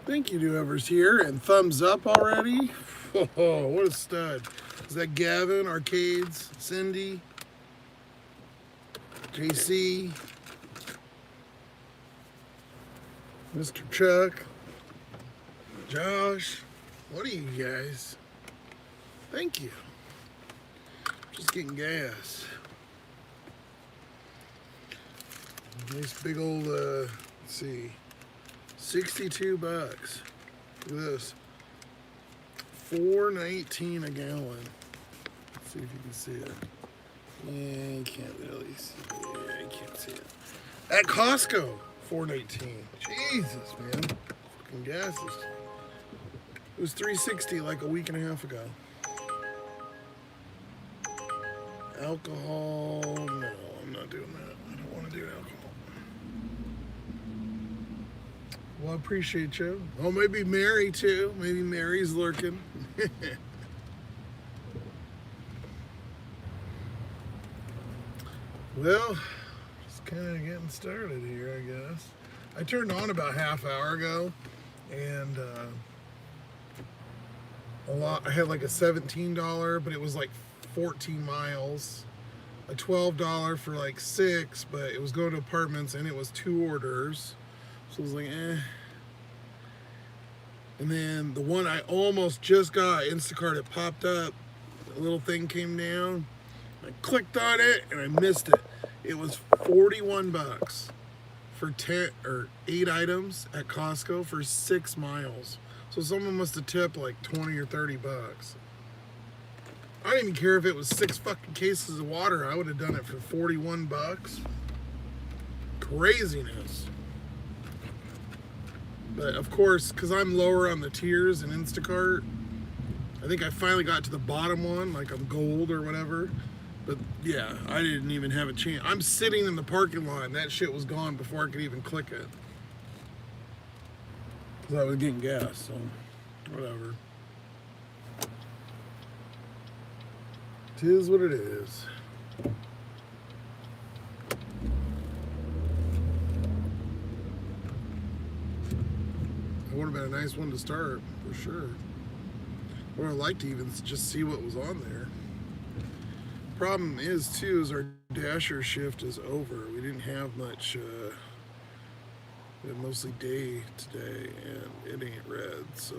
Thank you to whoever's here, and thumbs up already. Oh, what a stud. Is that Gavin, Arcades, Cindy, JC, Mr. Chuck, Josh? What are you guys? Thank you. Just getting gas. Nice big old, let's see, 62 bucks. Look at this. $4.19 a gallon. Let's see if you can see it. Yeah, you can't really see it. Yeah, you can't see it. At Costco, $4.19. Jesus, man. Fucking gas is... It was $3.60 like a week and a half ago. Alcohol, no, I'm not doing that. I don't want to do alcohol. Well, I appreciate you. Oh, maybe Mary too. Maybe Mary's lurking. Well, just kind of getting started here, I guess. I turned on about half hour ago, and I had like a $17, but it was like 14 miles. A $12 for like 6, but it was going to apartments, and it was 2 orders. So I was like, eh. And then the one I almost just got, Instacart, it popped up. The little thing came down. I clicked on it, and I missed it. It was 41 bucks for 10 or 8 items at Costco for 6 miles. So someone must have tipped like 20 or 30 bucks. I didn't even care if it was 6 fucking cases of water. I would have done it for 41 bucks. Craziness. But of course, because I'm lower on the tiers in Instacart, I think I finally got to the bottom one, like I'm gold or whatever. But yeah, I didn't even have a chance. I'm sitting in the parking lot, and that shit was gone before I could even click it. Because I was getting gas, so whatever. It is what it is. It would have been a nice one to start, for sure. Or I'd like to even just see what was on there. Problem is, too, is our Dasher shift is over. We didn't have much, we had mostly day today, and it ain't red, so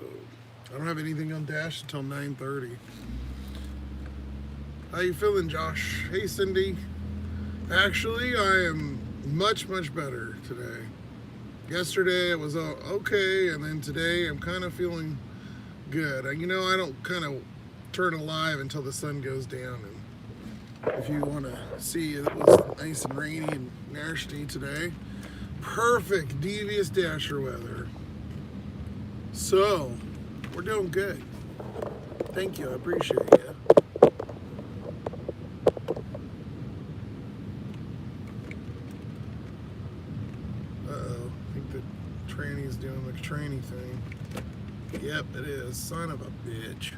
I don't have anything on Dash until 9:30. How you feeling, Josh? Hey, Cindy. Actually, I am much, much better today. Yesterday it was okay, and then today I'm kind of feeling good. You know, I don't kind of turn alive until the sun goes down. And if you want to see, it was nice and rainy and nasty today. Perfect Devious Dasher weather. So, we're doing good. Thank you, I appreciate you. Tranny's doing the tranny thing. Yep, it is. Son of a bitch.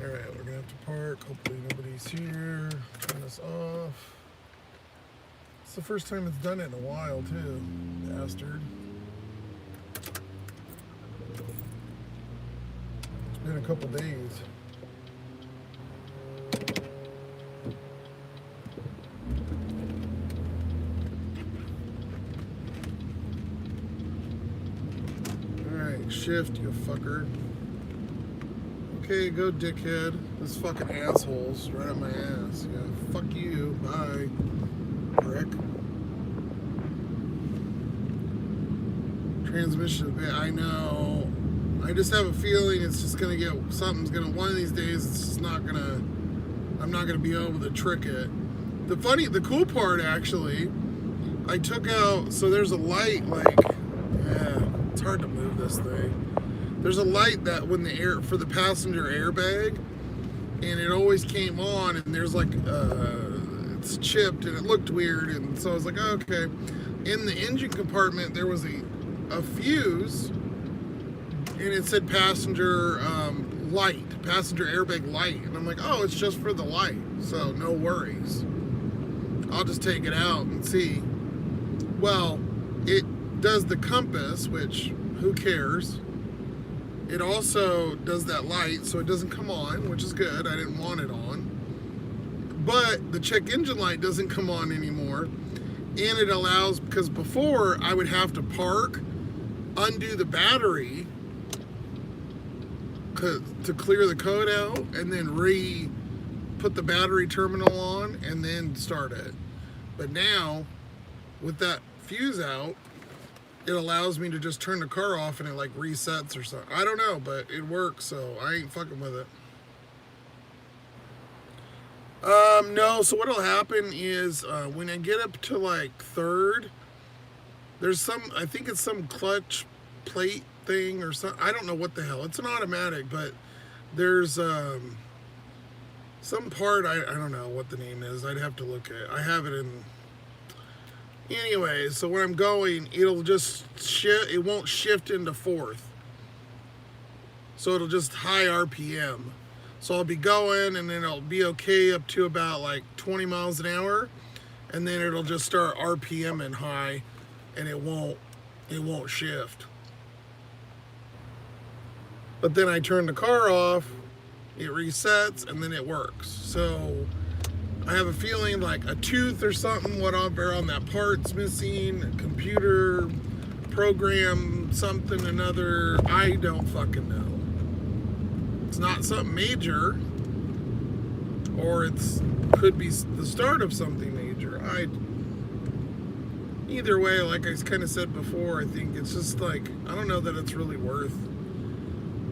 Alright, we're gonna have to park. Hopefully nobody's here. Turn this off. It's the first time it's done it in a while, too. Bastard. It's been a couple days. Shift, you fucker. Okay, go dickhead. This fucking asshole's right up my ass. Yeah, fuck you. Bye, prick. Transmission a bit. I know. I just have a feeling it's just gonna get, something's gonna, one of these days it's just not gonna, I'm not gonna be able to trick it. The cool part actually, I took out, so there's a light like, it's hard to move this thing. There's a light that when for the passenger airbag, and it always came on, and there's like, it's chipped, and it looked weird, and so I was like, oh, okay. In the engine compartment, there was a fuse, and it said passenger passenger airbag light, and I'm like, oh, it's just for the light, so no worries. I'll just take it out and see. Well, it does the compass, which who cares? It also does that light, so it doesn't come on, which is good. I didn't want it on. But the check engine light doesn't come on anymore. And it allows, because before I would have to park, undo the battery to clear the code out, and then put the battery terminal on and then start it. But now, with that fuse out, it allows me to just turn the car off and it like resets or something. I don't know, but it works, so I ain't fucking with it. No, so what'll happen is when I get up to like third, there's I think it's some clutch plate thing or something. I don't know what the hell. It's an automatic, but there's some part, I don't know what the name is. I'd have to look at it. I have it in. Anyway, so when I'm going, it'll just shift. It won't shift into fourth. So it'll just high RPM. So I'll be going, and then it'll be okay up to about like 20 miles an hour, and then it'll just start RPMing high, and it won't shift. But then I turn the car off, it resets, and then it works. So I have a feeling like a tooth or something, whatever on that part's missing, a computer program, something, another, I don't fucking know. It's not something major, or could be the start of something major. Either way, like I kind of said before, I think it's just like, I don't know that it's really worth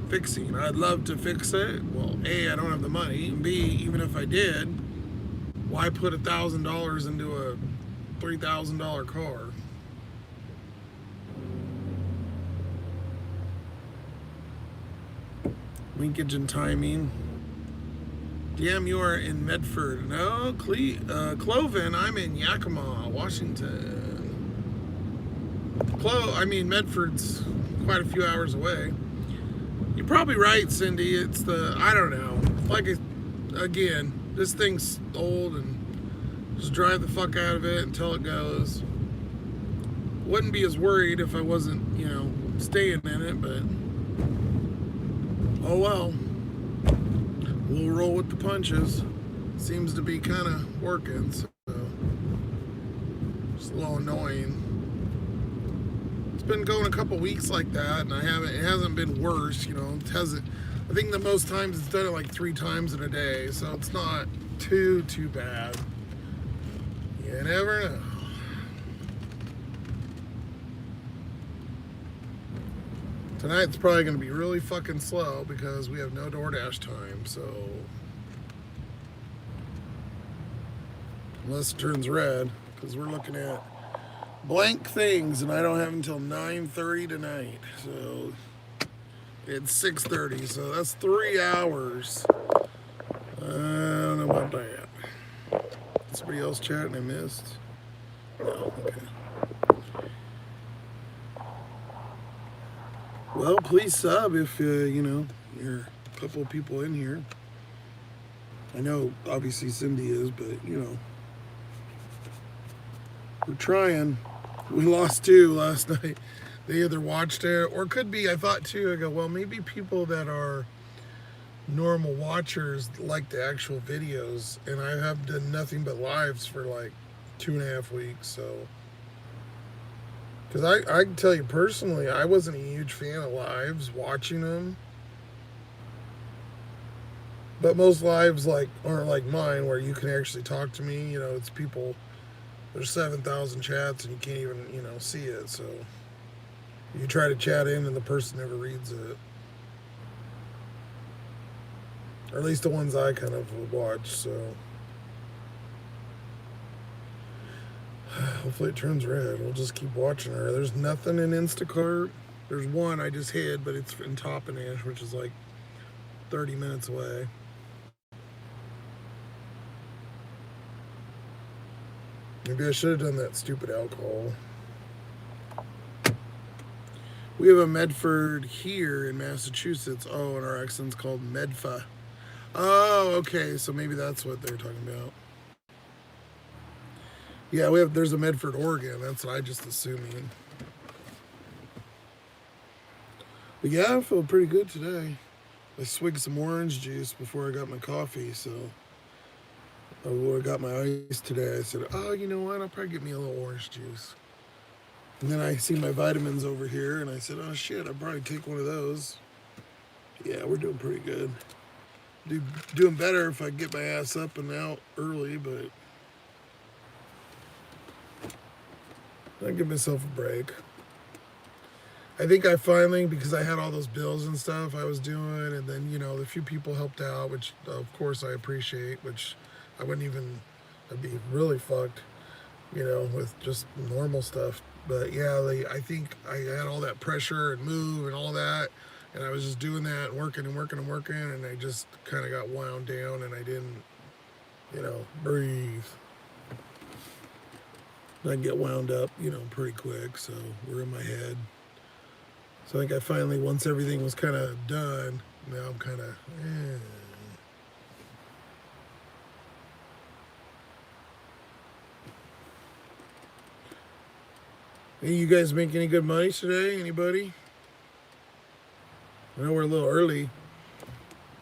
fixing. I'd love to fix it. Well, A, I don't have the money, and B, even if I did, why put $1,000 into a $3,000 car? Linkage and timing. Damn, you are in Medford. No, Cloven, I'm in Yakima, Washington. Medford's quite a few hours away. You're probably right, Cindy. It's I don't know. Again, this thing's old, and just drive the fuck out of it until it goes. Wouldn't be as worried if I wasn't, staying in it, but oh well. We'll roll with the punches. Seems to be kind of working, so it's a little annoying. It's been going a couple weeks like that, and it hasn't been worse, it hasn't. I think the most times it's done it like 3 times in a day, so it's not too bad. You never know. Tonight's probably going to be really fucking slow because we have no DoorDash time, so unless it turns red, because we're looking at blank things, and I don't have until 9:30 tonight, so it's 6:30, so that's 3 hours. I don't know about that. Somebody else chatting I missed? No, okay. Well, please sub if, you're a couple of people in here. I know, obviously, Cindy is, but, we're trying. We lost 2 last night. They either watched it, or it could be, I thought, too, I go, well, maybe people that are normal watchers like the actual videos, and I have done nothing but lives for, like, 2.5 weeks, so... Because I can tell you personally, I wasn't a huge fan of lives, watching them. But most lives aren't like mine, where you can actually talk to me. It's people, there's 7,000 chats and you can't even, see it. So you try to chat in and the person never reads it. Or at least the ones I kind of watch, so... Hopefully it turns red. We'll just keep watching her. There's nothing in Instacart. There's one I just hid, but it's in Toppenish, which is like 30 minutes away. Maybe I should have done that stupid alcohol. We have a Medford here in Massachusetts. Oh, and our accent's called Medfa. Oh, okay. So maybe that's what they're talking about. Yeah, there's a Medford, Oregon. That's what I just assuming. But yeah, I feel pretty good today. I swigged some orange juice before I got my coffee, so I got my ice today. I said, oh, you know what? I'll probably get me a little orange juice. And then I see my vitamins over here, and I said, oh shit, I'll probably take one of those. Yeah, we're doing pretty good. Doing better if I get my ass up and out early, but I give myself a break. I think I finally, because I had all those bills and stuff I was doing, and then, you know, the few people helped out, which of course I appreciate, which I wouldn't even, I'd be really fucked, you know, with just normal stuff. But yeah, I think I had all that pressure and move and all that, and I was just doing that and working and working and working, and I just kind of got wound down, and I didn't, you know, breathe. I get wound up, you know, pretty quick, so we're in my head. So I think I finally, once everything was kind of done, now I'm kind of, eh. Hey, you guys make any good money today? Anybody? I know we're a little early.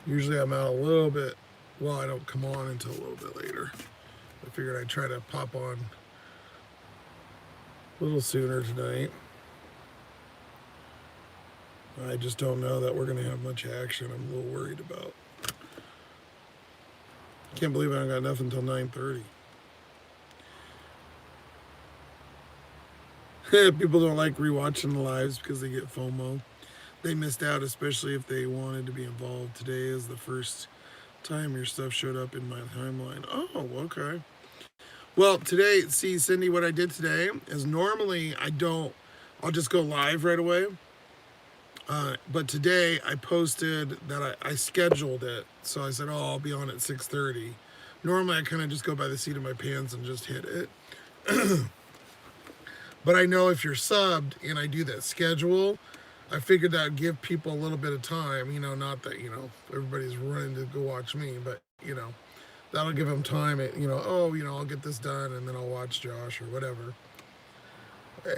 Usually I'm out a little bit. Well, I don't come on until a little bit later. I figured I'd try to pop on a little sooner tonight. I just don't know that we're going to have much action. I'm a little worried about. Can't believe I don't got nothing until 9:30. People don't like rewatching the lives because they get FOMO. They missed out, especially if they wanted to be involved. Today is the first time your stuff showed up in my timeline. Oh, okay. Well, today, see, Cindy, what I did today is normally I'll just go live right away. But today I posted that I scheduled it. So I said, oh, I'll be on at 6:30. Normally I kind of just go by the seat of my pants and just hit it. But I know if you're subbed and I do that schedule, I figured that would give people a little bit of time, you know, not that, you know, everybody's running to go watch me, but, you know, that'll give them time, you know, oh, you know, I'll get this done and then I'll watch Josh or whatever.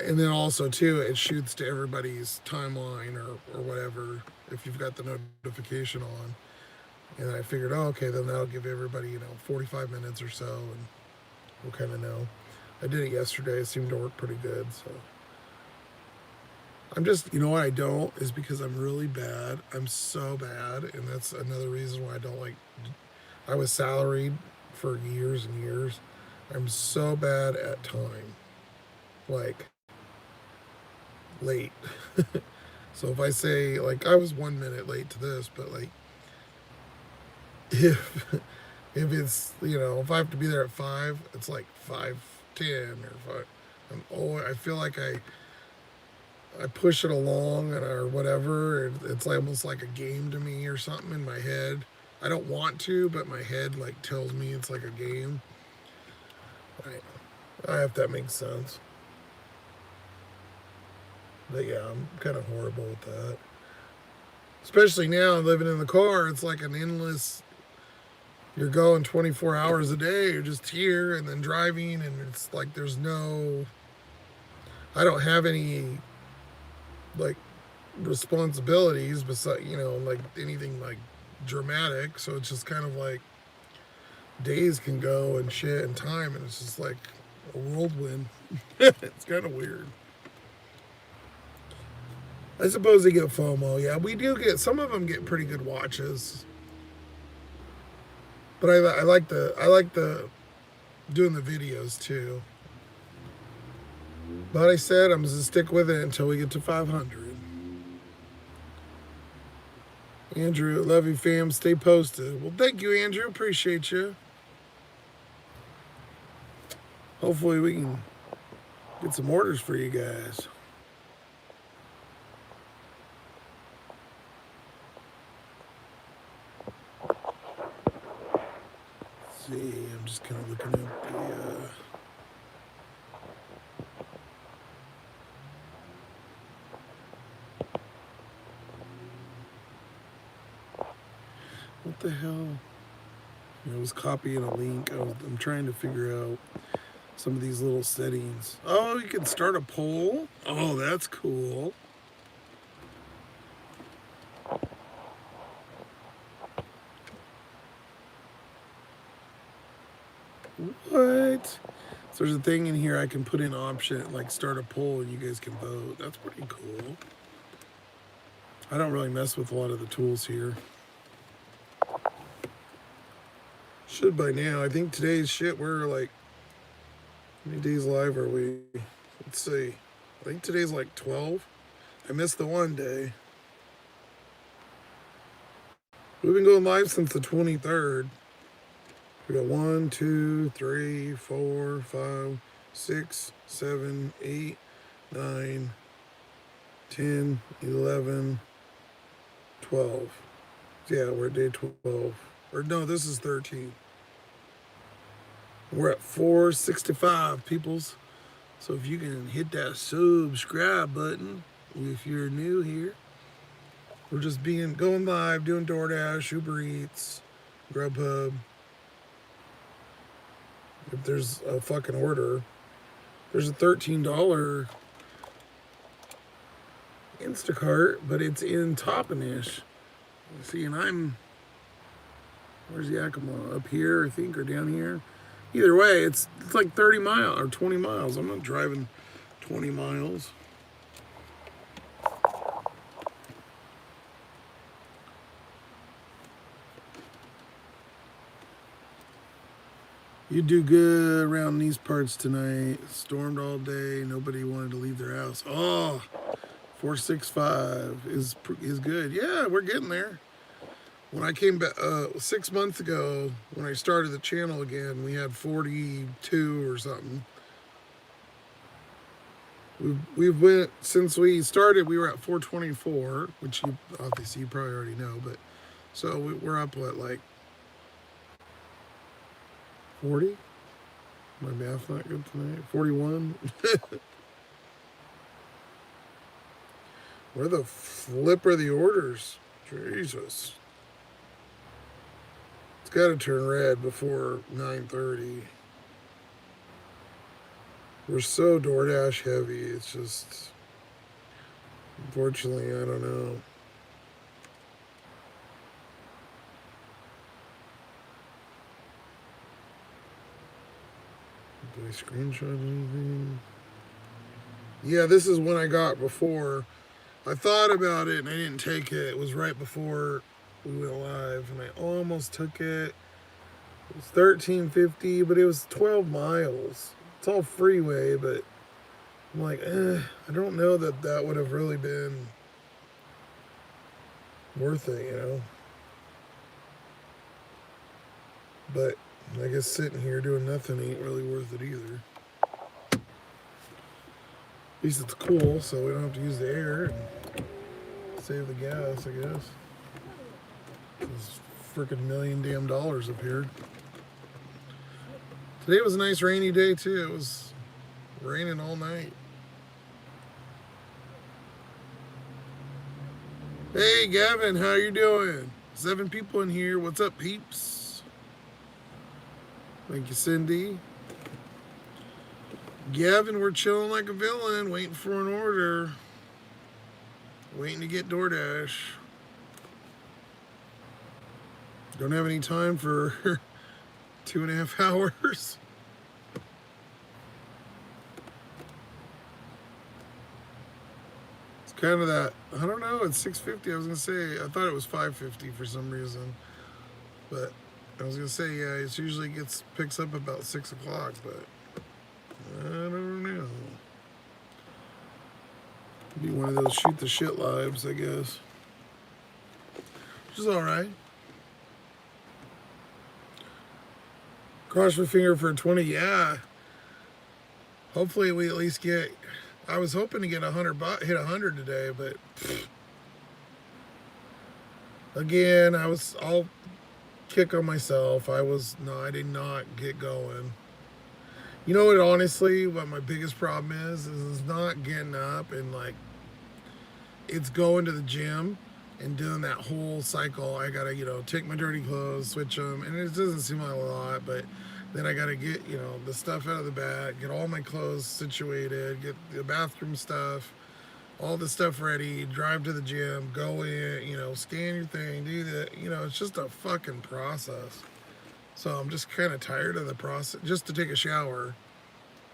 And then also, too, it shoots to everybody's timeline or whatever if you've got the notification on. And I figured, oh, okay, then that'll give everybody, you know, 45 minutes or so and we'll kind of know. I did it yesterday. It seemed to work pretty good, so. I'm just, you know what I don't is because I'm really bad. I'm so bad, and that's another reason why I don't like. I was salaried for years and years. I'm so bad at time, like late. So if I say like I was 1 minute late to this, but like if it's, you know, if I have to be there at 5, it's like 5:10 or 5. I feel like I push it along or whatever. It's like almost like a game to me or something in my head. I don't want to, but my head like tells me it's like a game. I if that makes sense. But yeah, I'm kind of horrible with that. Especially now living in the car, it's like an endless. You're going 24 hours a day. You're just here and then driving, and it's like there's no. I don't have any like responsibilities besides, you know, like anything like dramatic, so it's just kind of like days can go and shit and time, and it's just like a whirlwind. It's kind of weird. I suppose they get FOMO. Yeah, we do get, some of them get pretty good watches, but I like the doing the videos too. But I said I'm gonna stick with it until we get to 500. Andrew, love you, fam. Stay posted. Well, thank you, Andrew. Appreciate you. Hopefully we can get some orders for you guys. Let's see, I'm just kind of looking at the. What the hell? I was copying a link. I'm trying to figure out some of these little settings. Oh, you can start a poll? Oh, that's cool. What? So there's a thing in here I can put in option, like start a poll and you guys can vote. That's pretty cool. I don't really mess with a lot of the tools here. Should by now. I think today's shit, we're like, how many days live are we? Let's see. I think today's like 12. I missed the one day. We've been going live since the 23rd. We got 1, 2, 3, 4, 5, 6, 7, 8, 9, 10, 11, 12. Yeah, we're at day 12. Or no, this is 13. We're at 465, peoples. So if you can hit that subscribe button, if you're new here, we're just going live, doing DoorDash, Uber Eats, Grubhub. If there's a fucking order, there's a $13 Instacart, but it's in Toppenish. See, and where's Yakima? Up here, I think, or down here? Either way, it's like 30 miles or 20 miles. I'm not driving 20 miles. You do good around these parts tonight. Stormed all day. Nobody wanted to leave their house. Oh, 465 is good. Yeah, we're getting there. When I came back 6 months ago, when I started the channel again, we had 42 or something. We've went, since we started, we were at 424, which you obviously you probably already know, but so we're up what, like 40? My math's not good tonight. 41. Where the flip are the orders? Jesus. It's got to turn red before 9:30. We're so DoorDash heavy. It's just, unfortunately, I don't know. Did I screenshot anything? Yeah, this is one I got before. I thought about it and I didn't take it. It was right before we went live and I almost took it. It was $13.50, but it was 12 miles. It's all freeway, but I'm like, I don't know that would have really been worth it, you know? But I guess sitting here doing nothing ain't really worth it either. At least it's cool, so we don't have to use the air and save the gas, I guess. It's freaking $1 million up here. Today was a nice rainy day too. It was raining all night. Hey Gavin, how you doing? 7 people in here. What's up, peeps? Thank you, Cindy. Gavin, we're chilling like a villain, waiting for an order. Waiting to get DoorDash. Don't have any time for 2.5 hours. It's kind of that, I don't know, it's 6:50. I was gonna say, I thought it was 5:50 for some reason, but I was gonna say, yeah, it usually picks up about 6 o'clock, but I don't know. Be one of those shoot the shit lives, I guess, which is all right. Cross your finger for 20. Yeah. Hopefully we at least get. I was hoping to get 100, hit 100 today, but again, I'll kick on myself. I did not get going. You know what? Honestly, what my biggest problem is not getting up and like it's going to the gym and doing that whole cycle. I gotta, take my dirty clothes, switch them, and it doesn't seem like a lot, but then I gotta get, the stuff out of the bag, get all my clothes situated, get the bathroom stuff, all the stuff ready, drive to the gym, go in, scan your thing, do that. It's just a fucking process. So I'm just kind of tired of the process, just to take a shower.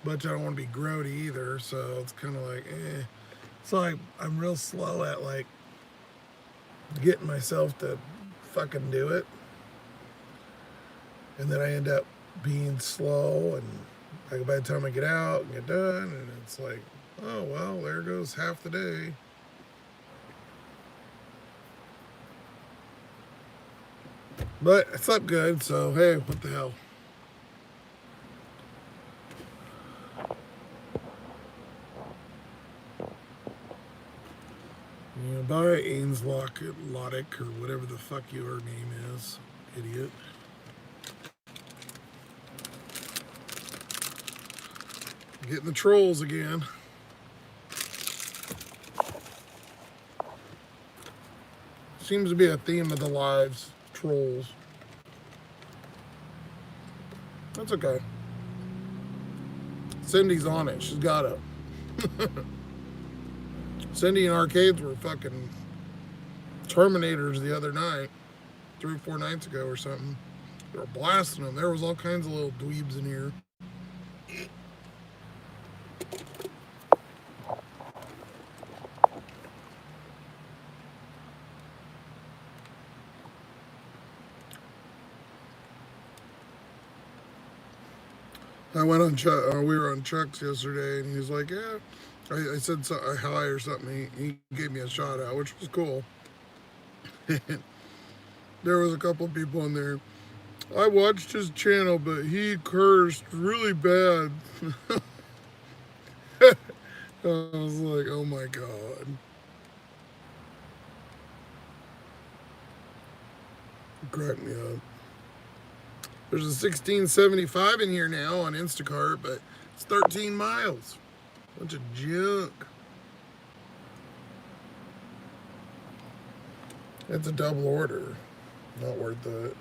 But I don't want to be grody either, so it's kind of like, eh. So I'm real slow at like getting myself to fucking do it. And then I end up being slow, and like by the time I get out and get done, and it's like, oh well, there goes half the day. But I slept good, so hey, what the hell. You know, by Ains Lodick or whatever the fuck your name is, idiot. Getting the trolls again. Seems to be a theme of the lives. Trolls. That's okay. Cindy's on it. She's got it. Cindy and Arcades were fucking Terminators the other night. 3 or 4 nights ago or something. They were blasting them. There was all kinds of little dweebs in here. I went on Chuck, we were on Chuck's yesterday, and he was like, yeah. I said hi or something. He gave me a shout out, which was cool. There was a couple people in there. I watched his channel, but he cursed really bad. I was like, oh my God. It cracked me up. There's a 1675 in here now on Instacart, but it's 13 miles. Bunch of junk. It's a double order. Not worth it.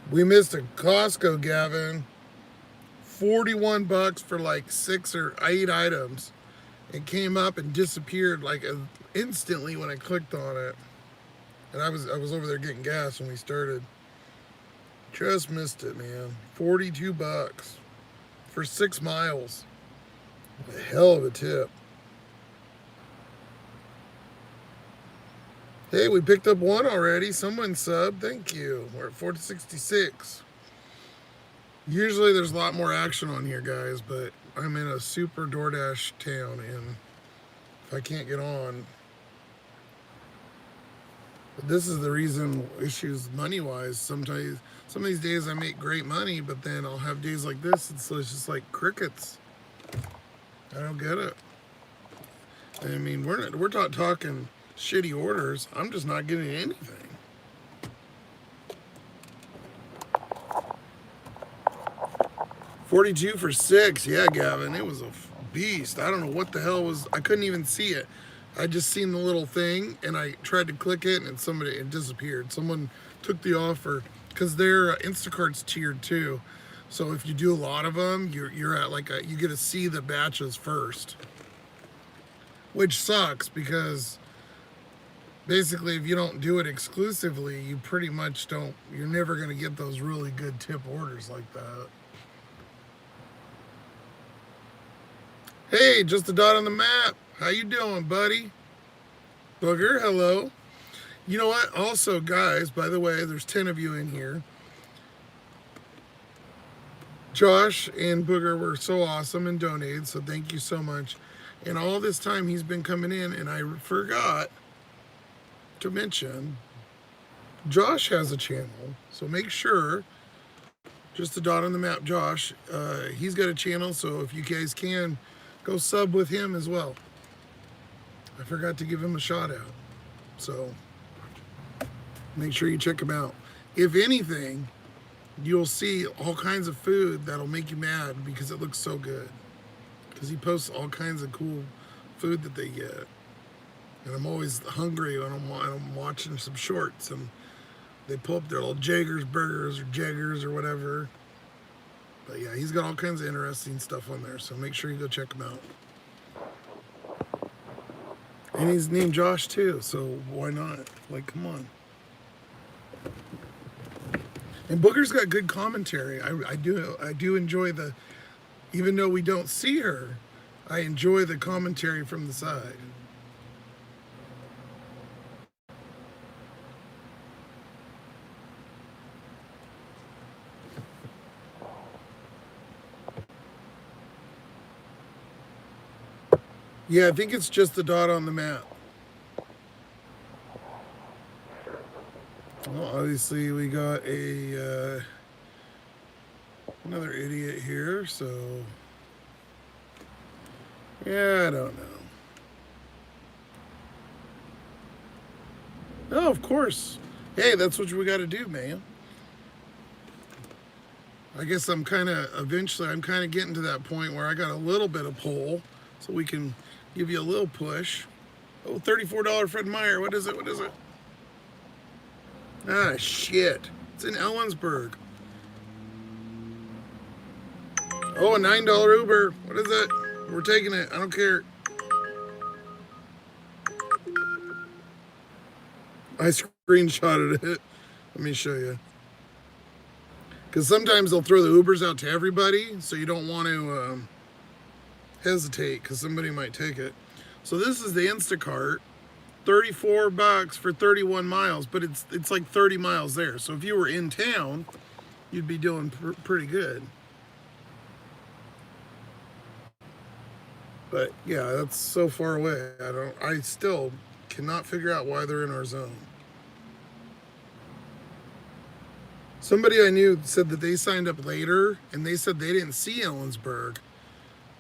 We missed a Costco, Gavin. 41 bucks for like 6 or 8 items. It came up and disappeared like instantly when I clicked on it. And I was over there getting gas when we started. Just missed it, man. 42 bucks for 6 miles. A hell of a tip. Hey, we picked up one already. Someone subbed. Thank you. We're at 466. Usually there's a lot more action on here, guys, but I'm in a super DoorDash town, and if I can't get on, this is the reason issues money-wise. Sometimes, some of these days I make great money, but then I'll have days like this, and so it's just like crickets. I don't get it. I mean, we're not talking shitty orders. I'm just not getting anything. $42 for 6. Yeah, Gavin, it was a beast. I don't know what the hell was. I couldn't even see it. I just seen the little thing, and I tried to click it, and it disappeared. Someone took the offer because their Instacart's tiered too. So if you do a lot of them, you're at like you get to see the batches first, which sucks because basically if you don't do it exclusively, you pretty much don't. You're never gonna get those really good tip orders like that. Hey, just a dot on the map. How you doing, buddy? Booger, hello. You know what? Also, guys, by the way, there's 10 of you in here. Josh and Booger were so awesome and donated, so thank you so much. And all this time he's been coming in, and I forgot to mention Josh has a channel, so make sure, just a dot on the map, Josh, he's got a channel, so if you guys can, go sub with him as well. I forgot to give him a shout out, so make sure you check him out. If anything, you'll see all kinds of food that'll make you mad because it looks so good. Because he posts all kinds of cool food that they get. And I'm always hungry when I'm watching some shorts, and they pull up their little Jaggers burgers or Jaggers or whatever. But yeah, he's got all kinds of interesting stuff on there, so make sure you go check him out. And he's named Josh too, so why not? Like, come on. And Booger's got good commentary. I do enjoy the, even though we don't see her, I enjoy the commentary from the side. Yeah, I think it's just the dot on the map. Well, obviously we got a another idiot here, so yeah, I don't know. Oh, of course. Hey, that's what we got to do, man. I guess I'm kind of getting to that point where I got a little bit of pull, so we can give you a little push. Oh, $34 Fred Meyer. What is it? What is it? Ah, shit. It's in Ellensburg. Oh, a $9 Uber. What is it? We're taking it. I don't care. I screenshotted it. Let me show you. Because sometimes they'll throw the Ubers out to everybody, so you don't want to hesitate because somebody might take it. So this is the Instacart. $34 for 31 miles, but it's like 30 miles there. So if you were in town, you'd be doing pretty good. But yeah, that's so far away. I still cannot figure out why they're in our zone. Somebody I knew said that they signed up later and they said they didn't see Ellensburg.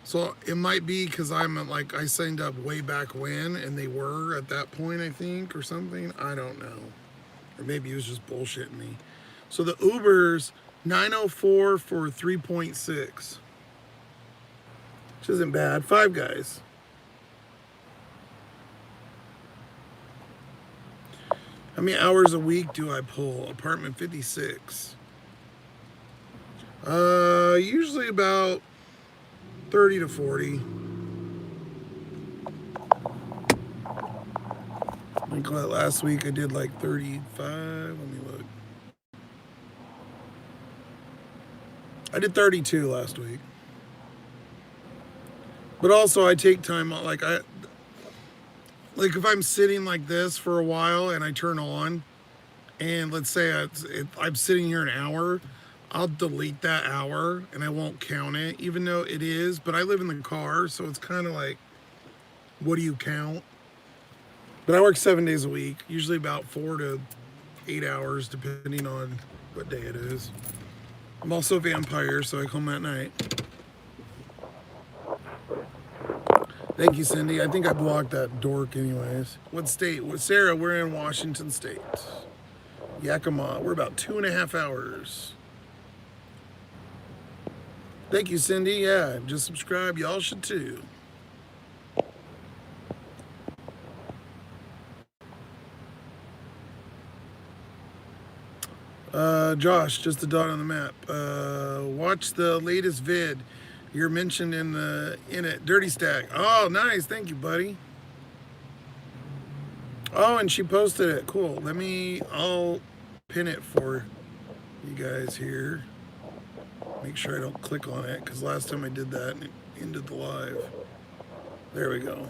So it might be because I signed up way back when and they were at that point, I think, or something. I don't know. Or maybe he was just bullshitting me. So the Uber's $904 for 3.6. Which isn't bad. Five Guys. How many hours a week do I pull? Apartment 56. Usually about 30 to 40. I think last week I did like 35. Let me look. I did 32 last week. But also I take time, like if I'm sitting like this for a while and I turn on, and let's say I'm sitting here an hour, I'll delete that hour and I won't count it, even though it is. But I live in the car, so it's kind of like, what do you count? But I work 7 days a week, usually about 4 to 8 hours, depending on what day it is. I'm also a vampire, so I come at night. Thank you, Cindy. I think I blocked that dork anyways. What state? Sarah, we're in Washington State. Yakima. We're about 2.5 hours. Thank you, Cindy. Yeah, just subscribe. Y'all should too. Josh, just a dot on the map. Watch the latest vid. You're mentioned in it. Dirty Stack. Oh, nice. Thank you, buddy. Oh, and she posted it. Cool. I'll pin it for you guys here. Make sure I don't click on it, because last time I did that and it ended the live. There we go.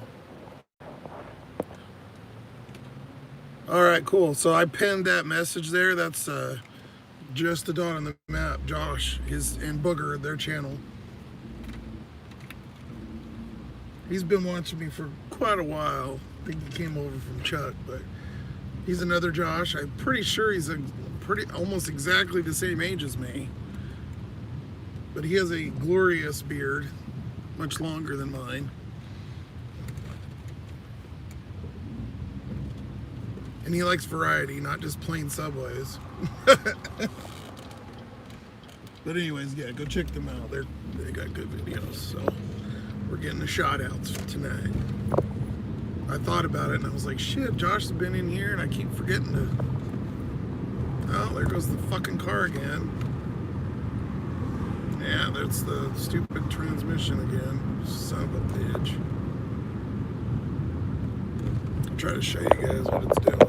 All right, cool. So I pinned that message there. That's just a dot on the map. Josh and Booger, their channel. He's been watching me for quite a while. I think he came over from Chuck, but he's another Josh. I'm pretty sure he's almost exactly the same age as me. But he has a glorious beard, much longer than mine. And he likes variety, not just plain Subways. But anyways, yeah, go check them out. They got good videos, so we're getting the shout outs tonight. I thought about it and I was like, shit, Josh has been in here and I keep forgetting to. Oh, there goes the fucking car again. Yeah, that's the stupid transmission again. Son of a bitch. I'll try to show you guys what it's doing.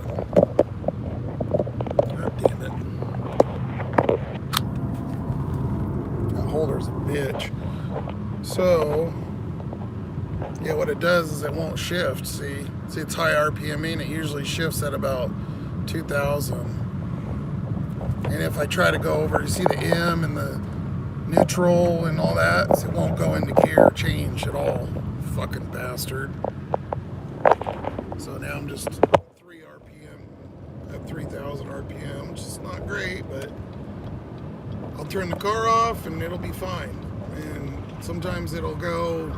God damn it. a bitch. So, yeah, what it does is it won't shift. See, it's high RPM and it usually shifts at about 2,000. And if I try to go over, you see the M and the neutral and all that, so it won't go into gear change at all. Fucking bastard. So now I'm just 3 RPM at 3,000 RPM, which is not great, but I'll turn the car off and it'll be fine. And sometimes it'll go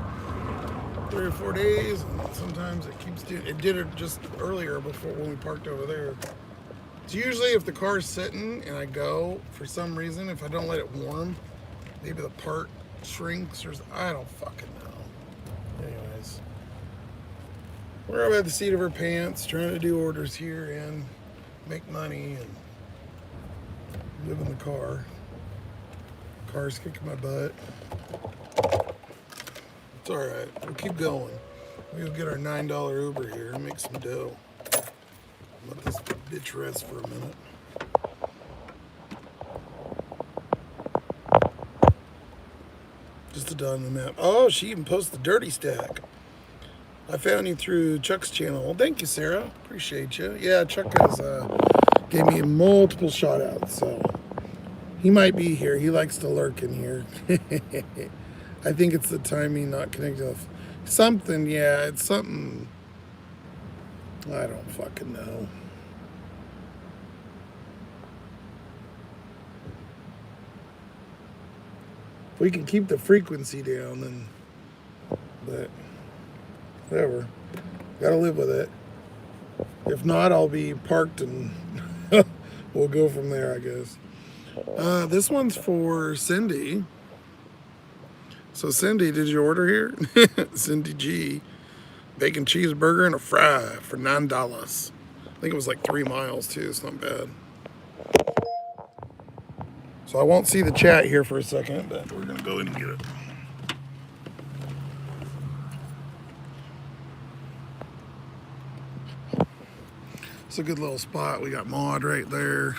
3 or 4 days, and sometimes it keeps doing it. Did it just earlier before when we parked over there. It's usually if the car's sitting and I go, for some reason, if I don't let it warm, maybe the part shrinks or I don't fucking know. Anyways, we're up at the seat of our pants, trying to do orders here and make money and live in the car. Car's kicking my butt. It's alright, we'll keep going. We'll get our $9 Uber here and make some dough. Let this bitch rest for a minute. Just a dot on the map. Oh, she even posted the dirty stack. I found you through Chuck's channel. Well, thank you, Sarah. Appreciate you. Yeah, Chuck has gave me multiple shout outs, so he might be here. He likes to lurk in here. I think it's the timing not connected with something. Yeah, it's something. I don't fucking know. If we can keep the frequency down, then, but whatever. Gotta live with it. If not, I'll be parked and we'll go from there, I guess. This one's for Cindy. So Cindy, did you order here? Cindy G. Bacon cheeseburger and a fry for $9. I think it was like 3 miles too, it's not bad. So I won't see the chat here for a second, but we're gonna go in and get it. It's a good little spot. We got Maud right there.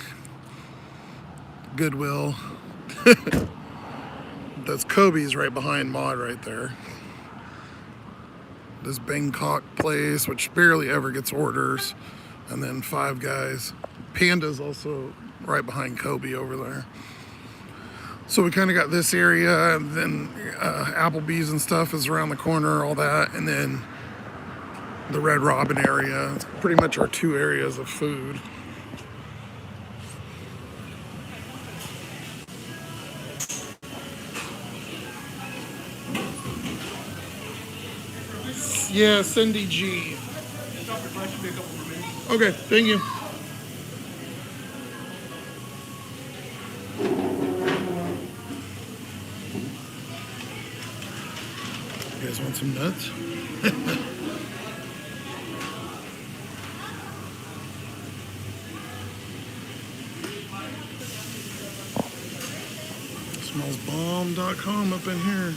Goodwill. That's Kobe's right behind Maud right there. This Bangkok place, which barely ever gets orders. And then Five Guys. Panda's also right behind Kobe over there. So we kind of got this area, and then Applebee's and stuff is around the corner, all that. And then the Red Robin area. It's pretty much our 2 areas of food. Yeah, Cindy G. Okay, thank you. You guys want some nuts? Smellsbomb.com up in here.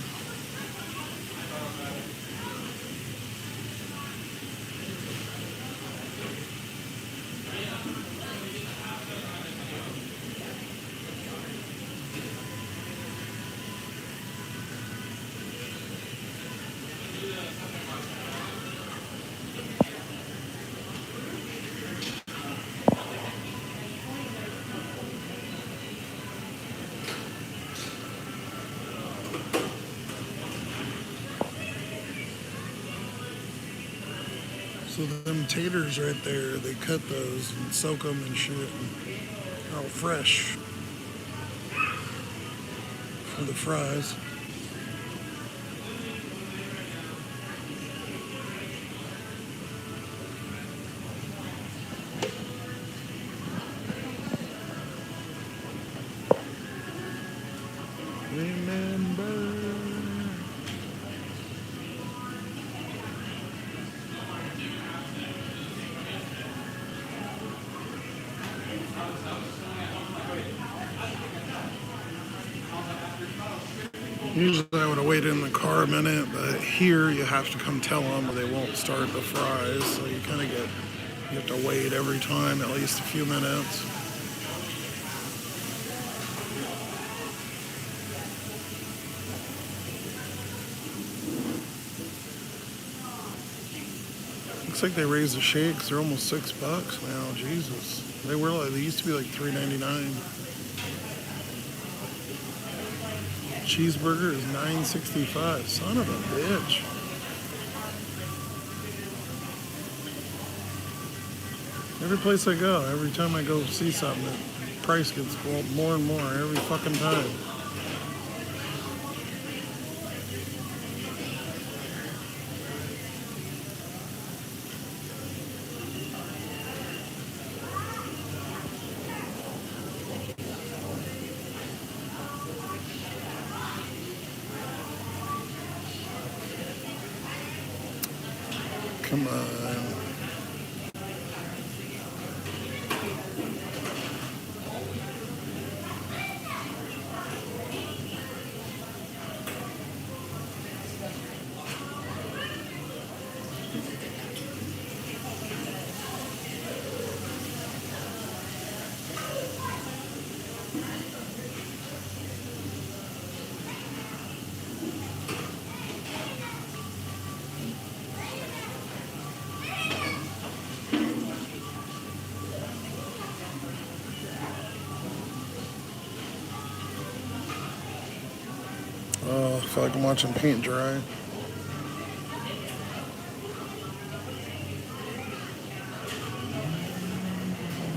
So them taters right there, they cut those and soak them and shit. And all fresh for the fries. Remember. Usually I would have waited in the car a minute, but here you have to come tell them or they won't start the fries. So you kind of you have to wait every time at least a few minutes. Looks like they raised the shakes. They're almost $6 now. Jesus. They used to be like $3.99. Cheeseburger is $9.65. Son of a bitch. Every place I go, every time I go see something, the price gets more and more every fucking time. Come on. Oh, I feel like I'm watching paint dry.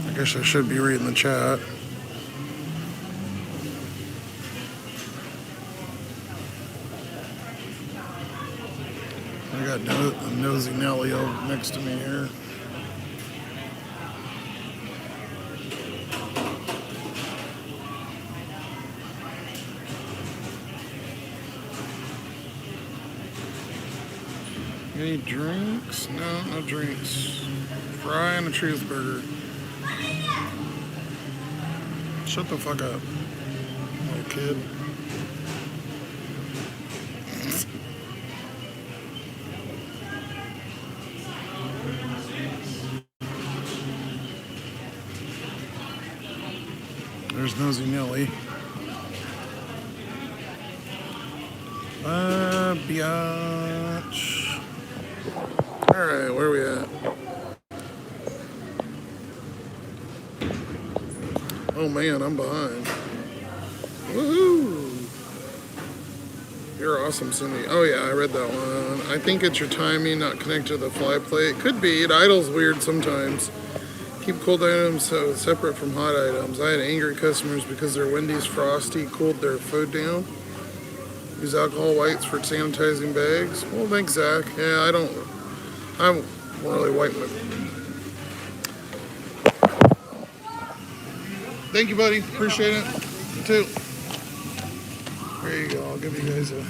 I guess I should be reading the chat. I got Nosy Nelly over next to me here. Any drinks? No, no drinks. Fry and a cheeseburger. Shut the fuck up, little kid. There's Nosy Nelly. Biatch. Alright, where are we at? Oh man, I'm behind. Woohoo! You're awesome, Cindy. Oh yeah, I read that one. I think it's your timing not connected to the fly plate. Could be. It idles weird sometimes. Keep cold items separate from hot items. I had angry customers because their Wendy's Frosty cooled their food down. Use alcohol wipes for sanitizing bags. Well, thanks, Zach. Yeah, I don't really wipe my... Thank you, buddy. Appreciate it. You too. There you go. I'll give you guys a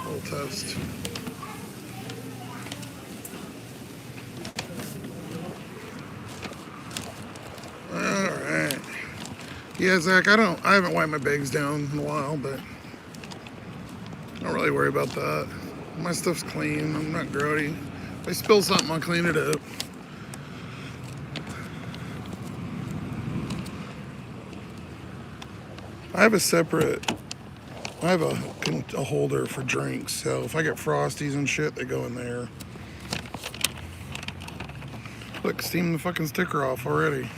little test. Alright. Yeah, Zach, I haven't wiped my bags down in a while, but I don't really worry about that. My stuff's clean. I'm not grody. If I spill something, I'll clean it up. I have a holder for drinks, so if I get Frosties and shit, they go in there. Look, steam the fucking sticker off already.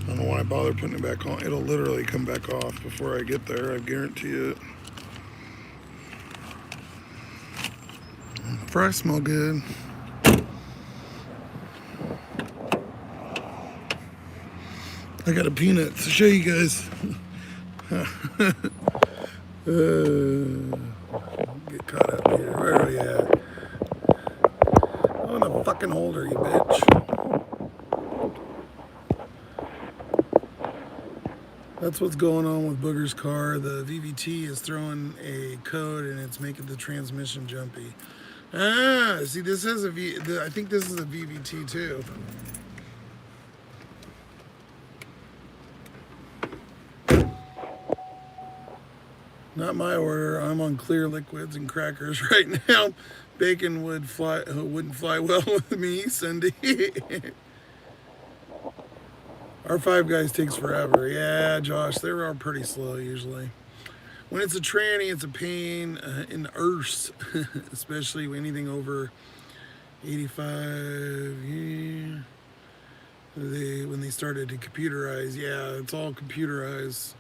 I don't know why I bother putting it back on. It'll literally come back off before I get there, I guarantee it. Fries smell good. I got a peanut to show you guys. Get caught up here. Where are we at? On the fucking holder, you bitch. That's what's going on with Booger's car. The VVT is throwing a code and it's making the transmission jumpy. Ah, see, this has I think this is a VVT too. Not my order. I'm on clear liquids and crackers right now. Bacon wouldn't fly well with me, Cindy. Our Five Guys takes forever. Yeah, Josh, they are pretty slow usually. when it's a tranny, it's a pain in the arse, especially anything over 85. Yeah. When they started to computerize, yeah, it's all computerized.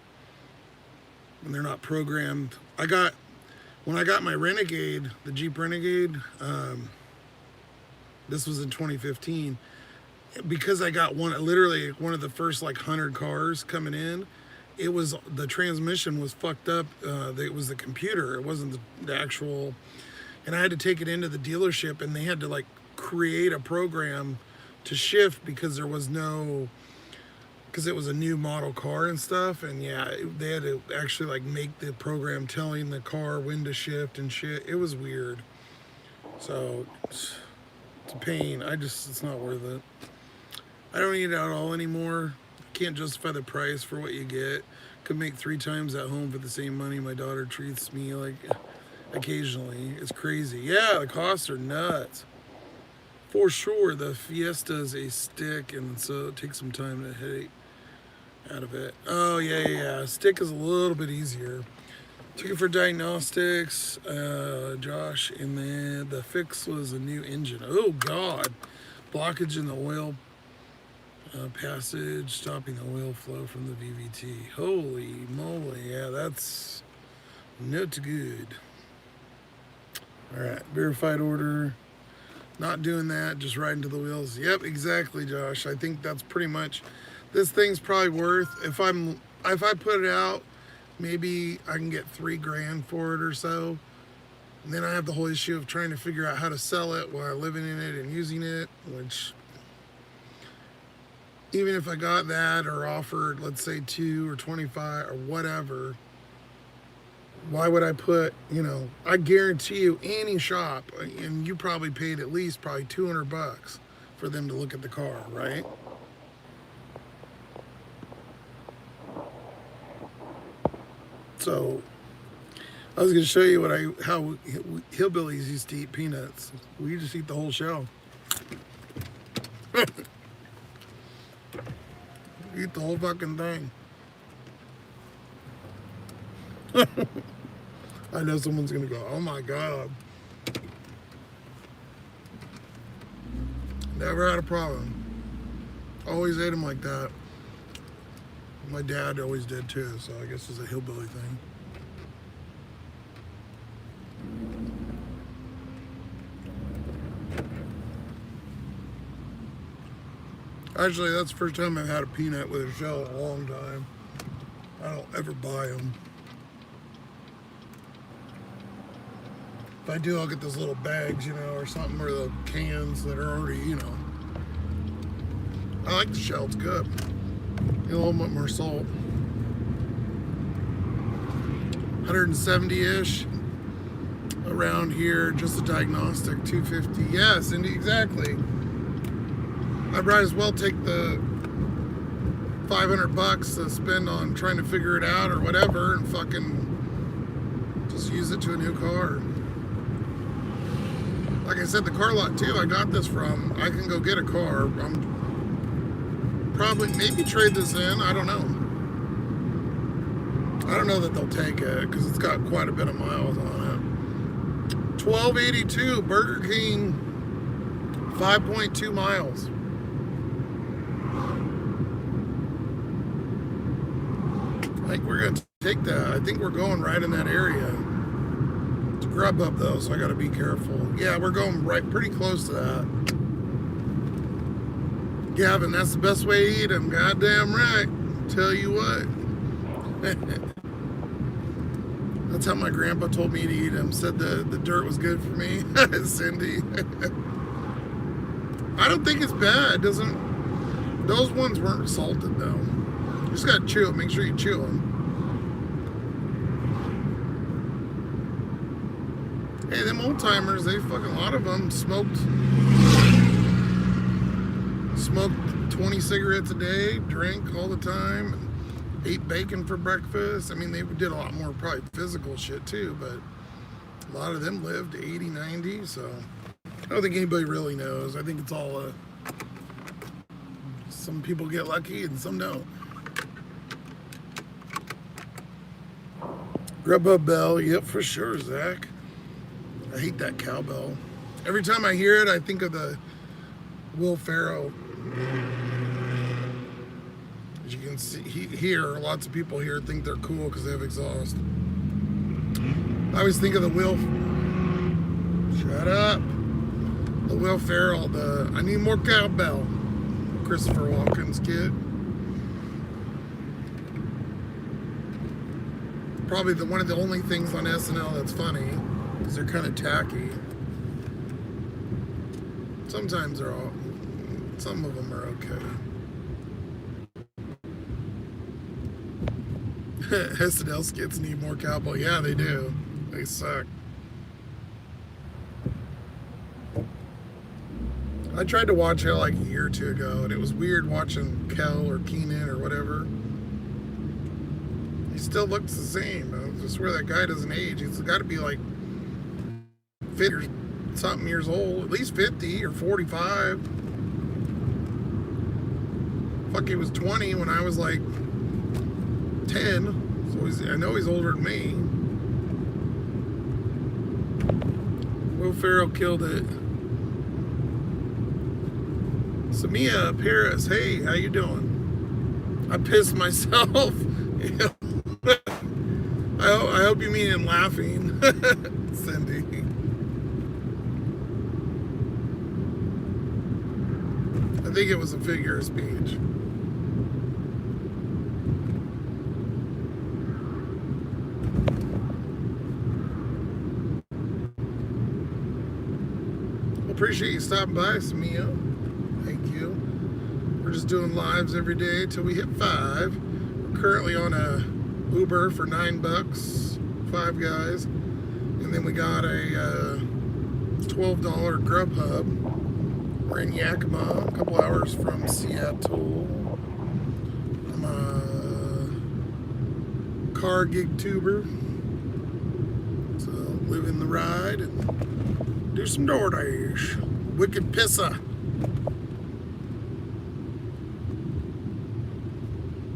When they're not programmed. When I got my Renegade, the Jeep Renegade, this was in 2015. Because I got literally one of the first like 100 cars coming in. It was the transmission was fucked up. It was the computer. It wasn't the actual. And I had to take it into the dealership, and they had to like create a program to shift because there was no. Because it was a new model car and stuff, and yeah, they had to actually like make the program telling the car when to shift and shit. It was weird. So it's a pain. It's not worth it. I don't eat out all anymore. Can't justify the price for what you get. Could make 3 times at home for the same money my daughter treats me like occasionally. It's crazy. Yeah, the costs are nuts. For sure, the Fiesta is a stick, and so it takes some time to hit out of it. Oh, yeah. Stick is a little bit easier. Took it for diagnostics, Josh, and then the fix was a new engine. Oh, God. Blockage in the oil passage, stopping the oil flow from the VVT. Holy moly, yeah, that's not good. All right, verified order. Not doing that, just riding to the wheels. Yep, exactly, Josh. I think that's pretty much. This thing's probably worth. If I put it out, maybe I can get $3,000 for it or so. And then I have the whole issue of trying to figure out how to sell it while living in it and using it, which. Even if I got that or offered, let's say 2 or 25 or whatever, why would I put, I guarantee you any shop, and you probably paid at least probably $200 for them to look at the car, right? So I was going to show you how hillbillies used to eat peanuts. We just eat the whole shell. Eat the whole fucking thing. I know someone's gonna go, oh my God. Never had a problem. Always ate them like that. My dad always did too, so I guess it's a hillbilly thing. Actually, that's the first time I've had a peanut with a shell in a long time. I don't ever buy them. If I do, I'll get those little bags, or something, or the cans that are already, I like the shell, it's good. A little bit more salt. 170-ish around here, just a diagnostic, 250. Yeah, Cindy, exactly. I might as well take the $500 to spend on trying to figure it out or whatever and fucking just use it to a new car. Like I said, the car lot too, I got this from. I can go get a car. I'm probably, maybe trade this in. I don't know. I don't know that they'll take it because it's got quite a bit of miles on it. 1282 Burger King, 5.2 miles. I think we're gonna take that. I think we're going right in that area. It's grub up though, so I gotta be careful. Yeah, we're going right pretty close to that. Gavin, that's the best way to eat them. Goddamn right. Tell you what. That's how my grandpa told me to eat them. Said the dirt was good for me. Cindy. I don't think it's bad. Those ones weren't salted though. You just gotta chew it. Make sure you chew them. Hey, them old timers, a lot of them smoked 20 cigarettes a day, drank all the time, ate bacon for breakfast. I mean, they did a lot more probably physical shit too, but a lot of them lived 80, 90, so I don't think anybody really knows. I think it's all some people get lucky and some don't. Grubhub bell, yep, for sure, Zach. I hate that cowbell. Every time I hear it, I think of the Will Ferrell. As you can see here, lots of people here think they're cool because they have exhaust. I always think of the Will. Shut up. The Will Ferrell. I need more cowbell. Christopher Walken's kid. Probably one of the only things on SNL that's funny, because they're kind of tacky. Sometimes some of them are okay. SNL skits need more cowbell. Yeah, they do. They suck. I tried to watch it like a year or two ago, and it was weird watching Kel or Keenan or whatever. He still looks the same. I just swear that guy doesn't age. He's got to be like 50 or something years old, at least 50 or 45. Fuck, he was 20 when I was like 10. So I know he's older than me. Will Ferrell killed it. Samia Paris, hey, how you doing? I pissed myself. I hope you mean I'm laughing, Cindy. I think it was a figure of speech. Appreciate you stopping by, Samia. Thank you. We're just doing lives every day till we hit 5. We're currently on a Uber for $9, 5 guys, and then we got a $12 Grubhub. We're in Yakima, a couple hours from Seattle. I'm a car gig tuber, so living the ride and do some DoorDash. Wicked Pissa.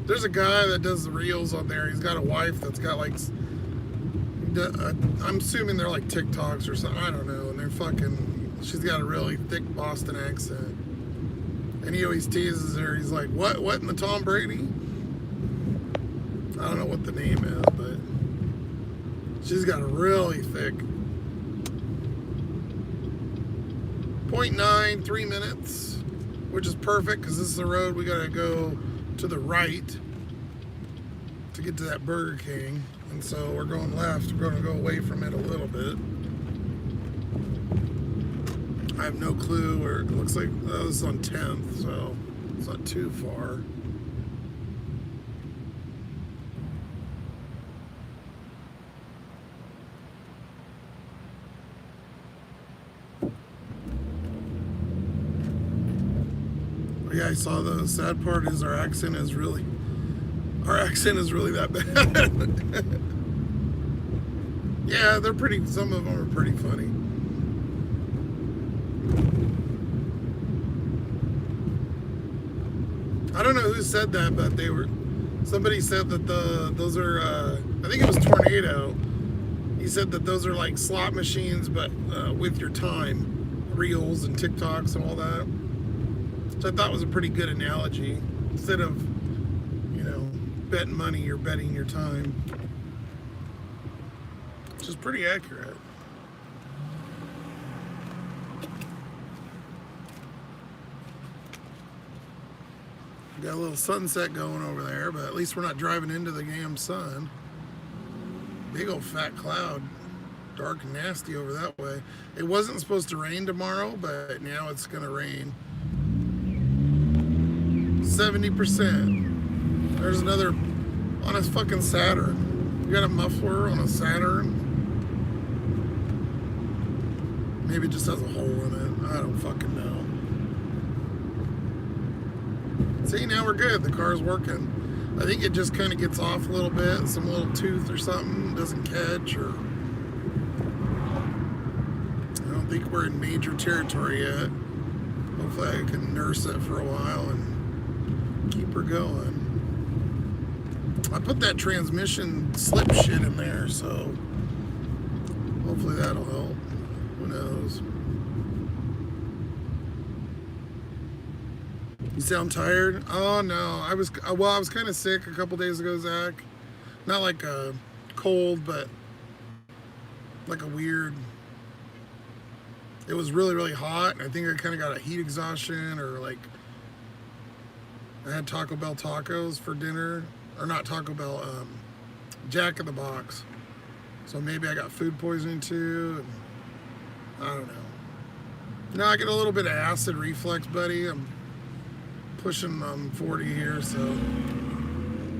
There's a guy that does the reels on there. He's got a wife that's got like, I'm assuming they're like TikToks or something. I don't know. And they're fucking, she's got a really thick Boston accent. And he always teases her. He's like, what in the Tom Brady? I don't know what the name is, but she's got a really thick 0.9, 3 minutes, which is perfect because this is the road we gotta go to the right to get to that Burger King, and so we're going left. We're going to go away from it a little bit. I have no clue where it looks like. Oh, this is on 10th, so it's not too far. Yeah, I saw the sad part is our accent is really that bad. Yeah, they're pretty, some of them are pretty funny. I don't know who said that, but somebody said that those are, I think it was Tornado. He said that those are like slot machines, but with your time, reels and TikToks and all that. So I thought was a pretty good analogy. Instead of, betting money, you're betting your time. Which is pretty accurate. Got a little sunset going over there, but at least we're not driving into the damn sun. Big old fat cloud. Dark and nasty over that way. It wasn't supposed to rain tomorrow, but now it's going to rain. 70%. There's another on a fucking Saturn. You got a muffler on a Saturn? Maybe it just has a hole in it. I don't fucking know. See, now we're good. The car's working. I think it just kind of gets off a little bit. Some little tooth or something doesn't catch, or I don't think we're in major territory yet. Hopefully I can nurse it for a while and keep her going. I put that transmission slip shit in there, so hopefully that'll help. Who knows? You sound tired? Oh no, I was kind of sick a couple days ago, Zach. Not like a cold, but like a weird. It was really, really hot. I think I kind of got a heat exhaustion, or like I had Taco Bell tacos for dinner, or not Taco Bell, Jack in the Box. So maybe I got food poisoning too. And I don't know. No, I get a little bit of acid reflux, buddy. I'm pushing 40 here, so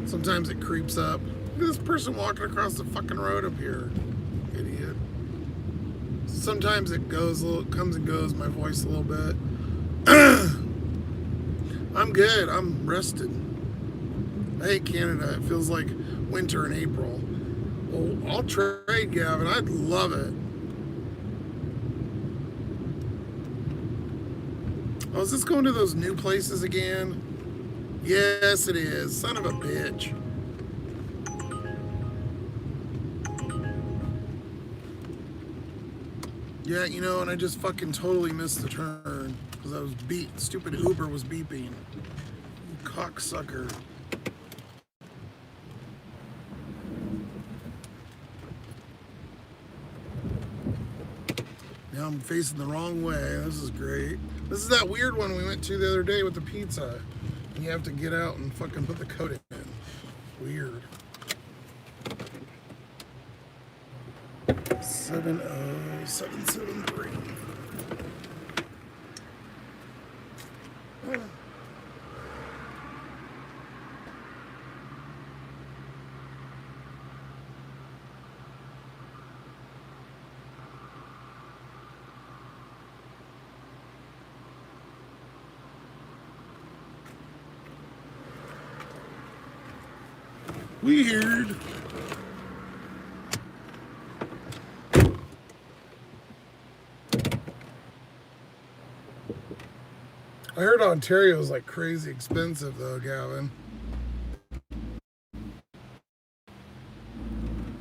sometimes it creeps up. Look at this person walking across the fucking road up here. Idiot. Sometimes it goes comes and goes, my voice a little bit. I'm good. I'm rested. I hate Canada. It feels like winter in April. Well, I'll trade, Gavin. I'd love it. Oh, is this going to those new places again? Yes, it is. Son of a bitch. Yeah, you know, and I just fucking totally missed the turn because I was stupid Uber was beeping. You cocksucker. Now I'm facing the wrong way. This is great. This is that weird one we went to the other day with the pizza. And you have to get out and fucking put the code in. Weird. 70773. Weird. I heard Ontario is like crazy expensive though, Gavin.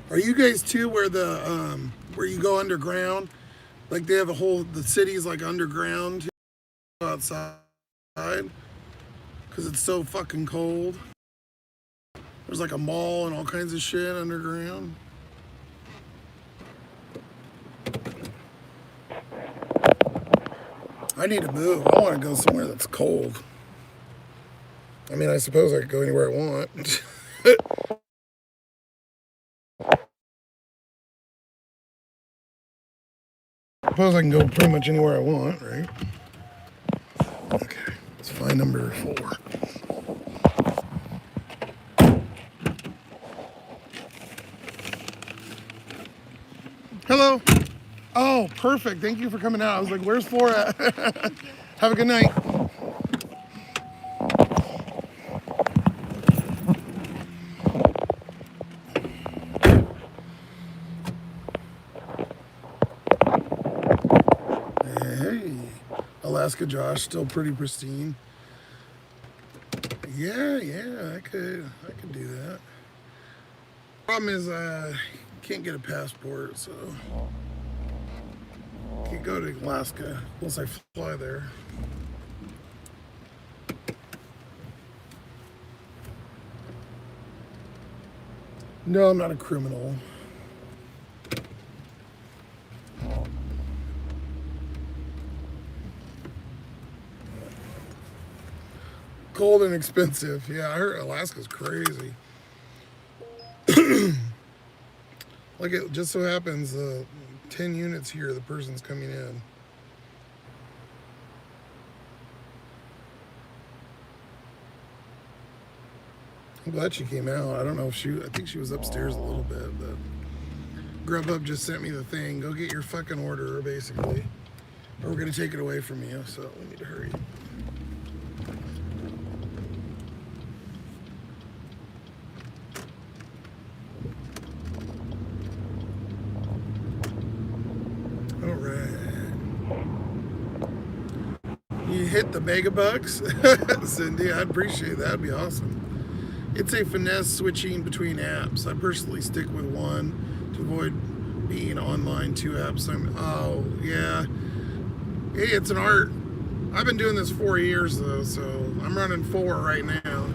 Are you guys too where the where you go underground? Like they have the city's like underground outside because it's so fucking cold. There's like a mall and all kinds of shit underground. I need to move. I want to go somewhere that's cold. I mean, I suppose I could go anywhere I want. I suppose I can go pretty much anywhere I want, right? Okay, let's find number 4. Hello. Oh, perfect. Thank you for coming out. I was like, where's 4 at? Have a good night. Hey, Alaska Josh, still pretty pristine. Yeah, I could do that. Problem is, can't get a passport, so can't go to Alaska unless I fly there. No, I'm not a criminal. Cold and expensive. Yeah, I heard Alaska's crazy. Like it just so happens, 10 units here, the person's coming in. I'm glad she came out. I don't know if I think she was upstairs a little bit, but Grubhub just sent me the thing. Go get your fucking order, basically. Or we're gonna take it away from you, so we need to hurry. You hit the megabucks, Cindy. I'd appreciate that. That'd be awesome. It's a finesse switching between apps. I personally stick with one to avoid being online 2 apps. Oh, yeah. Hey, it's an art. I've been doing this 4 years, though, so I'm running 4 right now.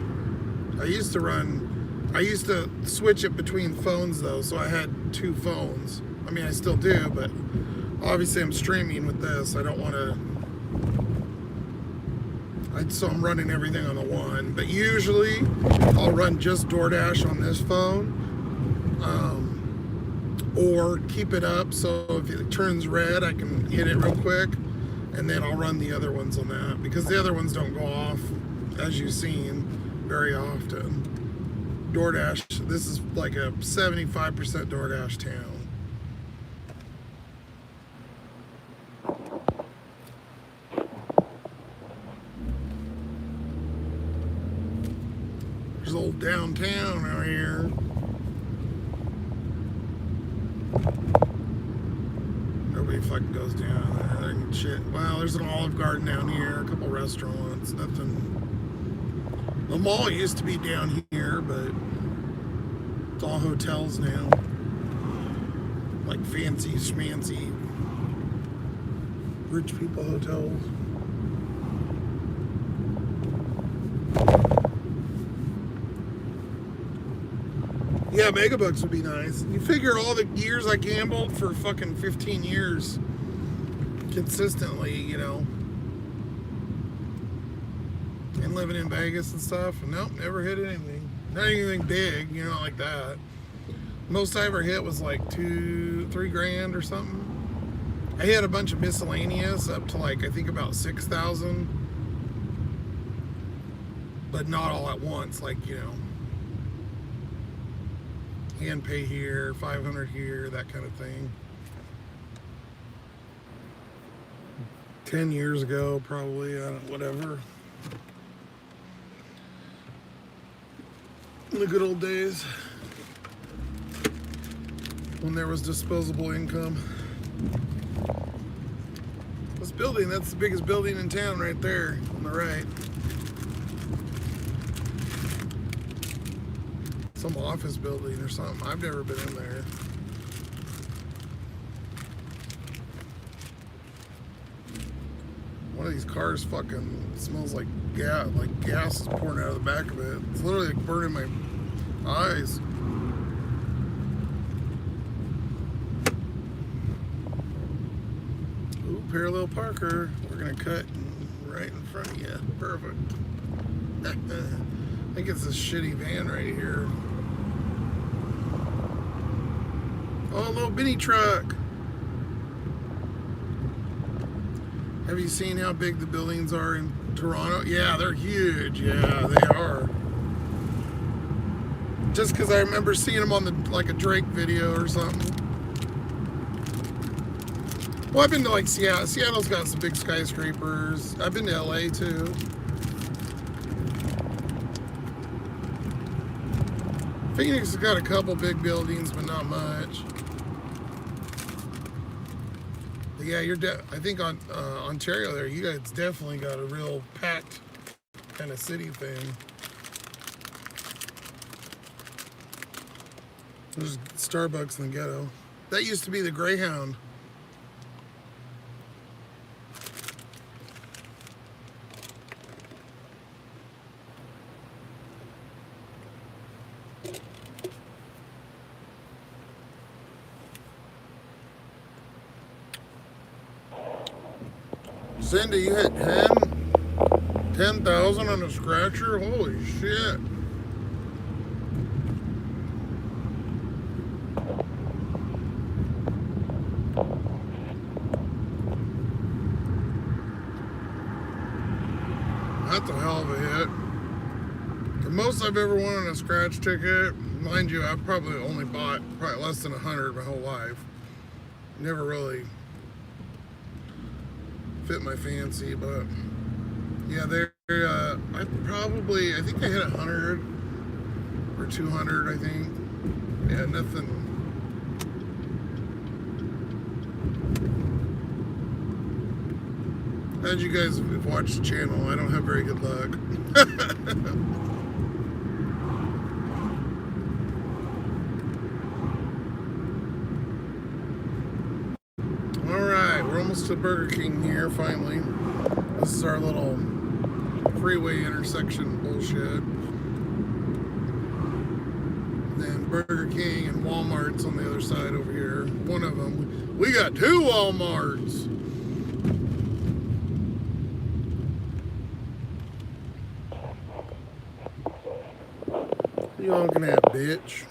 I used to switch it between phones, though, so I had 2 phones. I mean, I still do, but obviously I'm streaming with this. I don't want to... So I'm running everything on the one. But usually, I'll run just DoorDash on this phone. Or keep it up, so if it turns red, I can hit it real quick. And then I'll run the other ones on that. Because the other ones don't go off, as you've seen, very often. DoorDash, this is like a 75% DoorDash town. There's old downtown out here. Nobody fucking goes down there and shit. Well, there's an Olive Garden down here, a couple restaurants, nothing. The mall used to be down here, but it's all hotels now. Like fancy schmancy rich people hotels. Yeah, megabucks would be nice. You figure all the years I gambled for fucking 15 years consistently, you know, and living in Vegas and stuff, and nope, never hit anything. Not anything big, you know, like that. Most I ever hit was like 2-3 grand or something. I hit a bunch of miscellaneous up to like, I think about 6,000, but not all at once, like, you know, hand pay here, 500 here, that kind of thing. 10 years ago, probably, whatever. In the good old days when there was disposable income. This building, that's the biggest building in town right there on the right. Some office building or something. I've never been in there. One of these cars fucking smells like gas is pouring out of the back of it. It's literally like burning my eyes. Ooh, parallel parker. We're gonna cut right in front of you. Perfect. I think it's this shitty van right here. Oh, a little mini truck. Have you seen how big the buildings are in Toronto? Yeah, they're huge. Yeah, they are. Just because I remember seeing them on the like a Drake video or something. Well, I've been to like Seattle. Seattle's got some big skyscrapers. I've been to LA too. Phoenix has got a couple big buildings, but not much. But yeah, I think on Ontario there, you guys definitely got a real packed kind of city thing. There's Starbucks in the ghetto. That used to be the Greyhound. Cindy, you hit 10,000 on a scratcher? Holy shit. That's a hell of a hit. The most I've ever won on a scratch ticket, mind you, I've probably only bought less than 100 my whole life. Never really fit my fancy, but yeah, I think I hit 100 or 200, I think. Yeah, nothing. As you guys have watched the channel, I don't have very good luck. almost to Burger King here, finally. This is our little freeway intersection bullshit. Then Burger King and Walmart's on the other side over here. One of them. We got 2 Walmarts. You honking at, bitch.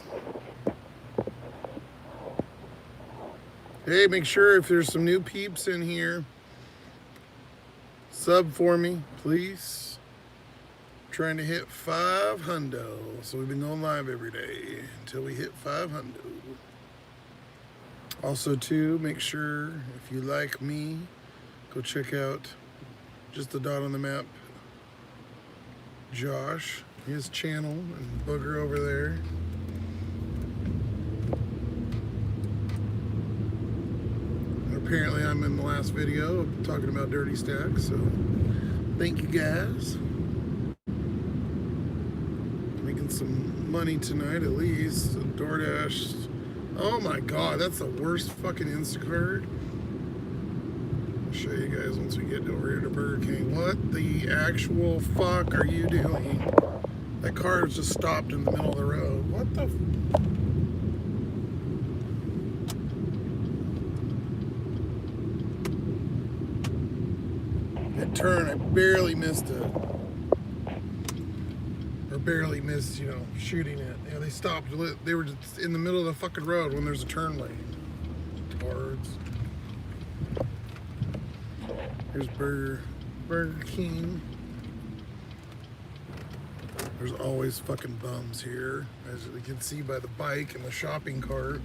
Hey, make sure if there's some new peeps in here, sub for me, please. Trying to hit 500. So we've been going live every day until we hit 500. Also, too, make sure if you like me, go check out Just the Dot on the Map, Josh, his channel, and Booger over there. Apparently I'm in the last video talking about dirty stacks, so thank you guys. Making some money tonight at least. DoorDash. Oh my god, that's the worst fucking Instacart. I'll show you guys once we get over here to Burger King. What the actual fuck are you doing? That car just stopped in the middle of the road. What the turn, I barely missed it. Or barely missed, you know, shooting it. Yeah, they stopped. They were just in the middle of the fucking road when there's a turn lane. Tards. Here's Burger King. There's always fucking bums here, as you can see by the bike and the shopping cart.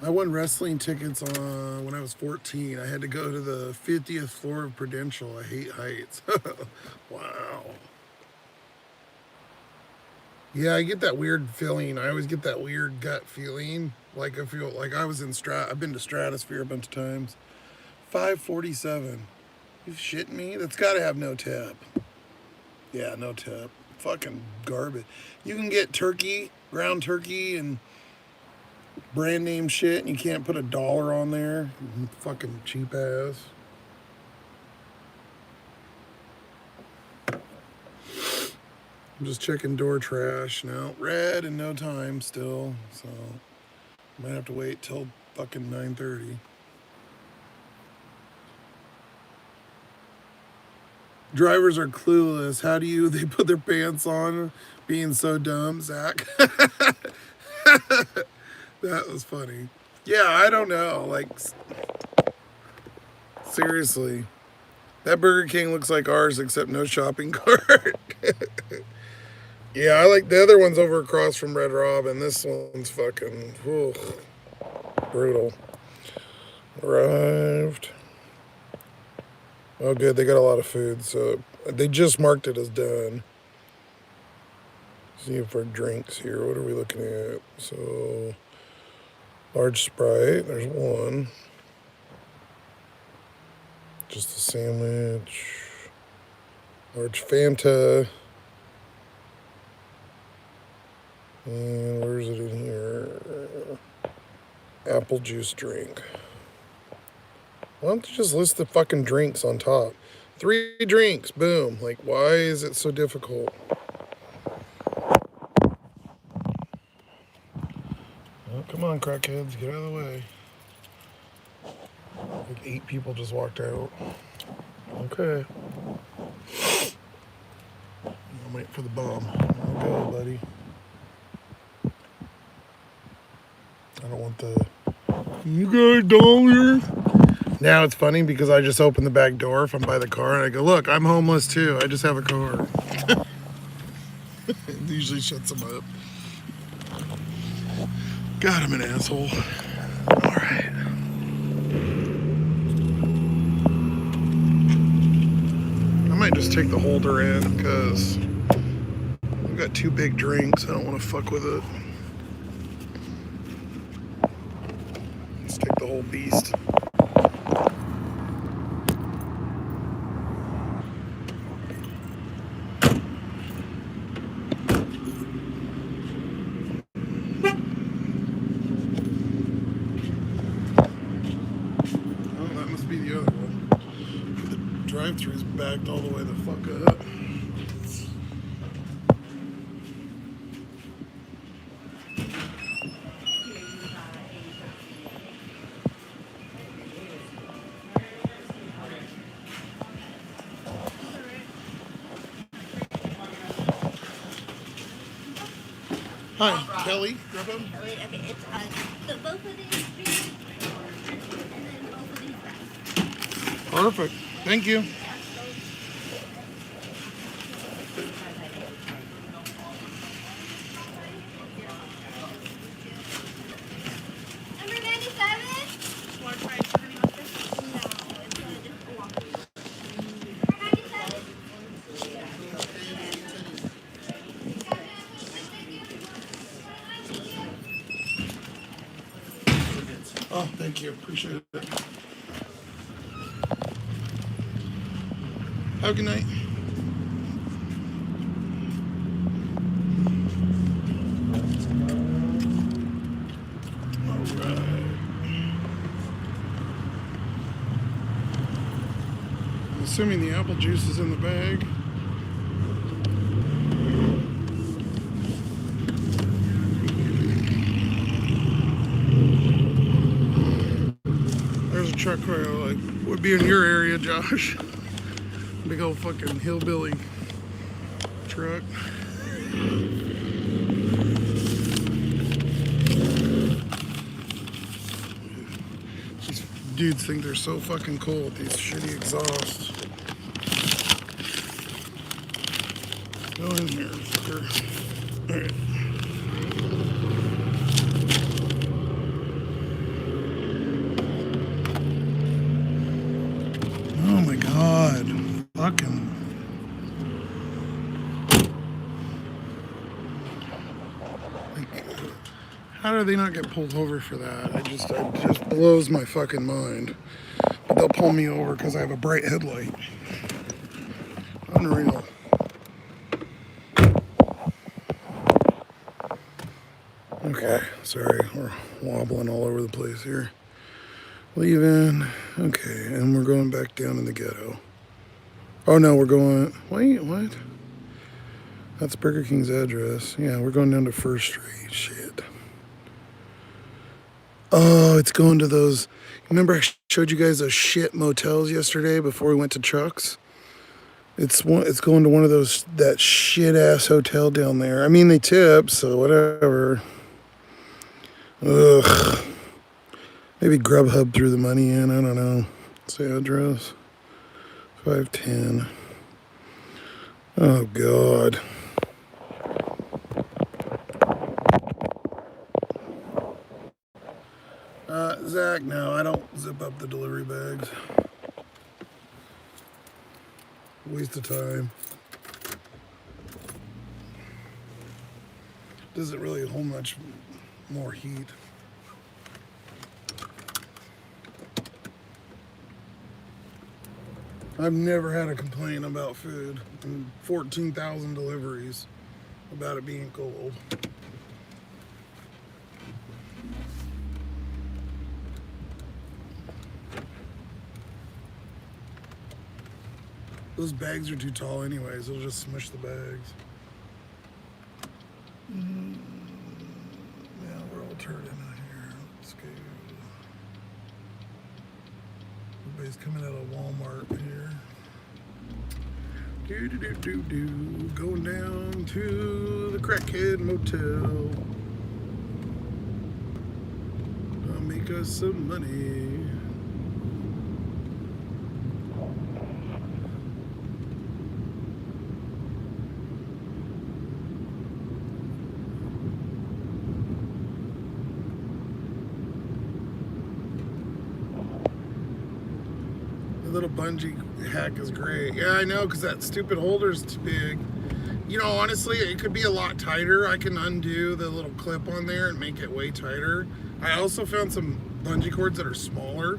I won wrestling tickets when I was 14. I had to go to the 50th floor of Prudential. I hate heights. Wow. Yeah, I get that weird feeling. I always get that weird gut feeling. Like I feel like I was in I've been to Stratosphere a bunch of times. 547. You shitting me? That's got to have no tip. Yeah, no tip. Fucking garbage. You can get turkey, ground turkey, and brand name shit, and you can't put $1 on there. Fucking cheap ass. I'm just checking door trash now. Red in no time still, so might have to wait till fucking 9:30. Drivers are clueless. How do they put their pants on being so dumb, Zach? That was funny. Yeah, I don't know. Like, seriously. That Burger King looks like ours, except no shopping cart. Yeah, I like the other one's over across from Red Robin. This one's fucking brutal. Arrived. Oh, good. They got a lot of food, so they just marked it as done. See if our drinks here. What are we looking at? So, large Sprite. There's one. Just a sandwich. Large Fanta. And where's it in here? Apple juice drink. Why don't you just list the fucking drinks on top? 3 drinks, boom. Like, why is it so difficult? Oh, come on, crackheads, get out of the way. Like 8 people just walked out. Okay. I'll wait for the bomb. I'll go, buddy. I don't want the... You guys down here? Now it's funny because I just open the back door if I'm by the car and I go, look, I'm homeless too. I just have a car. It usually shuts them up. God, I'm an asshole. All right. I might just take the holder in because I've got 2 big drinks. I don't want to fuck with it. Let's take the whole beast. be the other one. The drive-thru is backed all the way the fuck up. Hi, Kelly. Grab them. Wait, okay, it's so both of these three, and then both of these back. Perfect. Thank you. Number 97? Want to try turning off this? No, it's just walk. Number 97? Oh, thank you. Appreciate it. Have a good night. All right. I'm assuming the apple juice is in the bag. There's a truck where like would be in your area, Josh. Big old fucking hillbilly truck. These dudes think they're so fucking cool with these shitty exhausts. Go in here, fucker. Alright. Oh my god. Fucking. Like, how do they not get pulled over for that? It just blows my fucking mind. But they'll pull me over because I have a bright headlight. Unreal. Okay, sorry, we're wobbling all over the place here. Leaving. Okay, and we're going back down in the ghetto. Oh no, we're going. Wait, what? That's Burger King's address. Yeah, we're going down to First Street. Shit. Oh, it's going to those. Remember I showed you guys those shit motels yesterday before we went to Chuck's? It's going to one of those, that shit ass hotel down there. I mean, they tip, so whatever. Ugh. Maybe Grubhub threw the money in. I don't know. What's the address? 510. Oh, God. Zach, no, I don't zip up the delivery bags. Waste of time. Doesn't really hold much more heat. I've never had a complaint about food and 14,000 deliveries about it being cold. Those bags are too tall anyways, they'll just smush the bags. Yeah, we're all turning out here. Let's go. Everybody's coming out of Walmart here. Going down to the Crackhead Motel. I'll make us some money. Little bungee hack is great. Yeah, I know, because that stupid holder's too big. You know, honestly, it could be a lot tighter. I can undo the little clip on there and make it way tighter. I also found some bungee cords that are smaller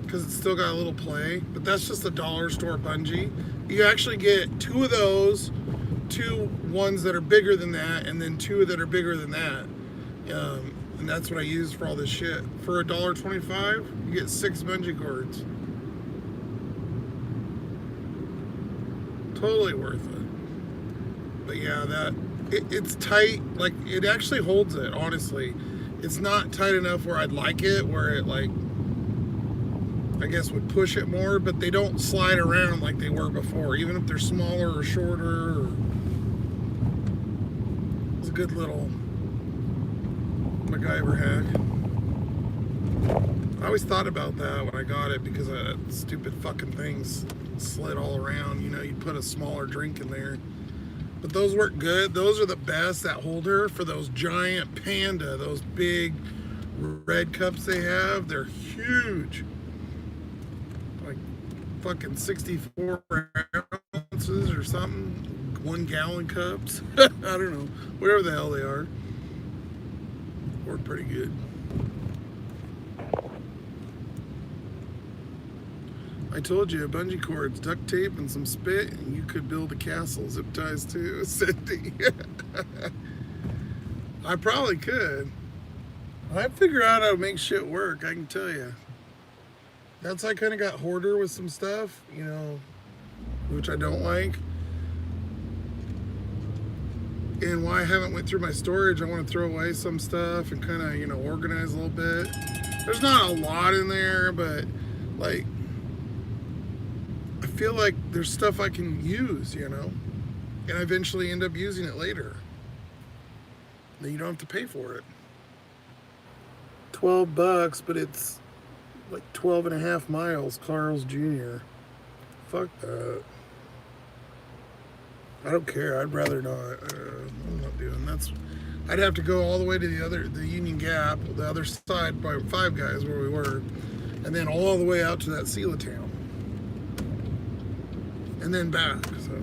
because it's still got a little play, but that's just a dollar store bungee. You actually get two of those, two ones that are bigger than that, and then two that are bigger than that. And that's what I use for all this shit. For $1.25, you get 6 bungee cords. Totally worth it. But yeah, it's tight. Like, it actually holds it, honestly. It's not tight enough where I'd like it, where it, like, I guess would push it more, but they don't slide around like they were before, even if they're smaller or shorter. It's a good little MacGyver hack. I always thought about that when I got it, because stupid fucking things slid all around. You know, you put a smaller drink in there. But those work good. Those are the best, that holder for those giant Panda, those big red cups they have. They're huge. Like fucking 64 ounces or something. 1 gallon cups. I don't know. Whatever the hell they are. Work pretty good. I told you, bungee cords, duct tape, and some spit, and you could build a castle. Zip ties too, Cindy. I probably could. I'd figure out how to make shit work, I can tell you. That's how I kind of got hoarder with some stuff, you know, which I don't like. And why I haven't went through my storage, I want to throw away some stuff and kind of, you know, organize a little bit. There's not a lot in there, but like, I feel like there's stuff I can use, you know, and I eventually end up using it later. Then you don't have to pay for it. $12, but it's like 12 and a half miles, Carl's Jr. Fuck that. I don't care. I'd rather not. I'm not doing that's. I'd have to go all the way to the Union Gap, the other side by Five Guys where we were, and then all the way out to that Sela town. And then back, so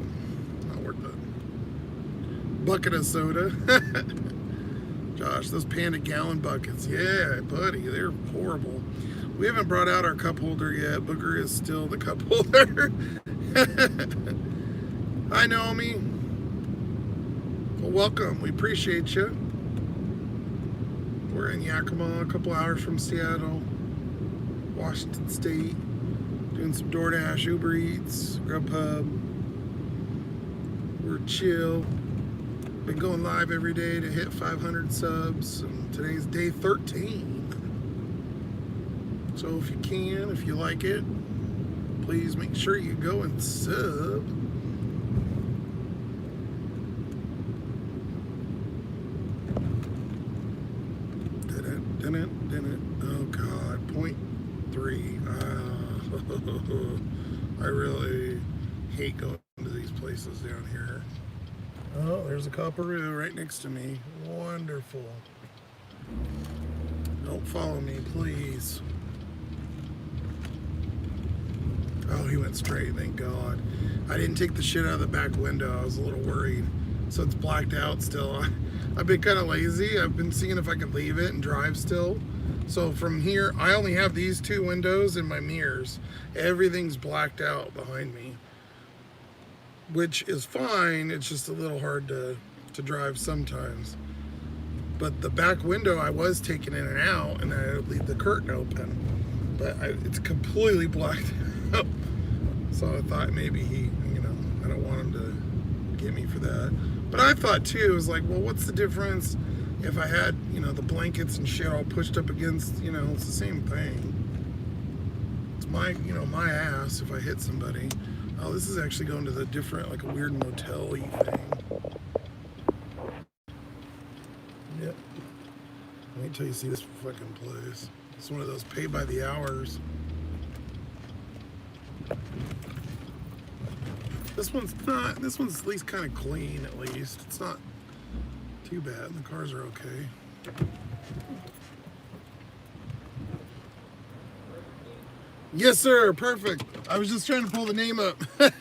not worth it. Bucket of soda. Josh, those Panda gallon buckets. Yeah, buddy, they're horrible. We haven't brought out our cup holder yet. Booger is still the cup holder. Hi, Naomi. Well, welcome. We appreciate you. We're in Yakima, a couple hours from Seattle, Washington State. Doing some DoorDash, Uber Eats, Grubhub. We're chill. Been going live every day to hit 500 subs. And today's day 13. So if you can, if you like it, please make sure you go and sub. Oh God, 0.3. I really hate going to these places down here. Oh, there's a copperoo right next to me. Wonderful. Don't follow me, please. Oh, he went straight, thank God. I didn't take the shit out of the back window. I was a little worried. So it's blacked out still. I've been kind of lazy. I've been seeing if I could leave it and drive still. So from here, I only have these 2 windows and my mirrors. Everything's blacked out behind me, which is fine. It's just a little hard to drive sometimes. But the back window, I was taking in and out, and I would leave the curtain open. But it's completely blacked out. So I thought maybe he, you know, I don't want him to get me for that. But I thought too, it was like, well, what's the difference if I had, you know, the blankets and shit all pushed up against, you know, it's the same thing. It's my, you know, my ass if I hit somebody. Oh, this is actually going to the different, like a weird motel-y thing. Yep. Wait till you see this fucking place. It's one of those pay by the hours. This one's at least kind of clean, at least. It's not too bad. The cars are okay. Yes, sir. Perfect. I was just trying to pull the name up. Kelly,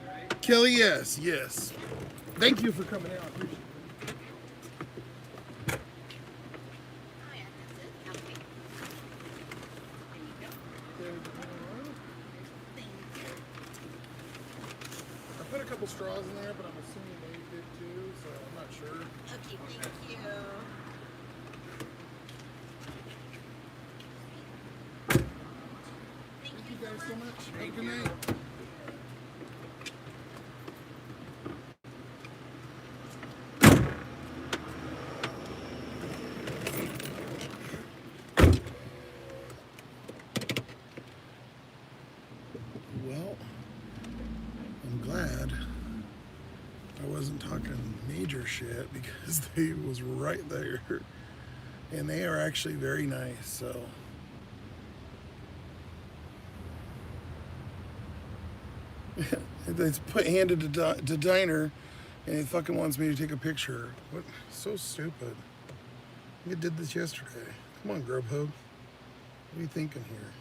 right? Kelly, yes, yes. Thank you for coming out. Appreciate it. I put a couple straws in there, but I'm assuming they did too, so I'm not sure. Okay, thank you. Thank you guys so much. Have a good night. major shit because they was right there. And they are actually very nice, so. It's handed to Diner, and he fucking wants me to take a picture. What? So stupid. I did this yesterday. Come on, Grubhub. What are you thinking here?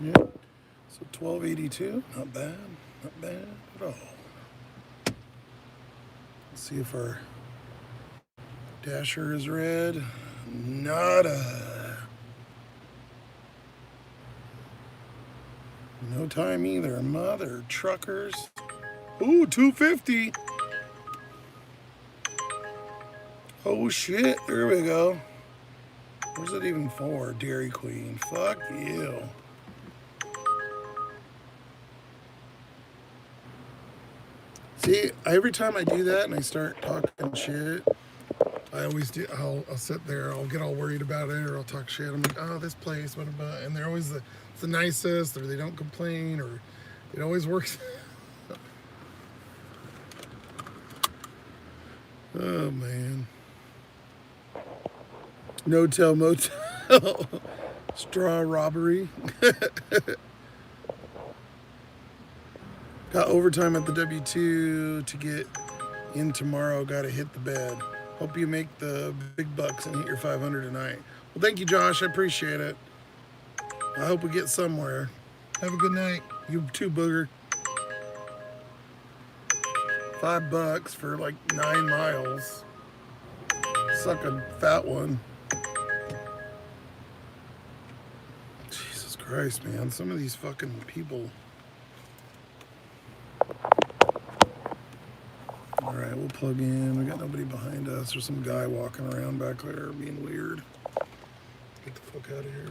Yeah. So 1282. Not bad. Not bad at all. Let's see if our Dasher is red. Nada. No time either. Mother truckers. Ooh, 250. Oh shit. There we go. Where's it even for? Dairy Queen. Fuck you. See, every time I do that and I start talking shit, I always do. I'll sit there. I'll get all worried about it, or I'll talk shit. I'm like, oh, this place, what about? And they're always the nicest, or they don't complain, or it always works. Oh man. No tell motel. Straw robbery. Got overtime at the W2 to get in tomorrow. Got to hit the bed. Hope you make the big bucks and hit your 500 tonight. Well, thank you, Josh. I appreciate it. I hope we get somewhere. Have a good night. You too, Booger. $5 for like 9 miles. Suck a fat one. Jesus Christ, man. Some of these fucking people. Alright, we'll plug in. We got nobody behind us. There's some guy walking around back there being weird. Get the fuck out of here.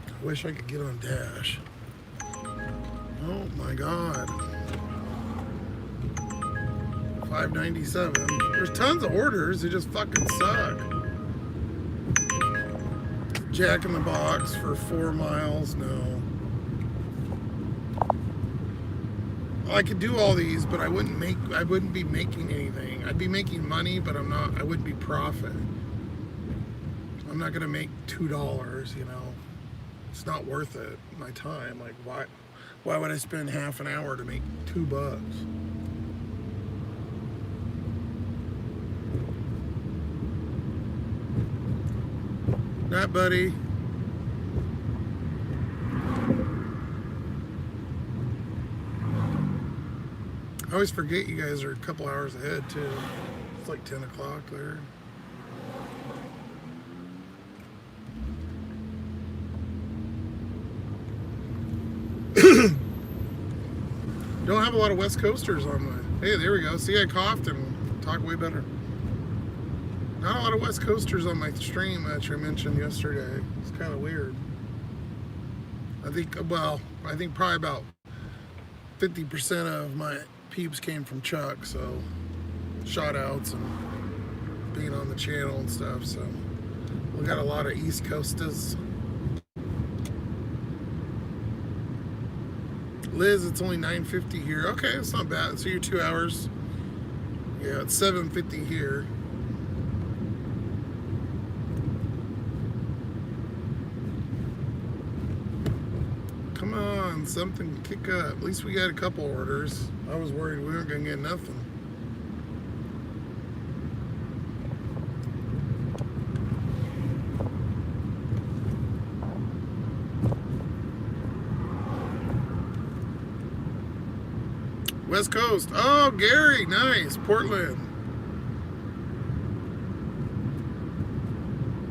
I wish I could get on Dash. Oh my god. 597. There's tons of orders. They just fucking suck. Jack in the Box for 4 miles. No. I could do all these, but I wouldn't be making anything. I'd be making money, but I wouldn't be profit. I'm not gonna make $2, you know. It's not worth it, my time. Like, why would I spend half an hour to make $2? Not, buddy. I always forget you guys are a couple hours ahead too. It's like 10 o'clock there. Don't have a lot of West Coasters on my... Hey, there we go. See, I coughed and talk way better. Not a lot of West Coasters on my stream, which I mentioned yesterday. It's kind of weird. I think probably about 50% of my peeps came from Chuck, so shout outs and being on the channel and stuff. So we got a lot of East Coasters. Liz, it's only 9:50 here. Okay, it's not bad. So you're 2 hours. Yeah, it's 7:50 here. Come on, something kick up. At least we got a couple orders. I was worried we weren't gonna get nothing. West Coast. Oh, Gary, nice. Portland.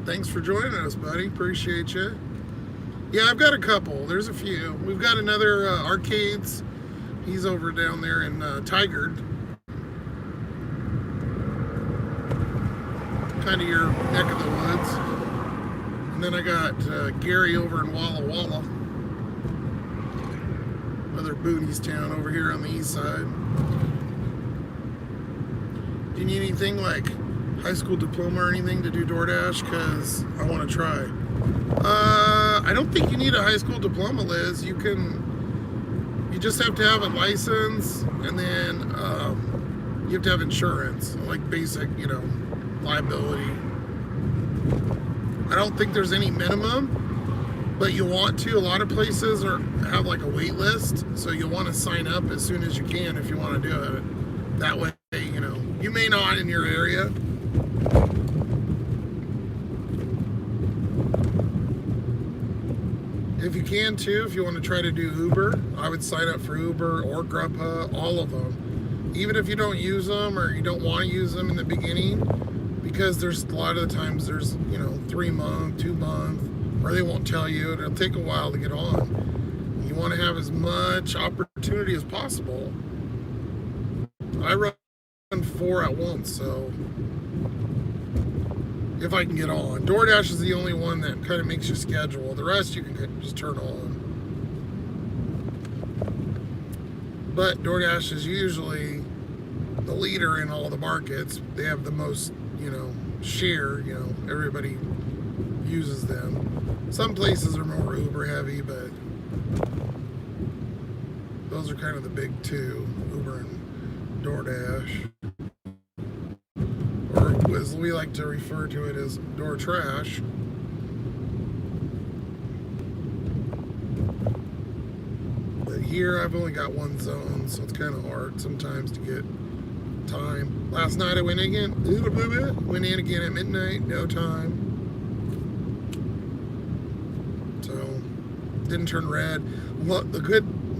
Thanks for joining us, buddy. Appreciate you. Yeah, I've got a couple. There's a few. We've got another Arcades. He's over down there in Tigard. Kind of your neck of the woods. And then I got Gary over in Walla Walla. Another Boonies town over here on the east side. Do you need anything like high school diploma or anything to do DoorDash? Because I want to try. I don't think you need a high school diploma, Liz. You just have to have a license, and then you have to have insurance, like basic, liability. I don't think there's any minimum, but you want to. A lot of places have like a wait list, so you'll want to sign up as soon as you can if you want to do it. That way, you may not in your area. If you can too, if you want to try to do Uber, I would sign up for Uber or Grubhub, all of them. Even if you don't use them or you don't want to use them in the beginning, because there's a lot of the times there's 3 month, 2 month, or they won't tell you. It'll take a while to get on. You want to have as much opportunity as possible. I run 4 at once, so if I can get on. DoorDash is the only one that kind of makes you schedule. The rest you can just turn on. But DoorDash is usually the leader in all the markets. They have the most, share, everybody uses them. Some places are more Uber heavy, but those are kind of the big two, Uber and DoorDash. Or as we like to refer to it as Door Trash. But here I've only got one zone, so it's kind of hard sometimes to get time. Last night I went in again, went in again at midnight, no time. So, didn't turn red.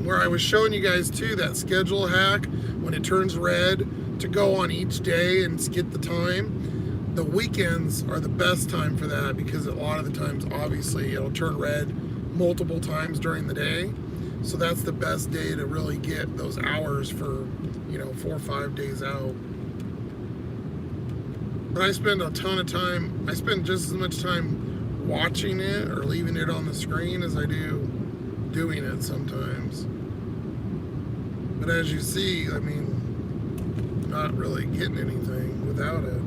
Where I was showing you guys too, that schedule hack, when it turns red, to go on each day and get the time. The weekends are the best time for that, because a lot of the times, obviously, it'll turn red multiple times during the day. So that's the best day to really get those hours for, 4 or 5 days out. But I spend a ton of time, I spend just as much time watching it or leaving it on the screen as I do doing it sometimes. But as you see, not really getting anything without it.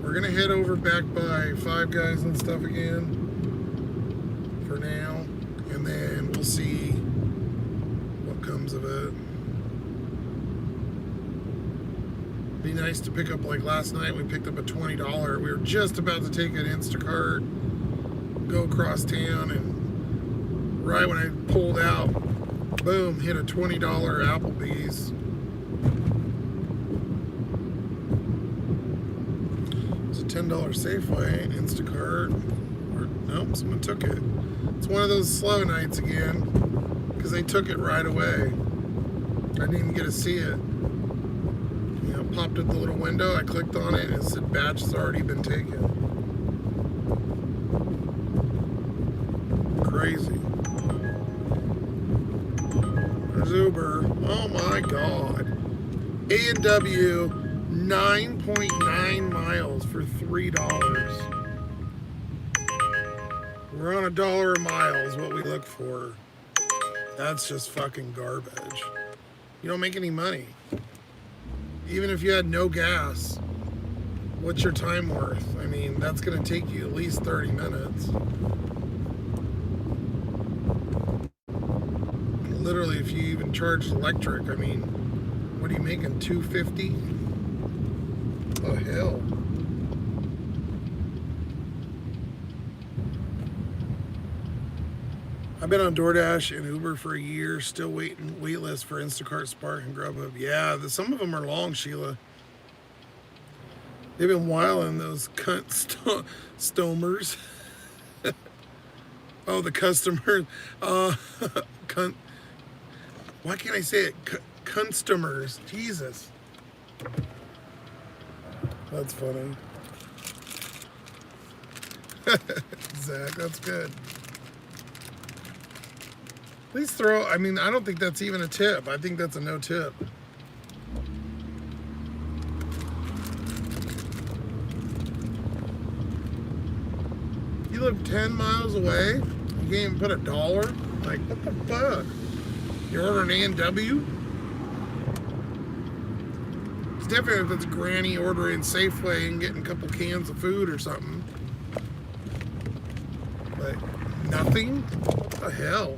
We're gonna head over back by Five Guys and stuff again for now, and then we'll see what comes of it. Be nice to pick up, like last night we picked up a $20. We were just about to take an Instacart, go across town, and right when I pulled out, boom, hit a $20 Applebee's. It's a $10 Safeway, Instacart. Nope, someone took it. It's one of those slow nights again, because they took it right away. I didn't even get to see it. Popped up the little window, I clicked on it, and it said batch has already been taken. Crazy. There's Uber. Oh my God. A&W, 9.9 miles for $3. We're on $1 a mile is what we look for. That's just fucking garbage. You don't make any money. Even if you had no gas, what's your time worth? That's gonna take you at least 30 minutes. Literally, if you even charged electric, what are you making, $2.50? Oh, hell. I've been on DoorDash and Uber for a year, still wait list for Instacart, Spark, and Grubhub. Yeah, some of them are long, Sheila. They've been wilding, those cunt stomers. Oh, the customers. Cunt. Why can't I say it? Customers. Jesus. That's funny. Zach, that's good. Please throw, I don't think that's even a tip. I think that's a no tip. You live 10 miles away? You can't even put $1? Like, what the fuck? You're ordering A&W? It's different if it's Granny ordering Safeway and getting a couple cans of food or something. but nothing? What the hell?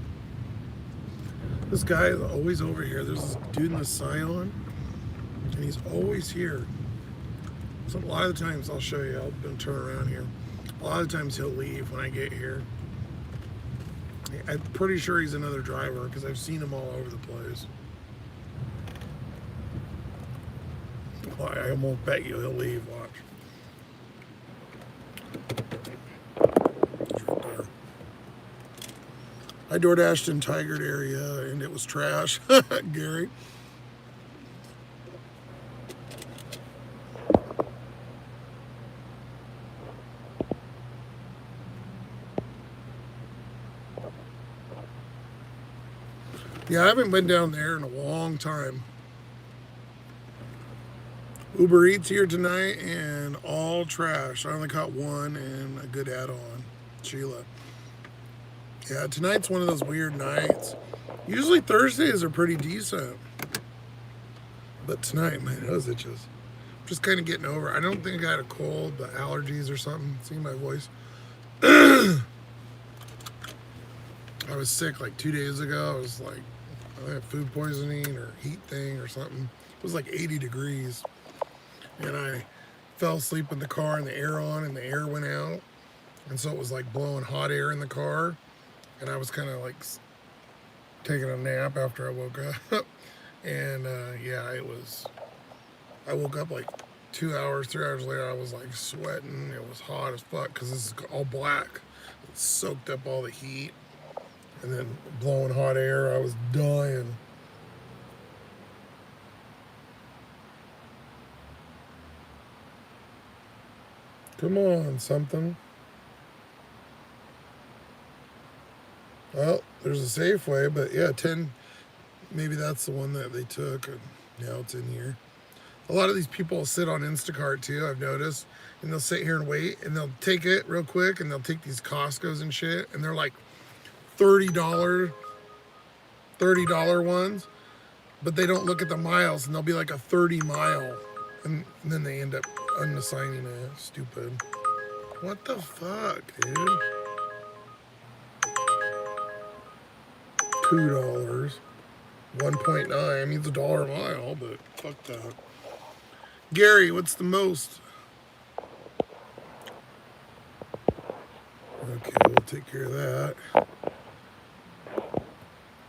This guy is always over here. There's this dude in the Scion, and he's always here. So a lot of the times, I'll show you, I'll turn around here. A lot of the times he'll leave when I get here. I'm pretty sure he's another driver because I've seen him all over the place. Well, I won't bet you he'll leave, watch. He's right there. I DoorDashed in Tigard area and it was trash, Gary. Yeah, I haven't been down there in a long time. Uber Eats here tonight and all trash. I only caught one and a good add-on. Sheila. Yeah, tonight's one of those weird nights. Usually Thursdays are pretty decent. But tonight, my nose itches. I'm just kind of getting over it. I don't think I had a cold, but allergies or something. See my voice? I was sick like 2 days ago. I was like, I had food poisoning or heat thing or something. It was like 80 degrees. And I fell asleep in the car and the air on and the air went out. And so it was like blowing hot air in the car. And I was kind of like taking a nap after I woke up. And yeah, it was, I woke up like 2 hours, 3 hours later, I was like sweating. It was hot as fuck because this is all black. It soaked up all the heat. And then blowing hot air, I was dying. Come on, something. Well, there's a Safeway, but yeah, 10, maybe that's the one that they took, and now it's in here. A lot of these people will sit on Instacart too, I've noticed, and they'll sit here and wait, and they'll take it real quick, and they'll take these Costco's and shit, and they're like $30 ones, but they don't look at the miles, and they'll be like a 30 mile, and then they end up unassigning it. Stupid. What the fuck, dude? $2. 1.9 means $1 a mile, but fuck that. Gary, what's the most? Okay, we'll take care of that.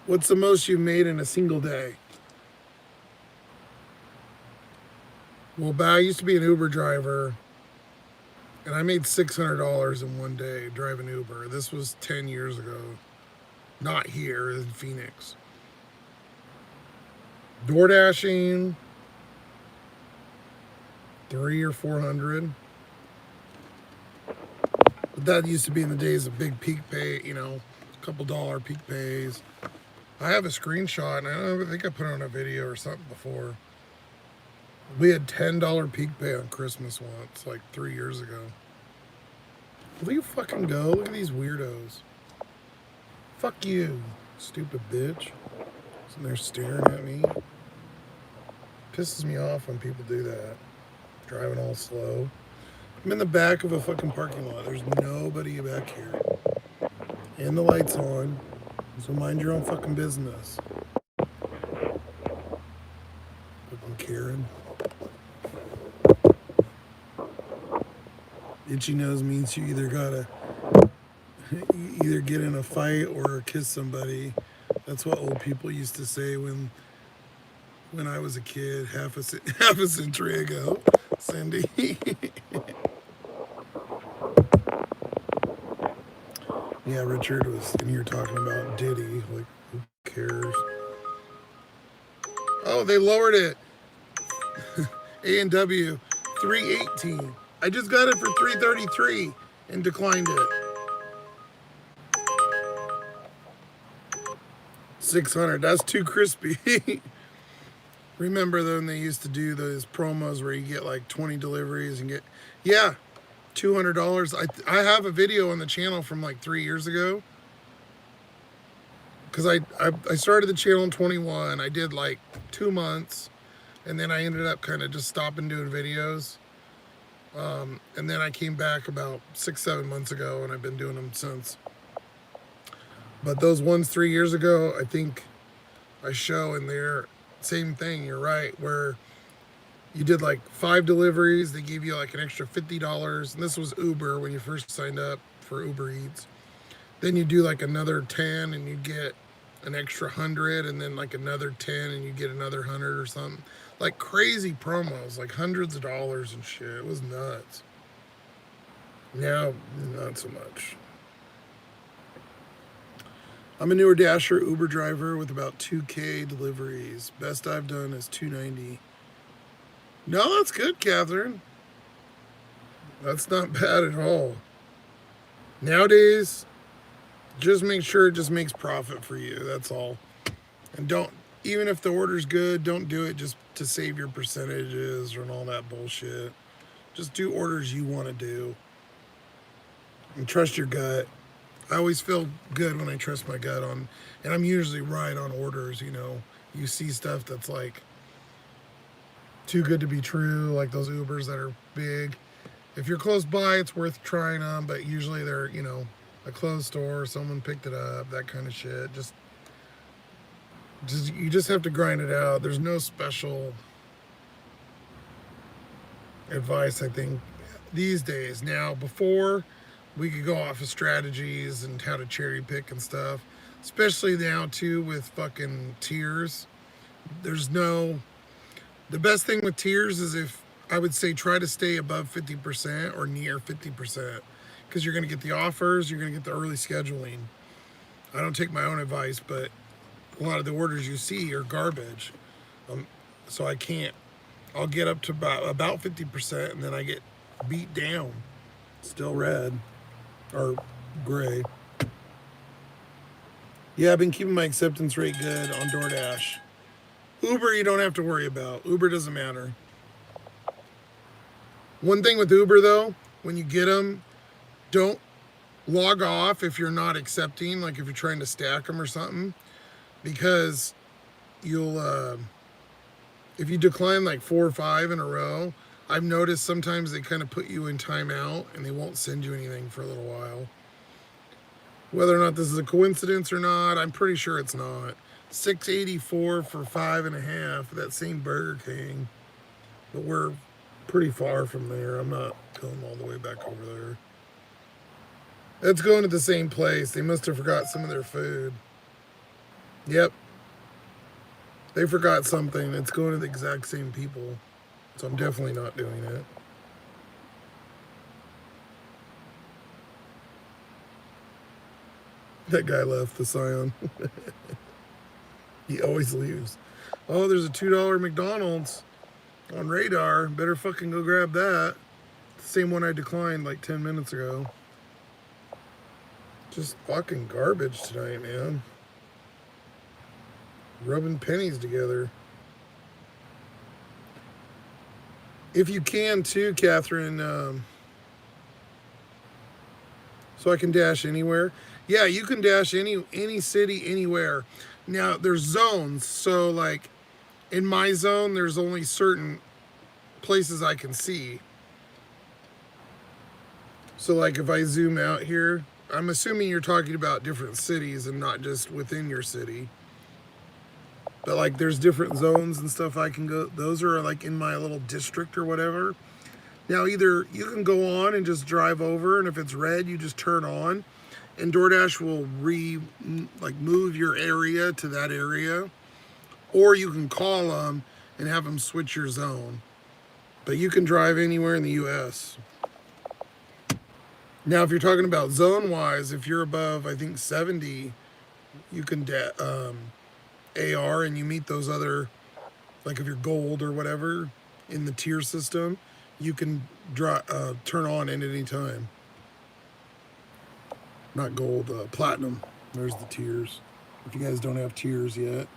What's the most you've made in a single day? Well, I used to be an Uber driver, and I made $600 in one day driving Uber. This was 10 years ago. Not here, in Phoenix. DoorDashing, 300 or 400. But that used to be in the days of big peak pay, you know, a couple dollar peak pays. I have a screenshot, and I think I put it on a video or something before. We had $10 peak pay on Christmas once, like 3 years ago. Will you fucking go? Look at these weirdos. Fuck you, stupid bitch. Sitting there staring at me. Pisses me off when people do that. Driving all slow. I'm in the back of a fucking parking lot. There's nobody back here. And the light's on. So mind your own fucking business. Fucking Karen. Itchy nose means you either gotta either get in a fight or kiss somebody. That's what old people used to say when I was a kid, half a century ago. Cindy. Yeah, Richard was in here talking about Diddy. Like, who cares? Oh, they lowered it. A&W, 318. I just got it for 333 and declined it. 600. That's too crispy. Remember when they used to do those promos where you get like 20 deliveries and get, yeah, $200. I have a video on the channel from like 3 years ago. Because I started the channel in 21. I did like 2 months. And then I ended up kind of just stopping doing videos. And then I came back about 6-7 months ago, and I've been doing them since. But those ones 3 years ago, I think I show in there, same thing, you're right, where you did like 5 deliveries, they gave you like an extra $50. And this was Uber when you first signed up for Uber Eats. Then you do like another 10 and you get an extra 100, and then like another 10 and you get another 100 or something. Like crazy promos, like hundreds of dollars and shit. It was nuts. Now, not so much. I'm a newer Dasher Uber driver with about 2K deliveries. Best I've done is 290. No, that's good, Catherine. That's not bad at all. Nowadays, just make sure it just makes profit for you. That's all. And don't, even if the order's good, don't do it just to save your percentages and all that bullshit. Just do orders you want to do. And trust your gut. I always feel good when I trust my gut on, and I'm usually right on orders, you know. You see stuff that's like too good to be true, like those Ubers that are big. If you're close by, it's worth trying them, but usually they're, you know, a closed store, someone picked it up, that kind of shit. Just you just have to grind it out. There's no special advice, I think, these days. Now, before, we could go off of strategies and how to cherry pick and stuff, especially now too with fucking tiers. There's no, the best thing with tiers is, if I would say, try to stay above 50% or near 50%, because you're going to get the offers, you're going to get the early scheduling. I don't take my own advice, but a lot of the orders you see are garbage. So I can't, I'll get up to about 50% and then I get beat down. Still red. Or gray. Yeah, I've been keeping my acceptance rate good on DoorDash. Uber, you don't have to worry about. Uber doesn't matter. One thing with Uber, though, when you get them, don't log off if you're not accepting, like if you're trying to stack them or something, because you'll, if you decline like 4 or 5 in a row, I've noticed sometimes they kind of put you in timeout and they won't send you anything for a little while. Whether or not this is a coincidence or not, I'm pretty sure it's not. $6.84 for 5.5, that same Burger King. But we're pretty far from there. I'm not going all the way back over there. It's going to the same place. They must have forgot some of their food. Yep. They forgot something. It's going to the exact same people. So I'm definitely not doing it. That guy left, the Scion. He always leaves. Oh, there's a $2 McDonald's on Radar. Better fucking go grab that. The same one I declined like 10 minutes ago. Just fucking garbage tonight, man. Rubbing pennies together. If you can too, Catherine, so I can dash anywhere. Yeah, you can dash any city, anywhere. Now, there's zones. So, like, in my zone, there's only certain places I can see. So, like, if I zoom out here, I'm assuming you're talking about different cities and not just within your city. But, like, there's different zones and stuff I can go. Those are, like, in my little district or whatever. Now, either you can go on and just drive over, and if it's red, you just turn on, and DoorDash will move your area to that area, or you can call them and have them switch your zone. But you can drive anywhere in the U.S. Now, if you're talking about zone-wise, if you're above, I think, 70, you can AR, and you meet those other, like if you're gold or whatever in the tier system, you can turn on at any time. Not gold, platinum. There's the tiers. If you guys don't have tiers yet,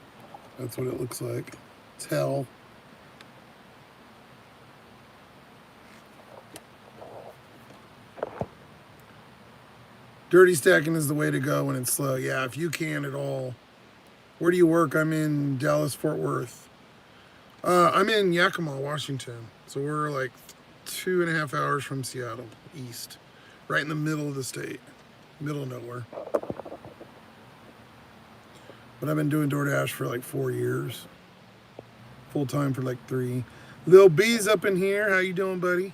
that's what it looks like. It's hell. Dirty stacking is the way to go when it's slow. Yeah, if you can at all. Where do you work? I'm in Dallas, Fort Worth. I'm in Yakima, Washington. So we're like 2.5 hours from Seattle, east. Right in the middle of the state. Middle of nowhere. But I've been doing DoorDash for like 4 years. Full time for like 3. Lil B's up in here. How you doing, buddy?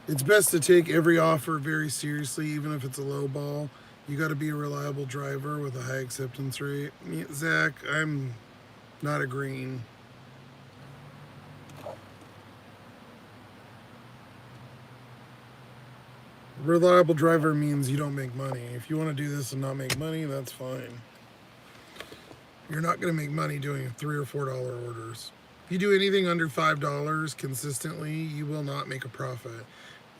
It's best to take every offer very seriously, even if it's a low ball. You got to be a reliable driver with a high acceptance rate. Zach, I'm not agreeing. Reliable driver means you don't make money. If you want to do this and not make money, that's fine. You're not going to make money doing $3 or $4 orders. If you do anything under $5 consistently, you will not make a profit.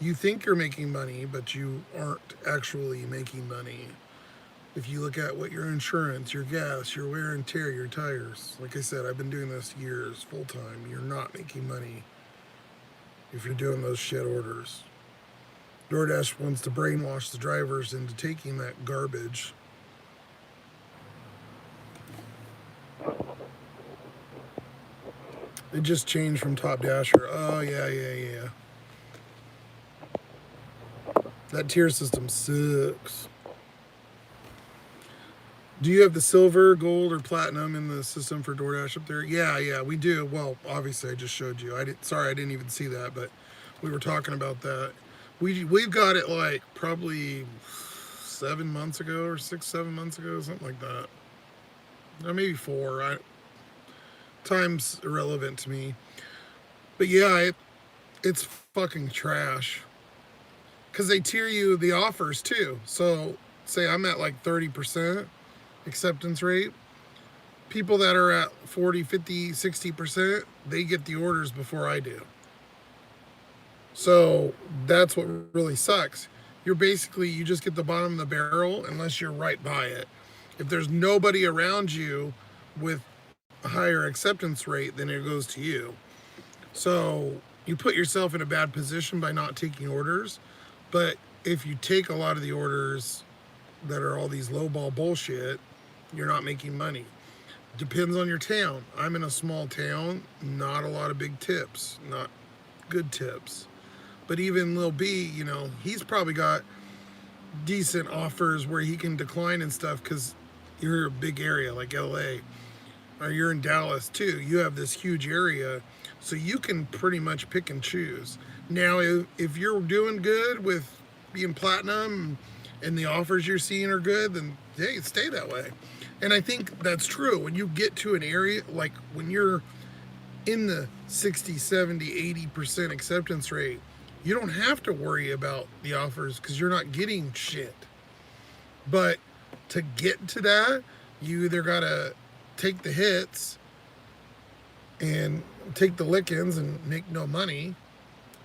You think you're making money, but you aren't actually making money. If you look at what your insurance, your gas, your wear and tear, your tires, like I said, I've been doing this years, full time. You're not making money if you're doing those shit orders. DoorDash wants to brainwash the drivers into taking that garbage. It just changed from Top Dasher. Oh, yeah. That tier system sucks. Do you have the silver, gold, or platinum in the system for DoorDash up there? Yeah, we do. Well, obviously, I just showed you. Sorry, I didn't even see that, but we were talking about that. We've got it like probably 7 months ago or 6-7 months ago, something like that. Or maybe 4. Time's irrelevant to me. But yeah, it's fucking trash. Because they tier you the offers too. So say I'm at like 30% acceptance rate. People that are at 40, 50, 60%, they get the orders before I do. So that's what really sucks. You just get the bottom of the barrel unless you're right by it. If there's nobody around you with a higher acceptance rate, then it goes to you. So you put yourself in a bad position by not taking orders. But if you take a lot of the orders that are all these lowball bullshit, you're not making money. Depends on your town. I'm in a small town, not a lot of big tips, not good tips. But even Lil B, he's probably got decent offers where he can decline and stuff because you're a big area like LA, or you're in Dallas too. You have this huge area, so you can pretty much pick and choose. Now, if you're doing good with being platinum and the offers you're seeing are good, then hey, stay that way. And I think that's true. When you get to an area, like when you're in the 60, 70, 80% acceptance rate, you don't have to worry about the offers because you're not getting shit. But to get to that, you either got to take the hits and take the lickings and make no money,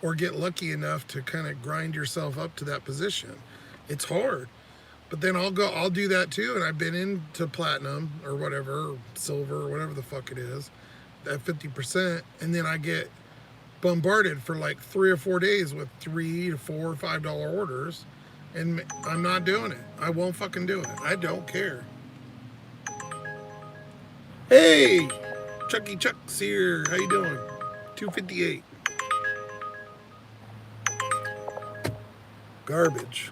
or get lucky enough to kind of grind yourself up to that position. It's hard. But then I'll do that too. And I've been into platinum or whatever, or silver, or whatever the fuck it is, at 50%. And then I get bombarded for like 3 or 4 days with $3 to $4 or $5 orders. And I'm not doing it. I won't fucking do it. I don't care. Hey, Chucky Chuck's here. How you doing? 258. Garbage.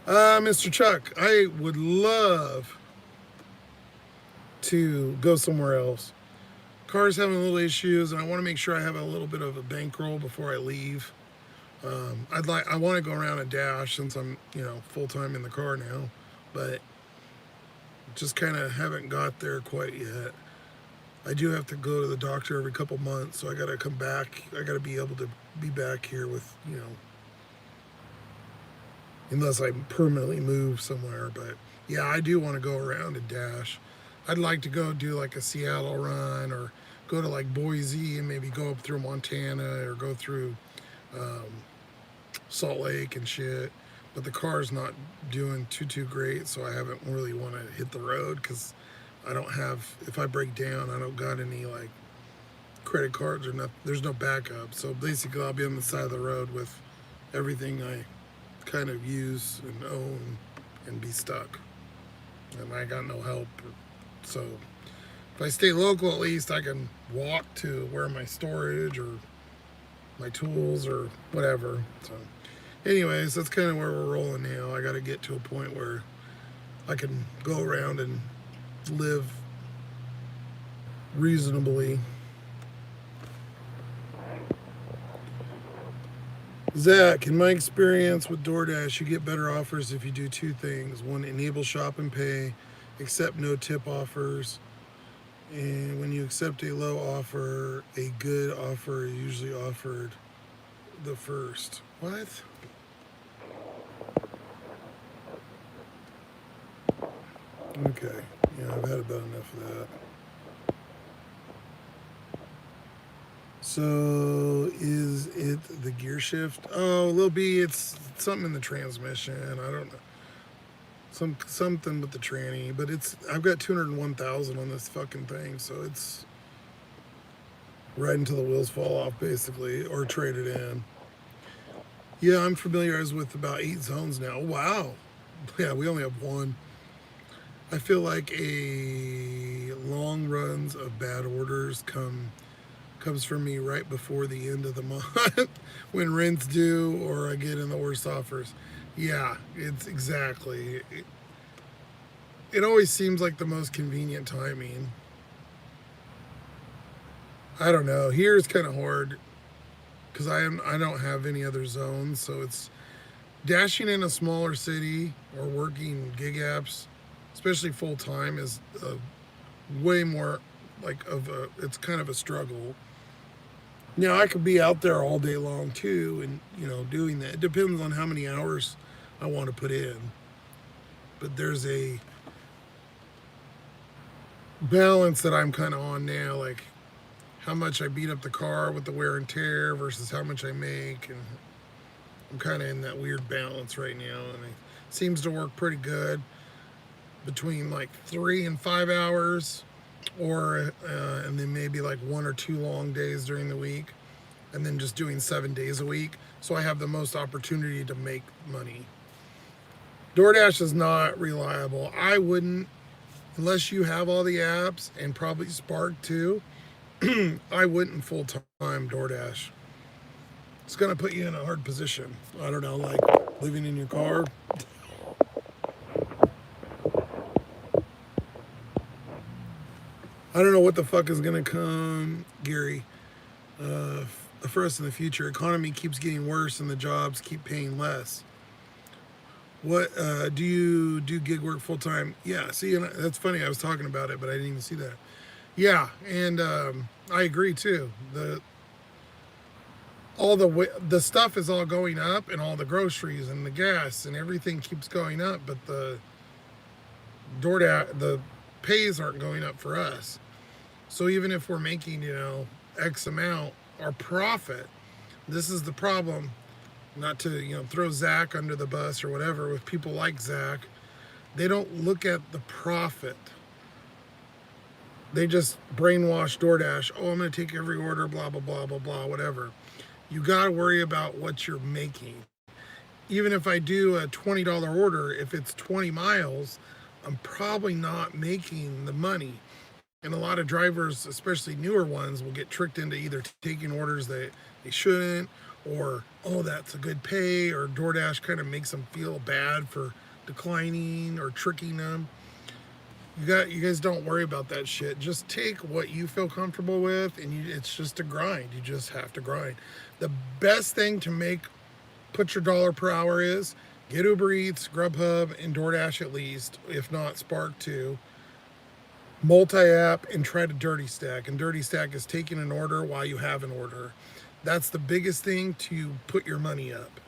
Mr. Chuck, I would love to go somewhere else. Car's having little issues, and I want to make sure I have a little bit of a bankroll before I leave. I want to go around and dash since I'm, full time in the car now, but just kind of haven't got there quite yet. I do have to go to the doctor every couple months, so I got to come back. I got to be able to be back here with, unless I permanently move somewhere. But yeah, I do want to go around and dash. I'd like to go do like a Seattle run, or go to like Boise and maybe go up through Montana, or go through Salt Lake and shit. But the car's not doing too great, so I haven't really want to hit the road because I don't have, if I break down, I don't got any like credit cards or nothing. There's no backup. So basically I'll be on the side of the road with everything I kind of use and own and be stuck. And I got no help. So if I stay local, at least I can walk to where my storage or my tools or whatever. So Anyways, that's kind of where we're rolling now. I got to get to a point where I can go around and live reasonably. Zach, in my experience with DoorDash, you get better offers if you do two things. One, enable shop and pay, accept no tip offers. And when you accept a low offer, a good offer is usually offered the first. What? Okay. Yeah, I've had about enough of that. So is it the gear shift? Oh, Lil B, it's something in the transmission. I don't know. Something with the tranny, but I've got 201,000 on this fucking thing, so it's right until the wheels fall off basically, or trade it in. Yeah, I'm familiarized with about 8 zones now. Wow. Yeah, we only have one. I feel like a long runs of bad orders comes from me right before the end of the month when rent's due or I get in the worst offers. Yeah, it's exactly. It always seems like the most convenient timing. I don't know. Here it's kind of hard because I don't have any other zones, so it's dashing in a smaller city or working gig apps, especially full time, is way more like it's kind of a struggle. Now I could be out there all day long too, and doing that. It depends on how many hours I want to put in. But there's a balance that I'm kind of on now, like how much I beat up the car with the wear and tear versus how much I make, and I'm kind of in that weird balance right now, and it seems to work pretty good between like 3 and 5 hours, or and then maybe like 1 or 2 long days during the week, and then just doing 7 days a week, so I have the most opportunity to make money. DoorDash is not reliable. I wouldn't, unless you have all the apps and probably Spark too. I wouldn't full time DoorDash. It's gonna put you in a hard position. I don't know, like living in your car. I don't know what the fuck is gonna come, Gary, for us in the future. Economy keeps getting worse and the jobs keep paying less. What do you do gig work full time? Yeah, see, and that's funny. I was talking about it, but I didn't even see that. Yeah, and I agree too. The stuff is all going up, and all the groceries and the gas and everything keeps going up, but the DoorDash, the pays aren't going up for us. So even if we're making X amount, our profit. This is the problem. Not to throw Zach under the bus or whatever. With people like Zach, they don't look at the profit. They just brainwash DoorDash. Oh, I'm going to take every order, blah, blah, blah, blah, blah, whatever. You got to worry about what you're making. Even if I do a $20 order, if it's 20 miles, I'm probably not making the money. And a lot of drivers, especially newer ones, will get tricked into either taking orders that they shouldn't, or, oh, that's a good pay, or DoorDash kind of makes them feel bad for declining or tricking them. You guys don't worry about that shit. Just take what you feel comfortable with, and it's just a grind. You just have to grind. The best thing to put your dollar per hour is get Uber Eats, Grubhub, and DoorDash at least, if not Spark too. Multi-app, and try to dirty stack. And dirty stack is taking an order while you have an order. That's the biggest thing to put your money up.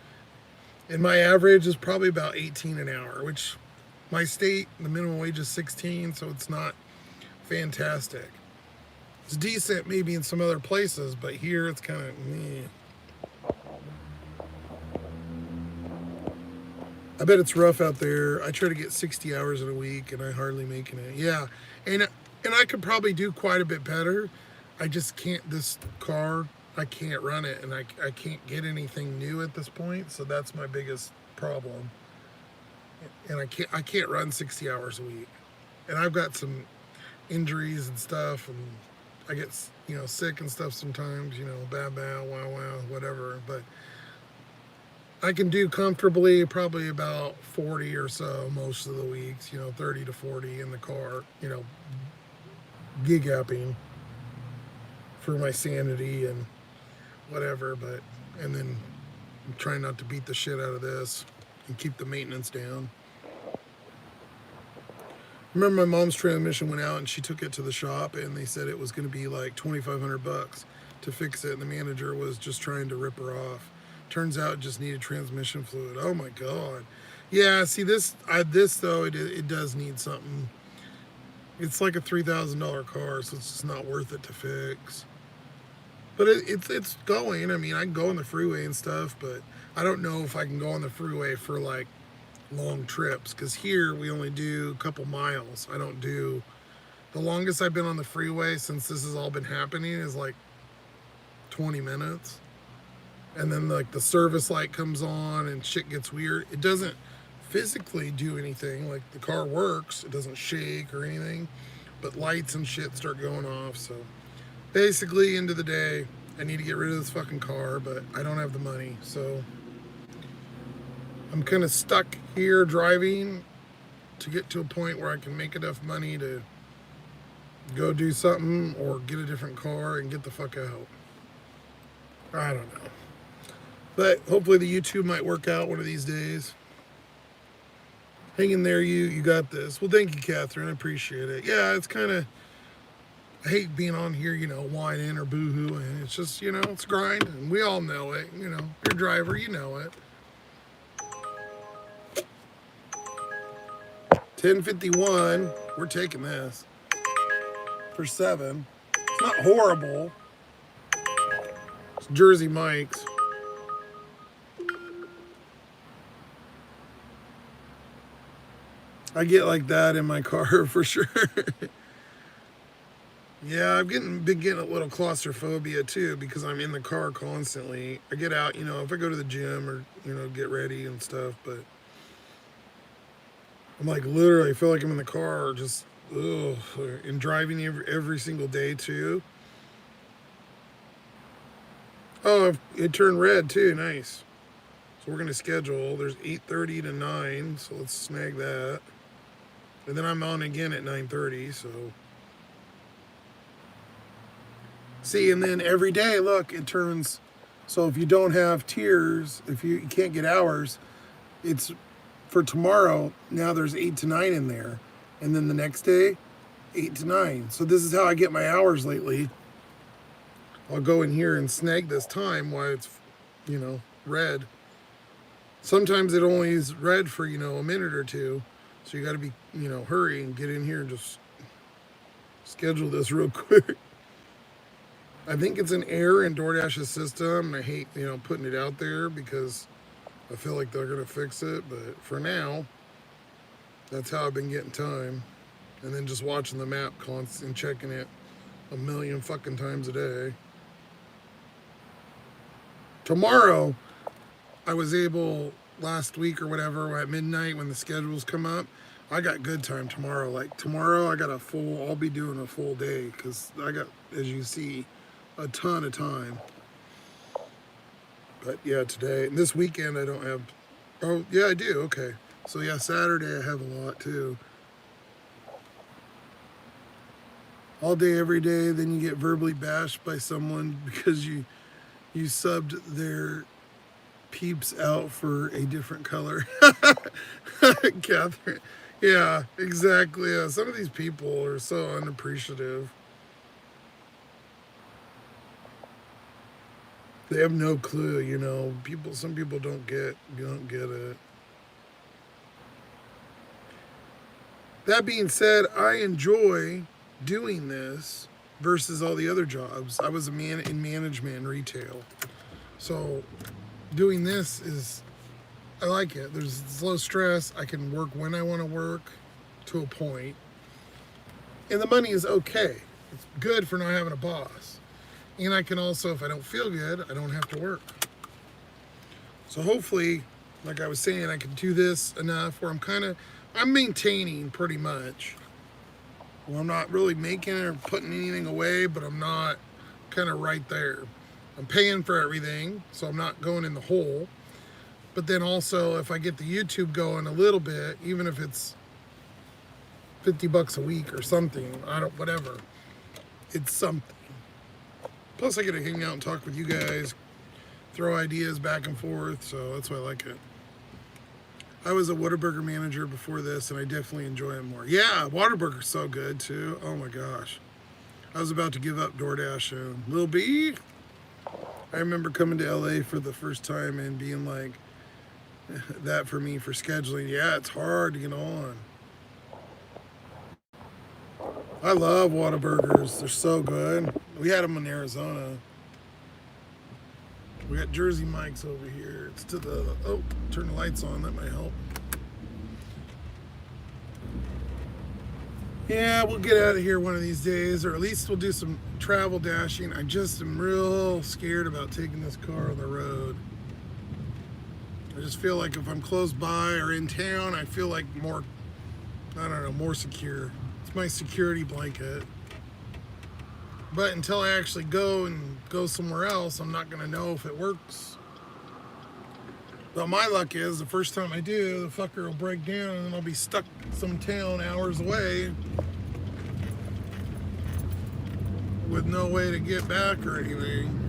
And my average is probably about 18 an hour, which my state, the minimum wage is 16, so it's not fantastic. It's decent maybe in some other places, but here it's kind of meh. I bet it's rough out there. I try to get 60 hours in a week, and I hardly making it. Yeah, and I could probably do quite a bit better. I just can't. This car, I can't run it, and I can't get anything new at this point. So that's my biggest problem. And I can't run 60 hours a week. And I've got some injuries and stuff, and I get sick and stuff sometimes. Bad, wow, wow, whatever. But I can do comfortably probably about 40 or so most of the weeks, 30 to 40 in the car, gig apping for my sanity and whatever, but, and then I'm trying not to beat the shit out of this and keep the maintenance down. Remember my mom's transmission went out and she took it to the shop and they said it was going to be like $2,500 to fix it, and the manager was just trying to rip her off. Turns out it just needed transmission fluid. Oh my god. Yeah, see this though it does need something. It's like a $3,000 car, so it's just not worth it to fix. But it's going. I mean, I can go on the freeway and stuff, but I don't know if I can go on the freeway for like long trips, because here we only do a couple miles. I don't do, the longest I've been on the freeway since this has all been happening is like 20 minutes. And then like the service light comes on and shit gets weird. It doesn't physically do anything. Like the car works, it doesn't shake or anything, but lights and shit start going off. So basically, end of the day, I need to get rid of this fucking car, but I don't have the money. So I'm kind of stuck here driving to get to a point where I can make enough money to go do something or get a different car and get the fuck out. I don't know. But hopefully the YouTube might work out one of these days. Hang in there, you got this. Well, thank you, Catherine. I appreciate it. Yeah, it's kind of, I hate being on here, whining or boo-hooing. It's just, it's grind, and we all know it. You're a driver, you know it. 10:51. We're taking this for 7. It's not horrible. It's Jersey Mike's. I get like that in my car for sure. Yeah, I've been getting a little claustrophobia too, because I'm in the car constantly. I get out, if I go to the gym or, get ready and stuff, but I'm like literally feel like I'm in the car just, ugh, and driving every single day too. Oh, it turned red too, nice. So we're gonna schedule, there's 8:30 to 9, so let's snag that. And then I'm on again at 9:30, so. See, and then every day, look, it turns, so if you don't have tiers, if you can't get hours, it's for tomorrow, now there's 8 to 9 in there. And then the next day, 8 to 9. So this is how I get my hours lately. I'll go in here and snag this time while it's, red. Sometimes it only is red for, a minute or two. So you got to be, hurry and get in here and just schedule this real quick. I think it's an error in DoorDash's system. I hate, putting it out there because I feel like they're going to fix it. But for now, that's how I've been getting time. And then just watching the map and checking it a million fucking times a day. Tomorrow, I was able, last week or whatever, at midnight when the schedules come up, I got good time tomorrow. Like tomorrow, I'll be doing a full day because I got, as you see, a ton of time. But yeah, today, and this weekend I don't have, oh yeah, I do, okay. So yeah, Saturday I have a lot too. All day, every day, then you get verbally bashed by someone because you subbed their peeps out for a different color. Catherine. Yeah, exactly. Yeah, some of these people are so unappreciative. They have no clue, some people don't get it. That being said, I enjoy doing this versus all the other jobs. I was in management and retail. So doing this I like it. There's low stress. I can work when I want to work to a point. And the money is okay. It's good for not having a boss. And I can also, if I don't feel good, I don't have to work. So hopefully, like I was saying, I can do this enough where I'm maintaining pretty much. Well, I'm not really making or putting anything away, but I'm not kind of right there. I'm paying for everything, so I'm not going in the hole. But then also, if I get the YouTube going a little bit, even if it's $50 a week or something, whatever, it's something. Plus, I get to hang out and talk with you guys, throw ideas back and forth, so that's why I like it. I was a Whataburger manager before this, and I definitely enjoy it more. Yeah, Whataburger's so good, too. Oh, my gosh. I was about to give up DoorDash. Lil B, I remember coming to LA for the first time and being like, that for me for scheduling. Yeah, it's hard to get on. I love Whataburgers. They're so good. We had them in Arizona. We got Jersey Mike's over here. It's to the, oh, turn the lights on. That might help. Yeah, we'll get out of here one of these days, or at least we'll do some travel dashing. I just am real scared about taking this car on the road. I just feel like if I'm close by or in town, I feel like more, I don't know, more secure. It's my security blanket. But until I actually go somewhere else, I'm not going to know if it works. But my luck is the first time I do, the fucker will break down and then I'll be stuck in some town hours away with no way to get back or anything.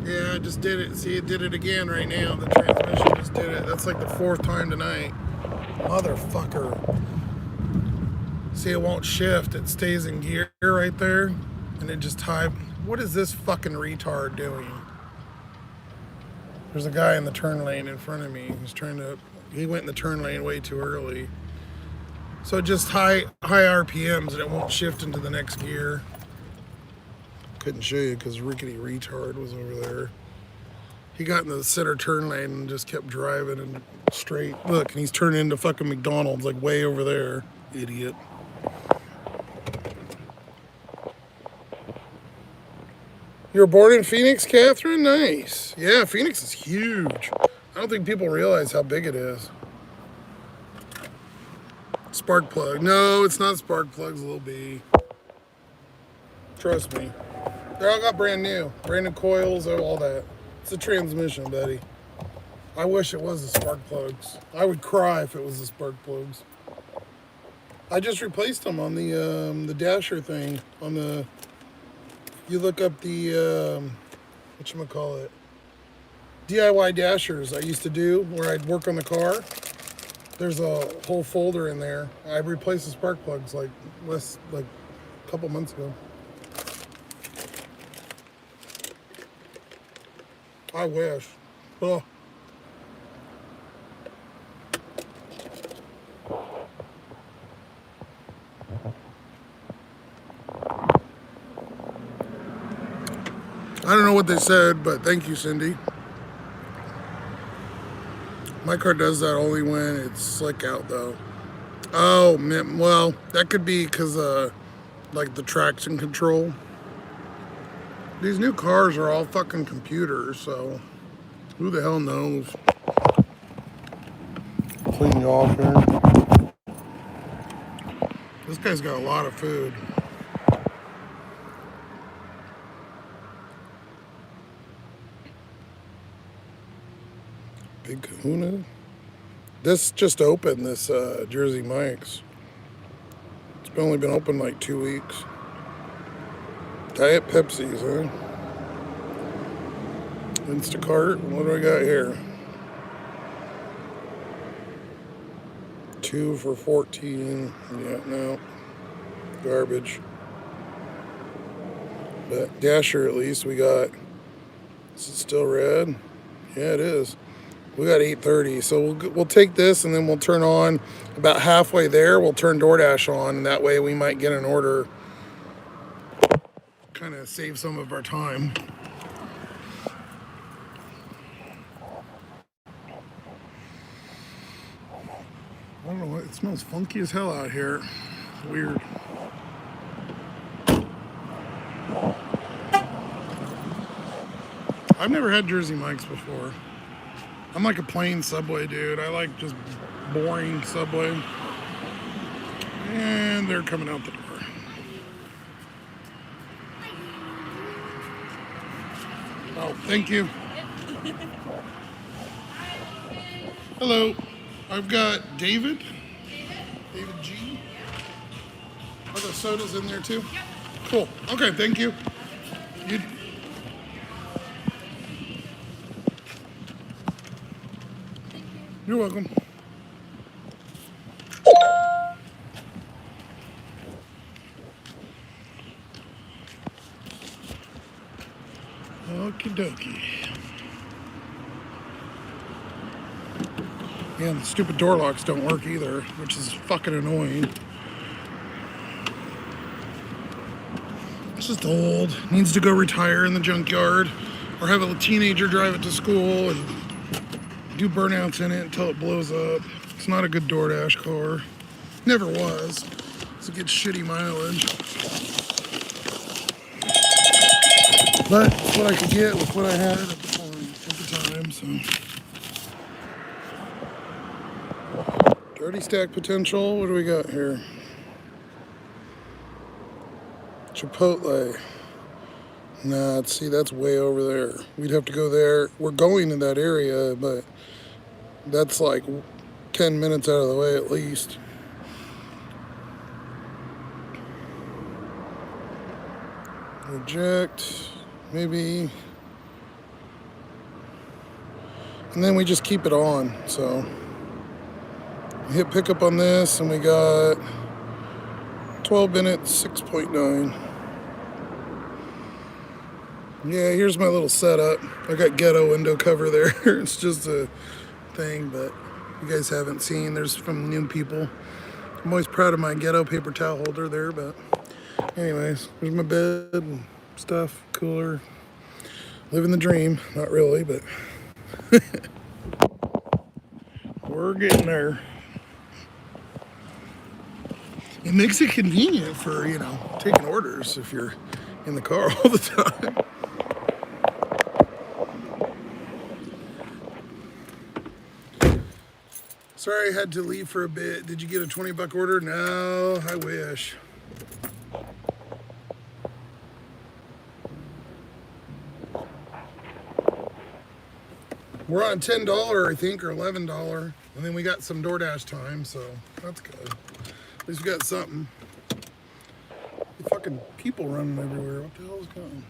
Yeah, I just did it. See, it did it again right now. The transmission just did it. That's like the 4th time tonight. Motherfucker. See, it won't shift. It stays in gear right there. And it just what is this fucking retard doing? There's a guy in the turn lane in front of me. He went in the turn lane way too early. So just high RPMs and it won't shift into the next gear. Couldn't show you because rickety retard was over there. He got in the center turn lane and just kept driving and straight. Look, and he's turning into fucking McDonald's like way over there. Idiot. You were born in Phoenix, Catherine? Nice. Yeah, Phoenix is huge. I don't think people realize how big it is. Spark plug. No, it's not spark plugs, Lil B. Trust me. They all got brand new coils, all that. It's a transmission, buddy. I wish it was the spark plugs. I would cry if it was the spark plugs. I just replaced them on the Dasher thing. You look up the whatchamacallit, DIY Dashers I used to do where I'd work on the car. There's a whole folder in there. I replaced the spark plugs like a couple months ago. I wish. Oh. I don't know what they said, but thank you, Cindy. My car does that only when it's slick out, though. Oh, man, well, that could be because, like, the traction control. These new cars are all fucking computers, so who the hell knows? Clean you off here. This guy's got a lot of food. Big Kahuna. This just opened, this Jersey Mike's. It's only been open like 2 weeks. Diet Pepsis, huh? Instacart. What do I got here? 2 for $14. Yeah, no. Garbage. But Dasher, at least we got. Is it still red? Yeah, it is. We got 8:30, so we'll take this and then we'll turn on about halfway there. We'll turn DoorDash on, and that way we might get an order. Kind of save some of our time. I don't know what, it smells funky as hell out here. It's weird. I've never had Jersey Mike's before. I'm like a plain Subway dude. I like just boring Subway. And they're coming out the door. Oh, thank you. Hello. I've got David. David G. Are the sodas in there too? Yep. Cool. Okay, thank you. You you're welcome. Okie dokie. Yeah, the stupid door locks don't work either, which is fucking annoying. It's just old. Needs to go retire in the junkyard or have a teenager drive it to school and do burnouts in it until it blows up. It's not a good DoorDash car. Never was. It gets shitty mileage. But it's what I could get with what I had at the time, so. Dirty stack potential. What do we got here? Chipotle. Nah, see, that's way over there. We'd have to go there. We're going to that area, but that's like 10 minutes out of the way at least. Reject, maybe. And then we just keep it on, so. Hit pickup on this, and we got 12 minutes, 6.9. Yeah, here's my little setup. I got ghetto window cover there. It's just a thing, but you guys haven't seen. There's from new people. I'm always proud of my ghetto paper towel holder there, but anyways, there's my bed and stuff, cooler. Living the dream. Not really, but we're getting there. It makes it convenient for, taking orders if you're in the car all the time. Sorry I had to leave for a bit. Did you get a $20 order? No, I wish. We're on $10, I think, or $11. And then we got some DoorDash time, so that's good. At least we got something. The fucking people running everywhere. What the hell is going on?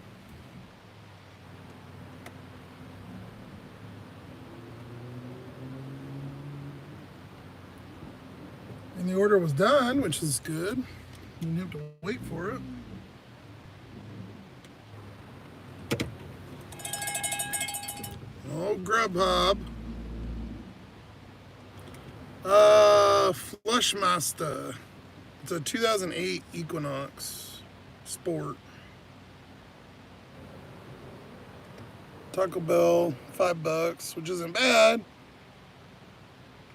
And the order was done, which is good. You didn't have to wait for it. Oh, Grubhub. Flushmaster. It's a 2008 Equinox Sport. Taco Bell, $5, which isn't bad.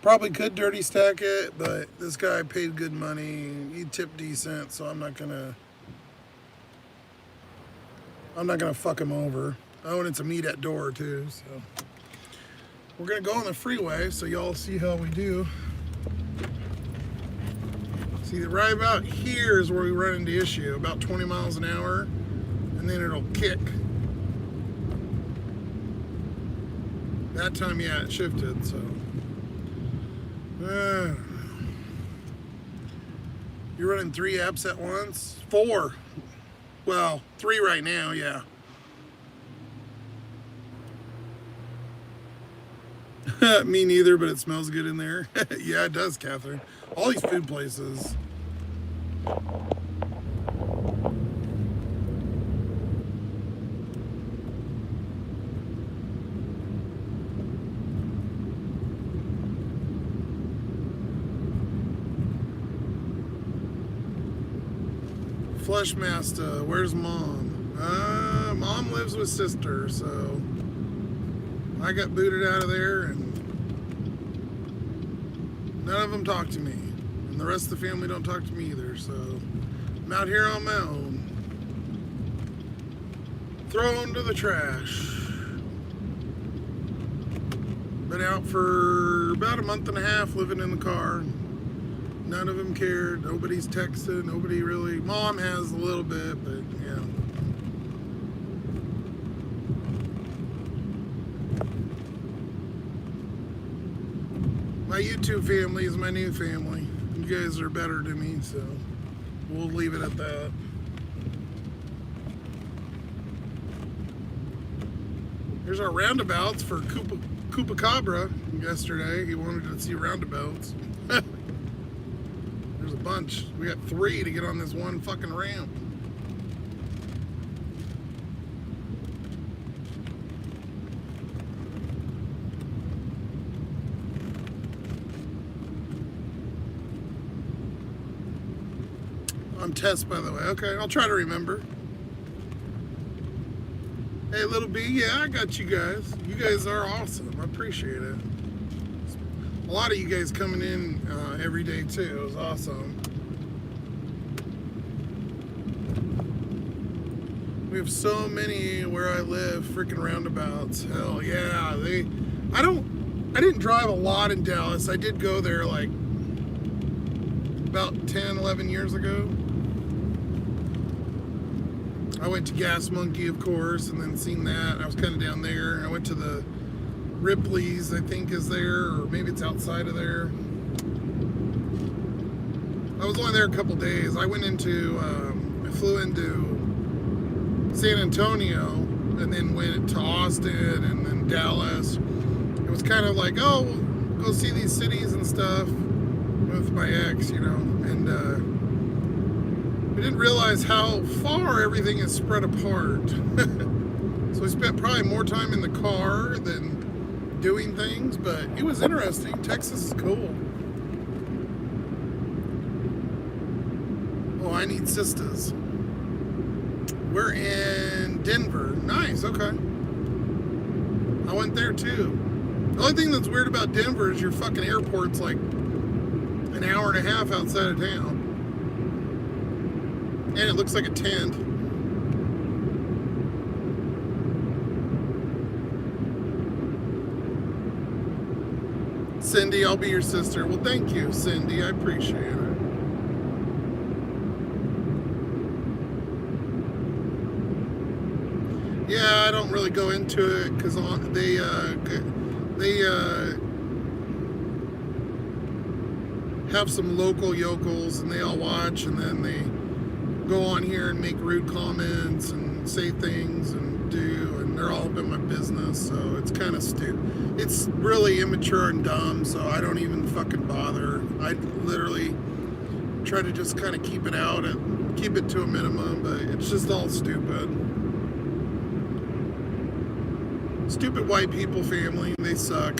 Probably could dirty stack it, but this guy paid good money. He tipped decent, so I'm not gonna fuck him over. Oh, and it's a meet at door too, so we're gonna go on the freeway so y'all see how we do. See, right about here is where we run into issue, about 20 miles an hour, and then it'll kick. That time, yeah, it shifted, so. You're running 3 apps at once? 4. Well, 3 right now, yeah. Me neither, but it smells good in there. Yeah, it does, Catherine. All these food places. Flushmaster, where's mom? Mom lives with sister, so I got booted out of there, and none of them talk to me, and the rest of the family don't talk to me either. So I'm out here on my own, thrown to the trash. Been out for about a month and a half, living in the car. None of them cared. Nobody's texted. Nobody really. Mom has a little bit, but yeah. My YouTube family is my new family. You guys are better to me, so we'll leave it at that. Here's our roundabouts for Chupacabra yesterday. He wanted to see roundabouts. There's a bunch. We got 3 to get on this one fucking ramp. I'm Tess, by the way. Okay, I'll try to remember. Hey, little B, yeah, I got you guys. You guys are awesome. I appreciate it. A lot of you guys coming in every day, too. It was awesome. We have so many where I live, freaking roundabouts. Hell yeah. I didn't drive a lot in Dallas. I did go there like about 10, 11 years ago. I went to Gas Monkey, of course, and then seen that. I was kind of down there. I went to the Ripley's, I think, is there, or maybe it's outside of there. I was only there a couple days. I went into, I flew into San Antonio, and then went to Austin, and then Dallas. It was kind of like, oh, we'll go see these cities and stuff with my ex, you know, and we didn't realize how far everything is spread apart. So we spent probably more time in the car than doing things, but it was interesting. Texas is cool. Oh, I need sisters. We're in Denver. Nice, okay. I went there too. The only thing that's weird about Denver is your fucking airport's like an hour and a half outside of town. And it looks like a tent. Cindy, I'll be your sister. Well, thank you, Cindy. I appreciate it. Yeah, I don't really go into it because they have some local yokels and they all watch, and then they go on here and make rude comments and say things and do, and they're all up in my business, so it's kind of stupid. It's really immature and dumb, so I don't even fucking bother. I literally try to just kind of keep it out and keep it to a minimum, but it's just all stupid. Stupid white people family, they suck.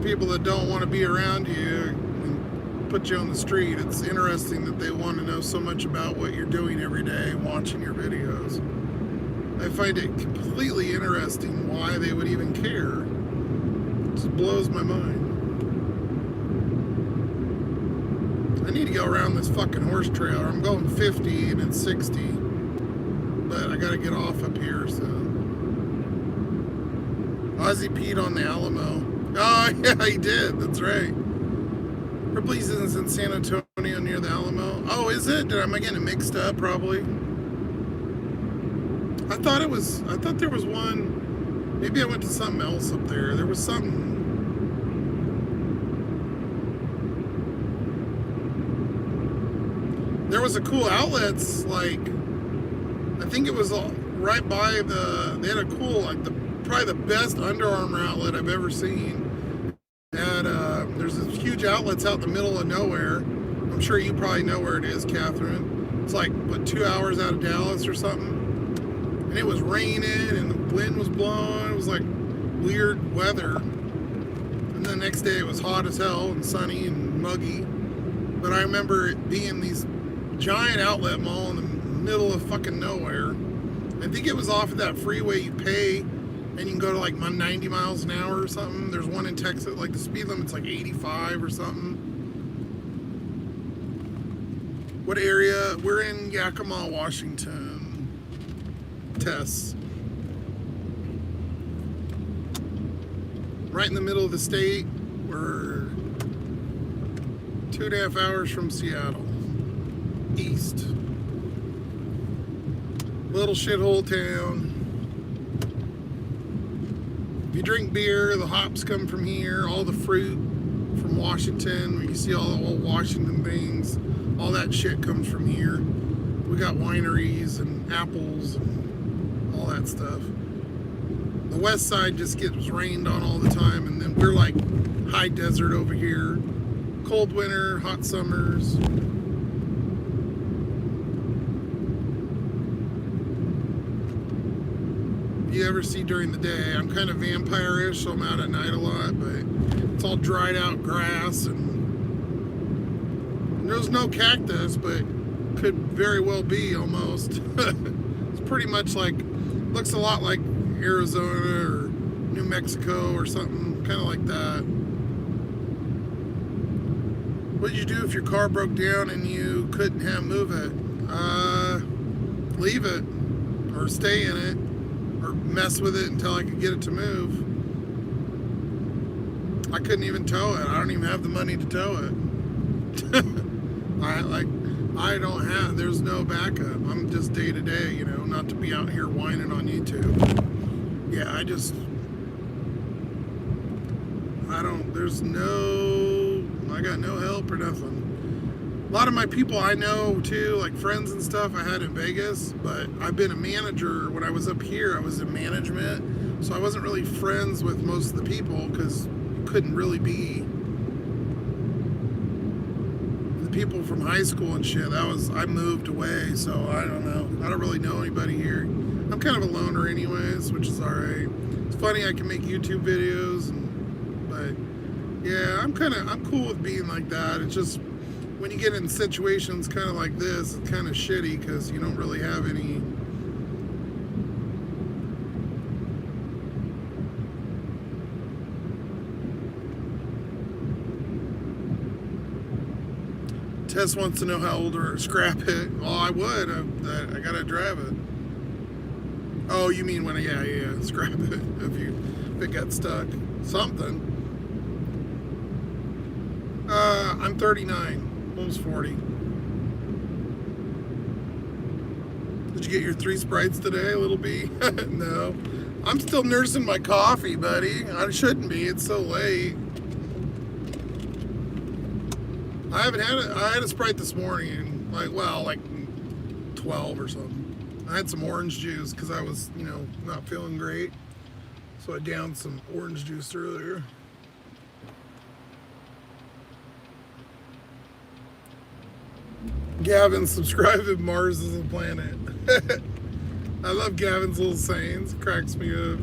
People that don't want to be around you and put you on the street, it's interesting that they want to know so much about what you're doing every day, watching your videos. I find it completely interesting why they would even care. It just blows my mind. I need to go around this fucking horse trailer. I'm going 50 and it's 60, but I gotta get off up here, so. Ozzy peed on the Alamo. Oh, yeah, he did. That's right. Ripley's is in San Antonio near the Alamo. Oh, is it? Am I getting it mixed up? Probably. I thought there was one. Maybe I went to something else up there. There was something. There was a cool outlets, like, I think it was right by they had a cool, like, probably the best Under Armour outlet I've ever seen. And there's this huge outlets out in the middle of nowhere. I'm sure you probably know where it is, Catherine. It's like, what, 2 hours out of Dallas or something? And it was raining and the wind was blowing. It was like weird weather. And the next day it was hot as hell and sunny and muggy. But I remember it being these giant outlet mall in the middle of fucking nowhere. I think it was off of that freeway you pay and you can go to like 90 miles an hour or something. There's one in Texas, like the speed limit's like 85 or something. What area? We're in Yakima, Washington. Tess. Right in the middle of the state. We're 2.5 hours from Seattle. East. Little shithole town. If you drink beer, the hops come from here. All the fruit from Washington. You see all the old Washington things. All that shit comes from here. We got wineries and apples and all that stuff. The west side just gets rained on all the time, and then we're like high desert over here. Cold winter, hot summers. You ever see during the day, I'm kind of vampire-ish, so I'm out at night a lot, but it's all dried out grass, and there's no cactus, but could very well be almost. It's pretty much like, looks a lot like Arizona or New Mexico or something, kind of like that. What'd you do if your car broke down and you couldn't move it? Leave it, or stay in it, or mess with it until I could get it to move. I couldn't even tow it. I don't even have the money to tow it. I don't have, there's no backup. I'm just day to day, you know, not to be out here whining on YouTube. Yeah, I got no help or nothing. A lot of my people I know too, like friends and stuff I had in Vegas, but I've been a manager. When I was up here, I was in management, so I wasn't really friends with most of the people because you couldn't really be the people from high school and shit. I moved away, so I don't know. I don't really know anybody here. I'm kind of a loner anyways, which is alright. It's funny I can make YouTube videos, but yeah, I'm cool with being like that. It's just when you get in situations kind of like this, it's kind of shitty because you don't really have any. Tess wants to know how old or scrap it. Well, I would. I gotta drive it. Oh, you mean when? Yeah, scrap it if it got stuck. Something. I'm 39. Almost 40. Did you get your 3 Sprites today, little B? No. I'm still nursing my coffee, buddy. I shouldn't be. It's so late. I haven't had it. I had a Sprite this morning, like 12 or something. I had some orange juice because I was, not feeling great. So I downed some orange juice earlier. Gavin, subscribe to Mars is a planet. I love Gavin's little sayings. It cracks me up.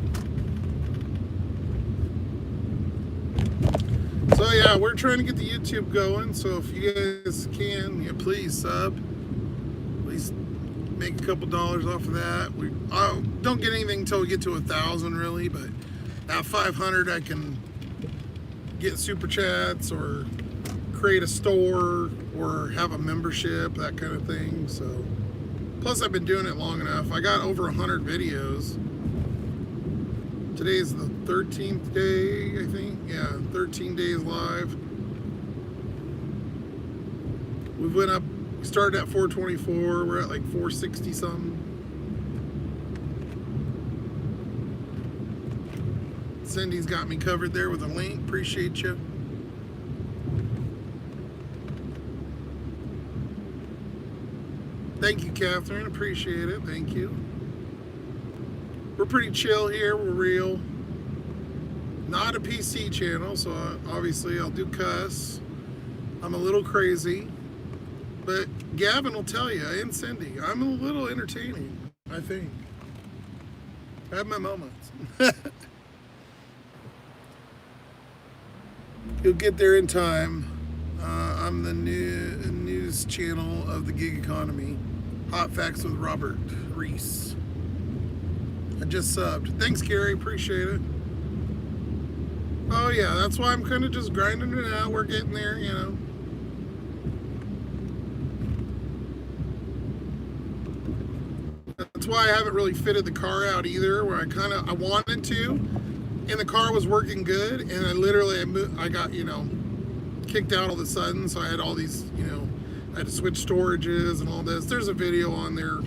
So yeah, we're trying to get the YouTube going. So if you guys can, please sub. At least make a couple dollars off of that. We don't get anything until we get to 1,000 really, but at 500 I can get super chats or create a store or have a membership, that kind of thing. So plus I've been doing it long enough. I got over 100 videos. Today's the 13th day, I think. Yeah, 13 days live. We started at 424, we're at like 460 something. Cindy's got me covered there with a link, appreciate you. Thank you, Catherine. Appreciate it. Thank you. We're pretty chill here. We're real. Not a PC channel, so obviously I'll do cuss. I'm a little crazy. But Gavin will tell you, and Cindy, I'm a little entertaining, I think. I have my moments. You'll get there in time. I'm the news channel of the gig economy. Hot Facts with Robert Reese. I just subbed. Thanks, Gary. Appreciate it. Oh, yeah. That's why I'm kind of just grinding it out. We're getting there, That's why I haven't really fitted the car out either, where I wanted to, and the car was working good, and I got, kicked out all of a sudden, so I had all these, I had to switch storages and all this. There's a video on there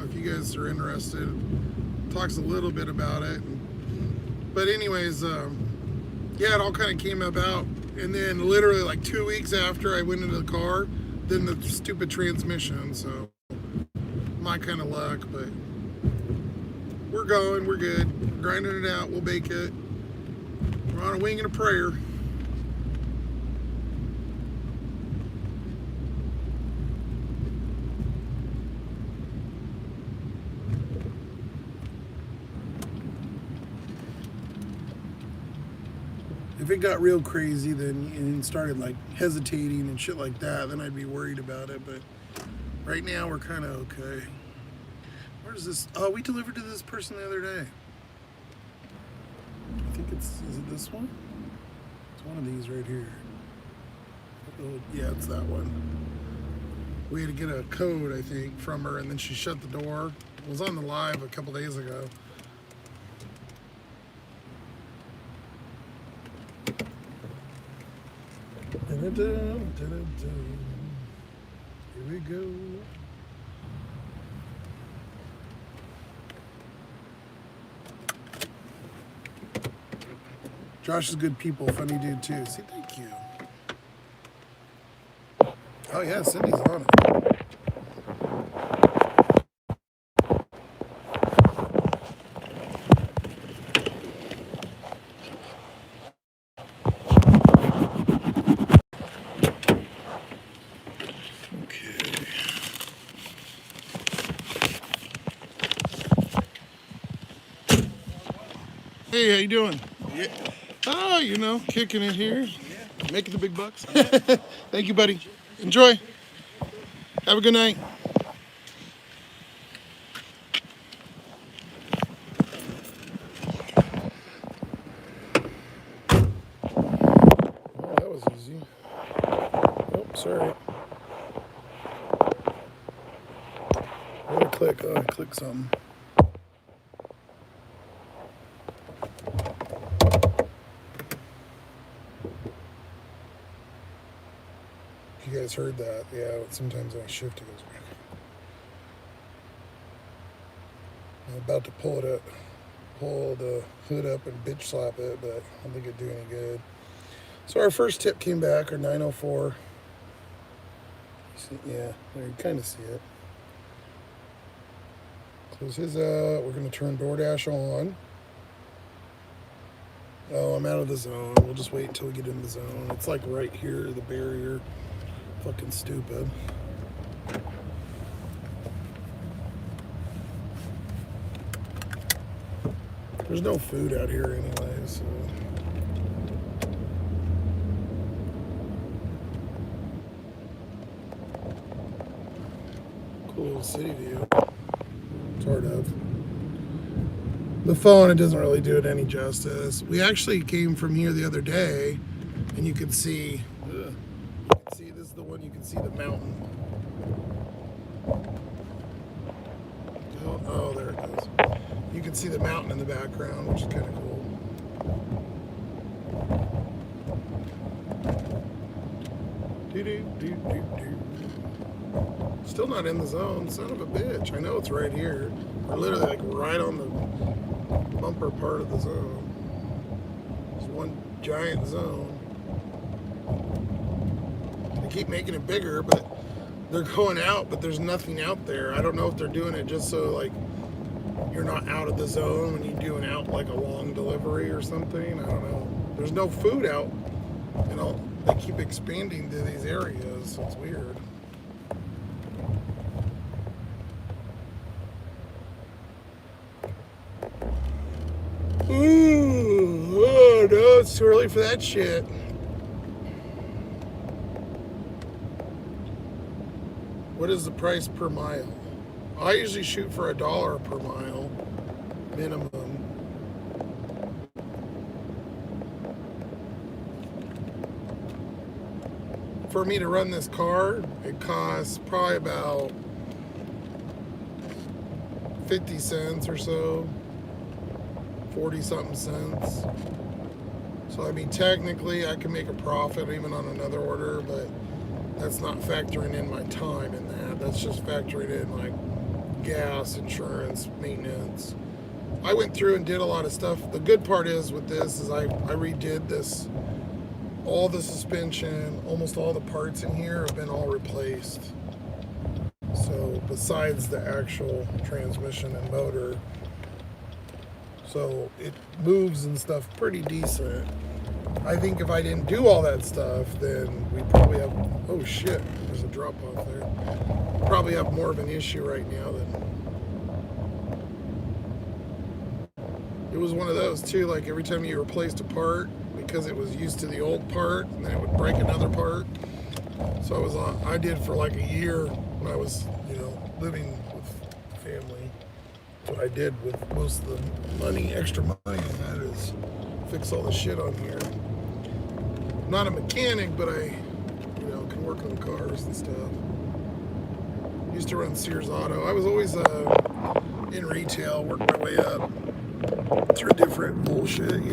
if you guys are interested. Talks a little bit about it. But anyways, yeah, it all kind of came about. And then literally like 2 weeks after I went into the car, then the stupid transmission. So my kind of luck, but we're going, we're good. Grinding it out, we'll bake it. We're on a wing and a prayer. If it got real crazy then and started like hesitating and shit like that, then I'd be worried about it. But right now we're kind of okay. Where's this? Oh, we delivered to this person the other day. I think is it this one? It's one of these right here. Oh, yeah, it's that one. We had to get a code, I think, from her, and then she shut the door. It was on the live a couple days ago. Here we go. Josh is good people, funny dude too. See, thank you. Oh yeah, Cindy's on it. Hey, how you doing? Yeah. Oh, you know, kicking it here. Making the big bucks. Thank you, buddy. Enjoy. Have a good night. Oh, that was easy. Oh, sorry. Where to click? Oh, click something. You guys heard that? Yeah, sometimes when I shift it goes back. I'm about to pull the hood up and bitch slap it, but I don't think it'd do any good. So our first tip came back, our 904. Yeah, there you kind of see it. Close his out. We're going to turn DoorDash on. Oh, I'm out of the zone. We'll just wait until we get in the zone. It's like right here, the barrier. Fucking stupid. There's no food out here anyway, so. Cool little city view. Sort of. The phone, it doesn't really do it any justice. We actually came from here the other day, and you can see, this is the one you can see the mountain. Oh, there it goes. You can see the mountain in the background, which is kind of cool. Still not in the zone, son of a bitch. I know it's right here. We're literally like right on the bumper part of the zone. It's one giant zone. They keep making it bigger, but they're going out, but there's nothing out there. I don't know if they're doing it just so like you're not out of the zone when you're doing out like a long delivery or something. I don't know. There's no food out, you know. They keep expanding to these areas, so it's weird. Ooh, oh no, it's too early for that shit. What is the price per mile? I usually shoot for $1 per mile, minimum. For me to run this car, it costs probably about 50 cents or so, 40 something cents. So I mean, technically I can make a profit even on another order, but that's not factoring in my time in that. That's just factoring in like gas, insurance, maintenance. I went through and did a lot of stuff. The good part is with this is I redid this. All the suspension, almost all the parts in here have been all replaced. So besides the actual transmission and motor, so it moves and stuff pretty decent. I think if I didn't do all that stuff, then we probably have, oh shit, there's a drop off there. Probably have more of an issue right now than, it was one of those too, like every time you replaced a part, because it was used to the old part, and then it would break another part. So I did for like a year when I was, living with family. What I did with most of the money, extra money I had, is fix all the shit on here. I'm not a mechanic, but I, can work on cars and stuff. Used to run Sears Auto. I was always in retail, worked my way up through different bullshit,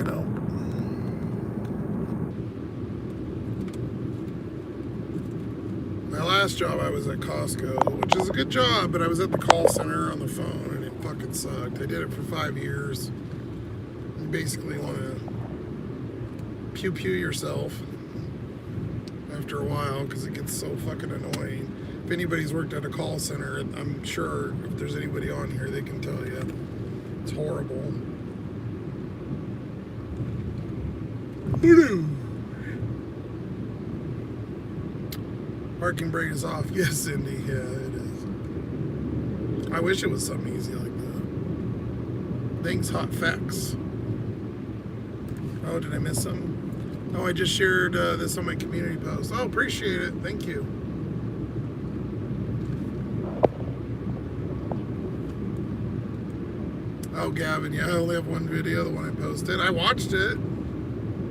My last job, I was at Costco, which is a good job, but I was at the call center on the phone, and it fucking sucked. I did it for 5 years. You basically want to pew yourself after a while, because it gets so fucking annoying. If anybody's worked at a call center, I'm sure if there's anybody on here, they can tell you. It's horrible. Parking brake is off. Yes, Cindy. Yeah, it is. I wish it was something easy like that. Thanks, Hot Facts. Oh, did I miss something? Oh, I just shared this on my community post. Oh, appreciate it. Thank you. Oh, Gavin, yeah, I only have one video, the one I posted. I watched it.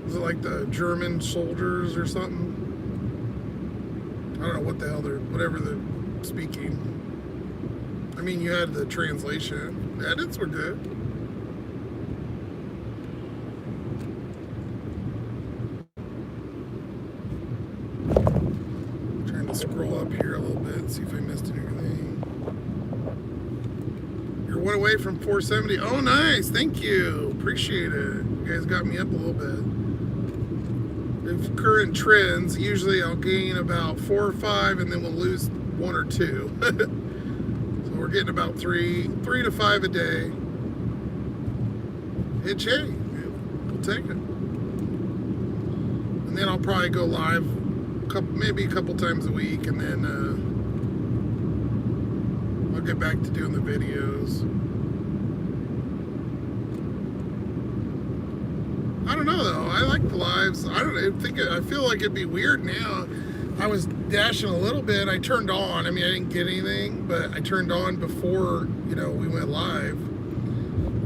Was it like the German soldiers or something? I don't know what the hell whatever they're speaking. I mean, you had the translation. The edits were good. Trying to scroll up here a little bit and see if I missed anything. You're one away from 470. Oh, nice. Thank you. Appreciate it. You guys got me up a little bit. If current trends, usually I'll gain about 4 or 5, and then we'll lose 1 or 2. So we're getting about 3 to 5 a day. Hey, we'll take it. And then I'll probably go live maybe a couple times a week, and then I'll get back to doing the videos. I don't know though. I like the lives. I feel like it'd be weird now. I was dashing a little bit. I turned on. I mean, I didn't get anything, but I turned on before we went live,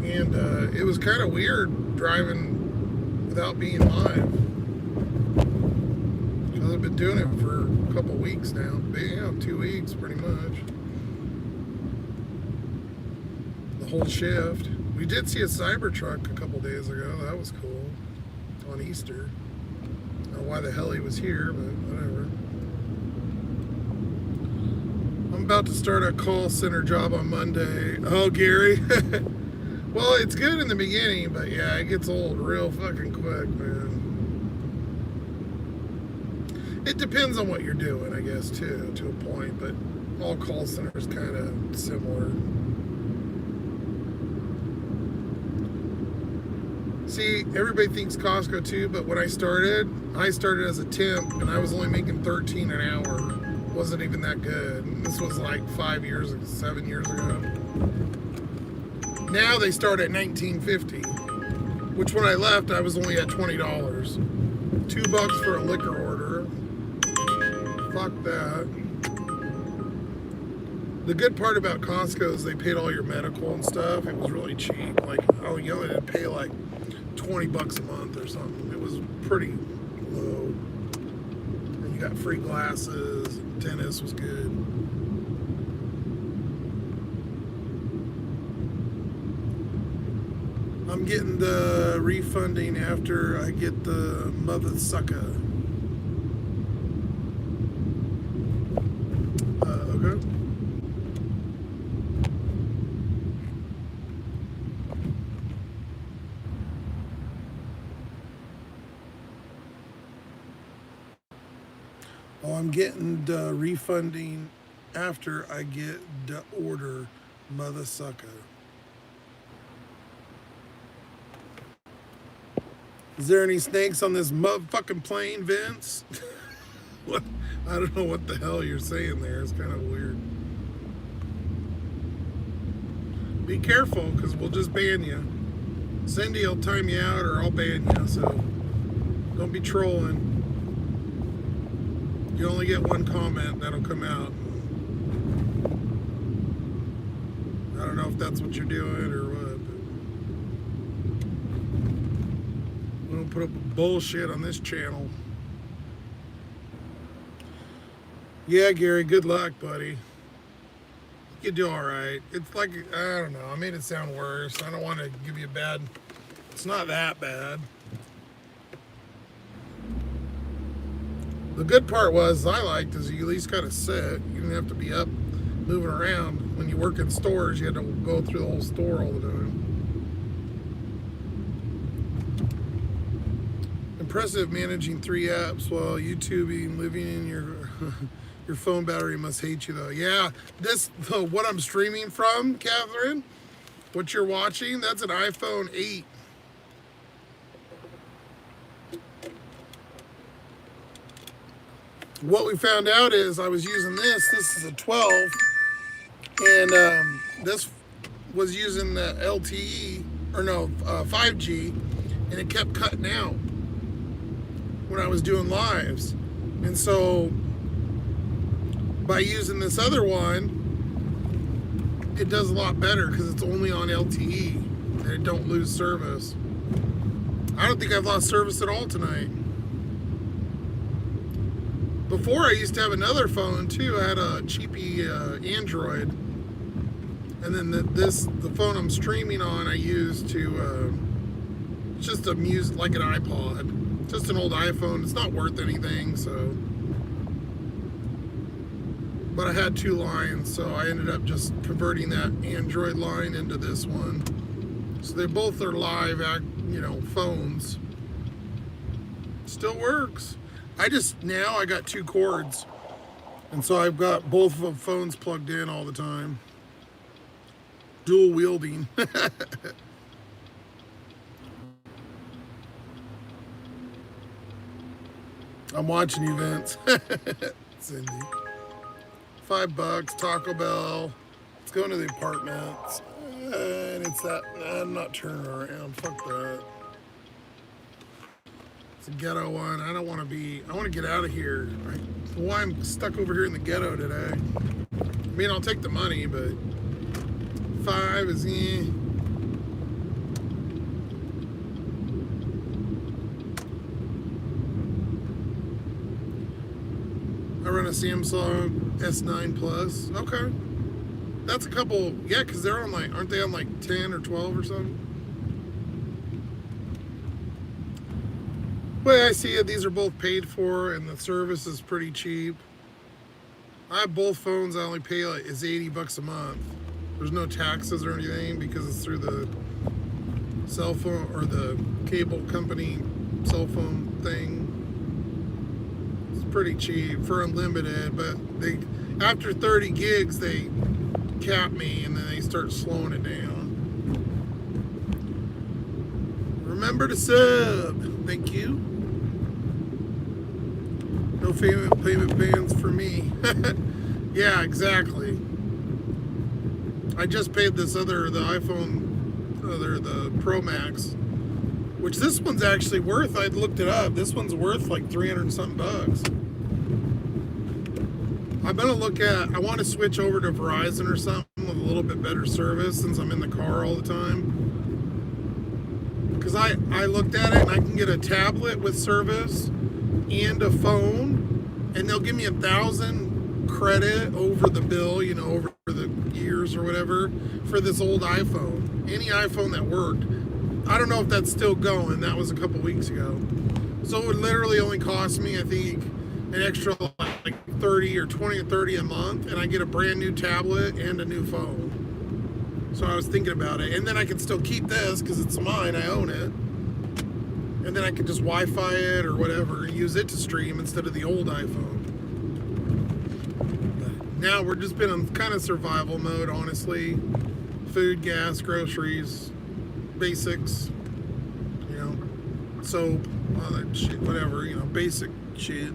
and it was kind of weird driving without being live. Because I've been doing it for a couple weeks now. 2 weeks pretty much. The whole shift. We did see a Cybertruck a couple days ago. That was cool. On Easter. I don't know why the hell he was here, but whatever. I'm about to start a call center job on Monday. Oh, Gary. Well, it's good in the beginning, but yeah, it gets old real fucking quick, man. It depends on what you're doing, I guess, too, to a point, but all call centers kind of similar. See, everybody thinks Costco too, but when I started as a temp, and I was only making $13 an hour. Wasn't even that good. And this was like 7 years ago. Now they start at $19.50, which when I left, I was only at $20. $2 for a liquor order. Fuck that. The good part about Costco is they paid all your medical and stuff. It was really cheap. Like, you only had to pay like $20 a month or something. It was pretty low. And you got free glasses. Tennis was good. I'm getting the refunding after I get the mother sucker. Okay. I'm getting the refunding after I get the order, mother sucker. Is there any snakes on this motherfucking plane, Vince? What? I don't know what the hell you're saying there. It's kind of weird. Be careful, because we'll just ban you. Cindy will time you out, or I'll ban you, so don't be trolling. You only get one comment that'll come out. I don't know if that's what you're doing or what, but we don't put up bullshit on this channel. Yeah, Gary, good luck, buddy. You do all right. It's like, I don't know, I made it sound worse. I don't want to give you a bad, it's not that bad. The good part was, I liked, is you at least got to sit. You didn't have to be up moving around. When you work in stores, you had to go through the whole store all the time. Impressive managing 3 apps while YouTubing, living in your phone battery must hate you though. Yeah, what I'm streaming from, Catherine, what you're watching, that's an iPhone 8. What we found out is I was using this is a 12, and this was using the LTE, or no, 5G, and it kept cutting out when I was doing lives. And so by using this other one, it does a lot better because it's only on LTE and it don't lose service. I don't think I've lost service at all tonight. Before, I used to have another phone too. I had a cheapy Android, and then the phone I'm streaming on, I use to just a like an iPod, just an old iPhone. It's not worth anything, so. But I had 2 lines, so I ended up just converting that Android line into this one. So they both are live, phones. Still works. Now I got 2 cords, and so I've got both of the phones plugged in all the time. Dual wielding. I'm watching you, Vince. Cindy. $5, Taco Bell. Let's go into the apartments. And it's that, I'm not turning around. Fuck that. It's a ghetto one. I don't want to be, I want to get out of here. Why I'm stuck over here in the ghetto today. I mean, I'll take the money, but 5 is I run a Samsung S9 Plus. Okay. That's a couple, yeah, because they're on aren't they on 10 or 12 or something? The way I see it, these are both paid for and the service is pretty cheap. I have both phones. I only pay is $80 a month. There's no taxes or anything because it's through the cell phone or the cable company cell phone thing. It's pretty cheap for unlimited, but after 30 gigs they cap me and then they start slowing it down. Remember to sub. Thank you. No payment plans for me. Yeah, exactly. I just paid the Pro Max, which this one's actually worth. I looked it up. This one's worth like 300 and something bucks. I'm gonna I want to switch over to Verizon or something with a little bit better service since I'm in the car all the time. Because I looked at it and I can get a tablet with service and a phone, and they'll give me 1,000 credit over the bill, over the years or whatever, for this old iPhone. Any iPhone that worked. I don't know if that's still going. That was a couple weeks ago. So it would literally only cost me, I think, an extra like 30 or 20 or 30 a month, and I get a brand new tablet and a new phone. So I was thinking about it, and then I can still keep this because it's mine, I own it, and then I can just Wi-Fi it or whatever and use it to stream instead of the old iPhone. Now we're just been on kind of survival mode, honestly. Food, gas, groceries, basics, you know, soap, all that shit, whatever, you know, basic shit.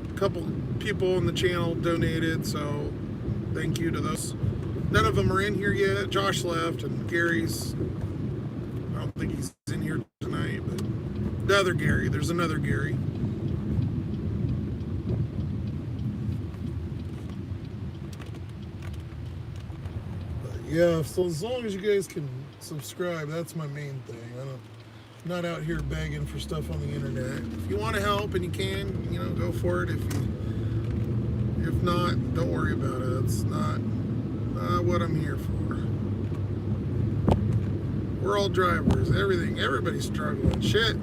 A couple people on the channel donated, so thank you to those. None of them are in here yet. Josh left, and Gary's, I don't think he's in here tonight, but the other Gary, there's another Gary. Yeah, so as long as you guys can subscribe, that's my main thing. I'm not out here begging for stuff on the internet. If you want to help and you can, you know, go for it. If not, don't worry about it. It's not what I'm here for. We're all drivers. Everybody's struggling. Shit,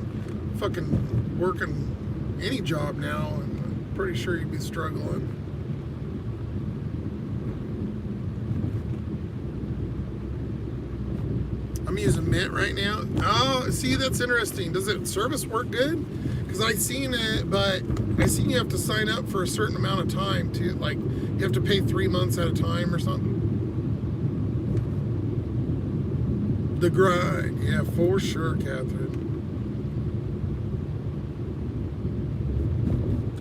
fucking working any job now, and I'm pretty sure you'd be struggling. I'm using Mint right now. Oh, see, that's interesting. Does it service work good? Because I seen it, but I seen you have to sign up for a certain amount of time to, like, you have to pay 3 months at a time or something. The grind, yeah, for sure, Catherine.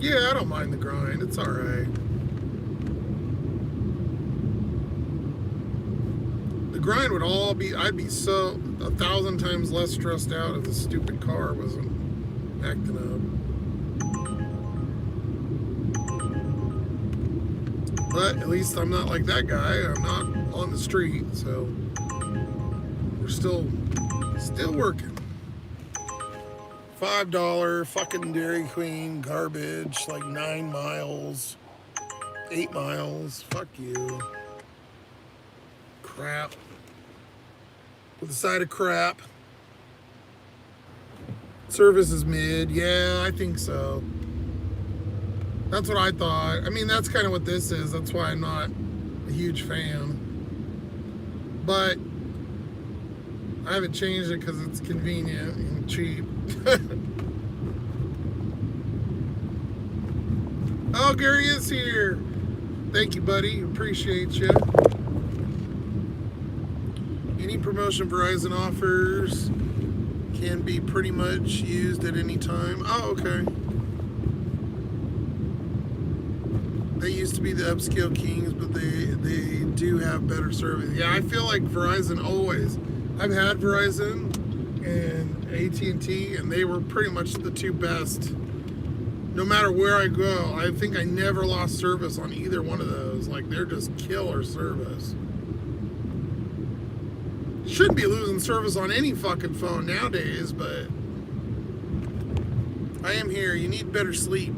Yeah, I don't mind the grind. It's all right. Grind would all be, I'd be so 1,000 times less stressed out if the stupid car wasn't acting up. But at least I'm not like that guy. I'm not on the street, so we're still working. $5 fucking Dairy Queen garbage, like 9 miles, 8 miles. Fuck you. Crap. With a side of crap. Service is mid. Yeah, I think so. That's what I thought. I mean, that's kind of what this is. That's why I'm not a huge fan. But I haven't changed it because it's convenient and cheap. Oh, Gary is here. Thank you, buddy. Appreciate you. Any promotion Verizon offers can be pretty much used at any time. Oh, okay. They used to be the upscale kings, but they do have better service. Yeah, I feel like Verizon always. I've had Verizon and AT&T, and they were pretty much the two best. No matter where I go, I think I never lost service on either one of those. Like, they're just killer service. Shouldn't be losing service on any fucking phone nowadays, but I am here. You need better sleep.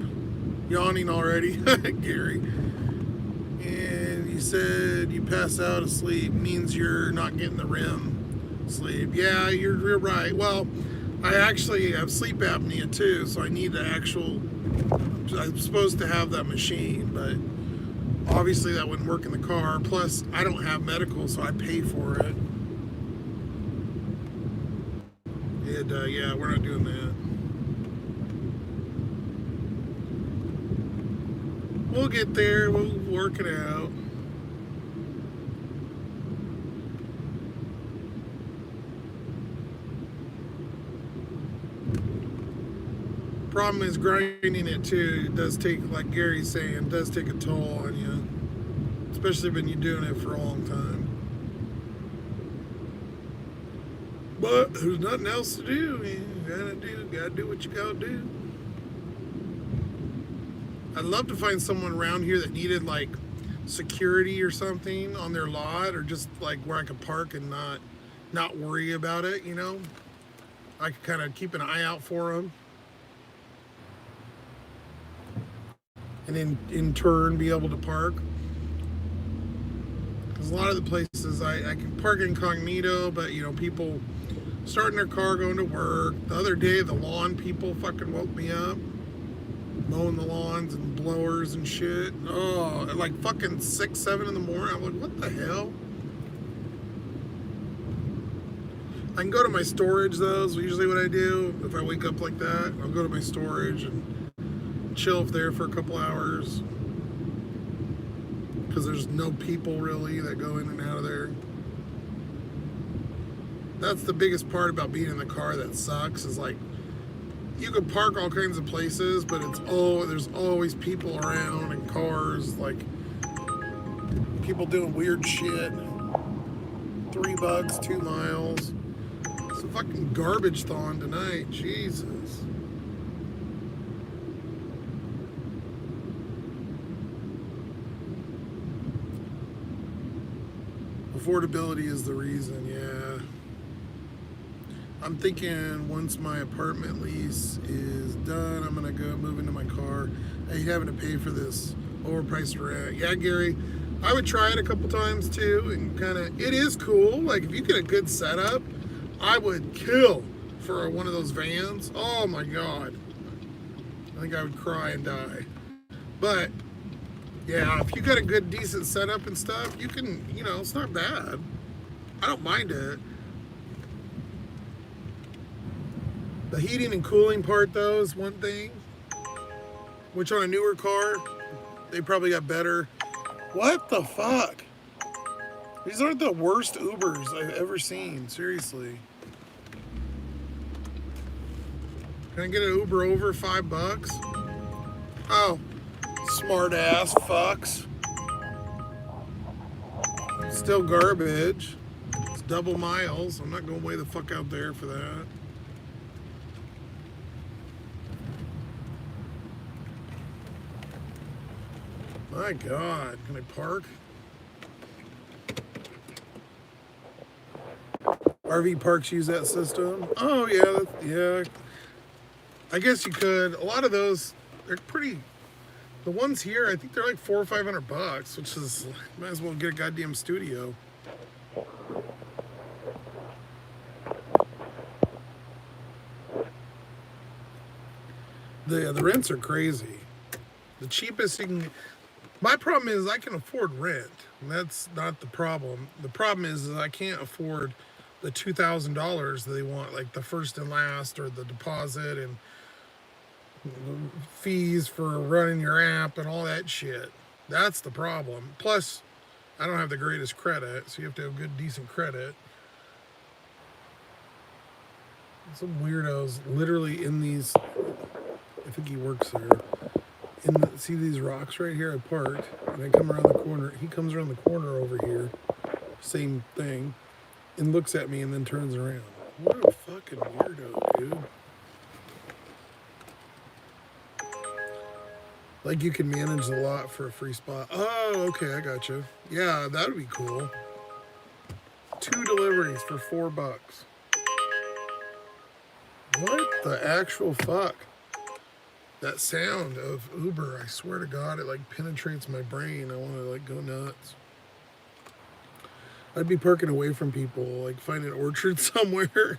Yawning already, Gary. And you said you pass out of sleep means you're not getting the REM sleep. Yeah, you're right. Well, I actually have sleep apnea too, so I need the actual. I'm supposed to have that machine, but obviously that wouldn't work in the car. Plus, I don't have medical, so I pay for it. Yeah, we're not doing that. We'll get there. We'll work it out. Problem is grinding it too. It does take, like Gary's saying, does take a toll on you, especially when you're doing it for a long time. But there's nothing else to do. You gotta do what you gotta do. I'd love to find someone around here that needed like security or something on their lot, or just like where I could park and not worry about it, you know? I could kind of keep an eye out for them. And in turn be able to park. Because a lot of the places I can park incognito, but you know, people starting their car going to work. The other day the lawn people fucking woke me up, mowing the lawns and blowers and shit. Oh, at like fucking 6, 7 in the morning. I'm like, what the hell? I can go to my storage though, is usually what I do. If I wake up like that, I'll go to my storage and chill there for a couple hours. because there's no people really that go in and out of there. That's the biggest part about being in the car that sucks, is like you can park all kinds of places, but there's always people around and cars, like people doing weird shit. $3, 2 miles. It's a fucking garbage thon tonight. Jesus. Affordability is the reason, yeah. I'm thinking once my apartment lease is done, I'm gonna go move into my car. I hate having to pay for this overpriced rent. Yeah, Gary, I would try it a couple times too, and it is cool. Like if you get a good setup, I would kill for one of those vans. Oh my God. I think I would cry and die. But yeah, if you got a good, decent setup and stuff, you can, it's not bad. I don't mind it. The heating and cooling part, though, is one thing. Which on a newer car, they probably got better. What the fuck? These aren't the worst Ubers I've ever seen, seriously. Can I get an Uber over $5? Oh, smart ass fucks. Still garbage. It's double miles. I'm not going way the fuck out there for that. My God, can I park? RV parks use that system. Oh yeah, yeah. I guess you could. A lot of those, they're pretty. The ones here, I think they're like $400 or $500, which is, might as well get a goddamn studio. The rents are crazy. The cheapest you can. My problem is I can afford rent. And that's not the problem. The problem is I can't afford the $2,000 that they want, like the first and last, or the deposit and fees for running your app and all that shit. That's the problem. Plus, I don't have the greatest credit, so you have to have good, decent credit. Some weirdos literally in these. I think he works there. See these rocks right here? I parked, and I come around the corner. He comes around the corner over here, same thing, and looks at me and then turns around. What a fucking weirdo, dude. Like you can manage the lot for a free spot. Oh, okay, I got you. Yeah, that would be cool. 2 deliveries for $4. What the actual fuck? That sound of Uber, I swear to God, it like penetrates my brain. I want to like go nuts. I'd be parking away from people, like find an orchard somewhere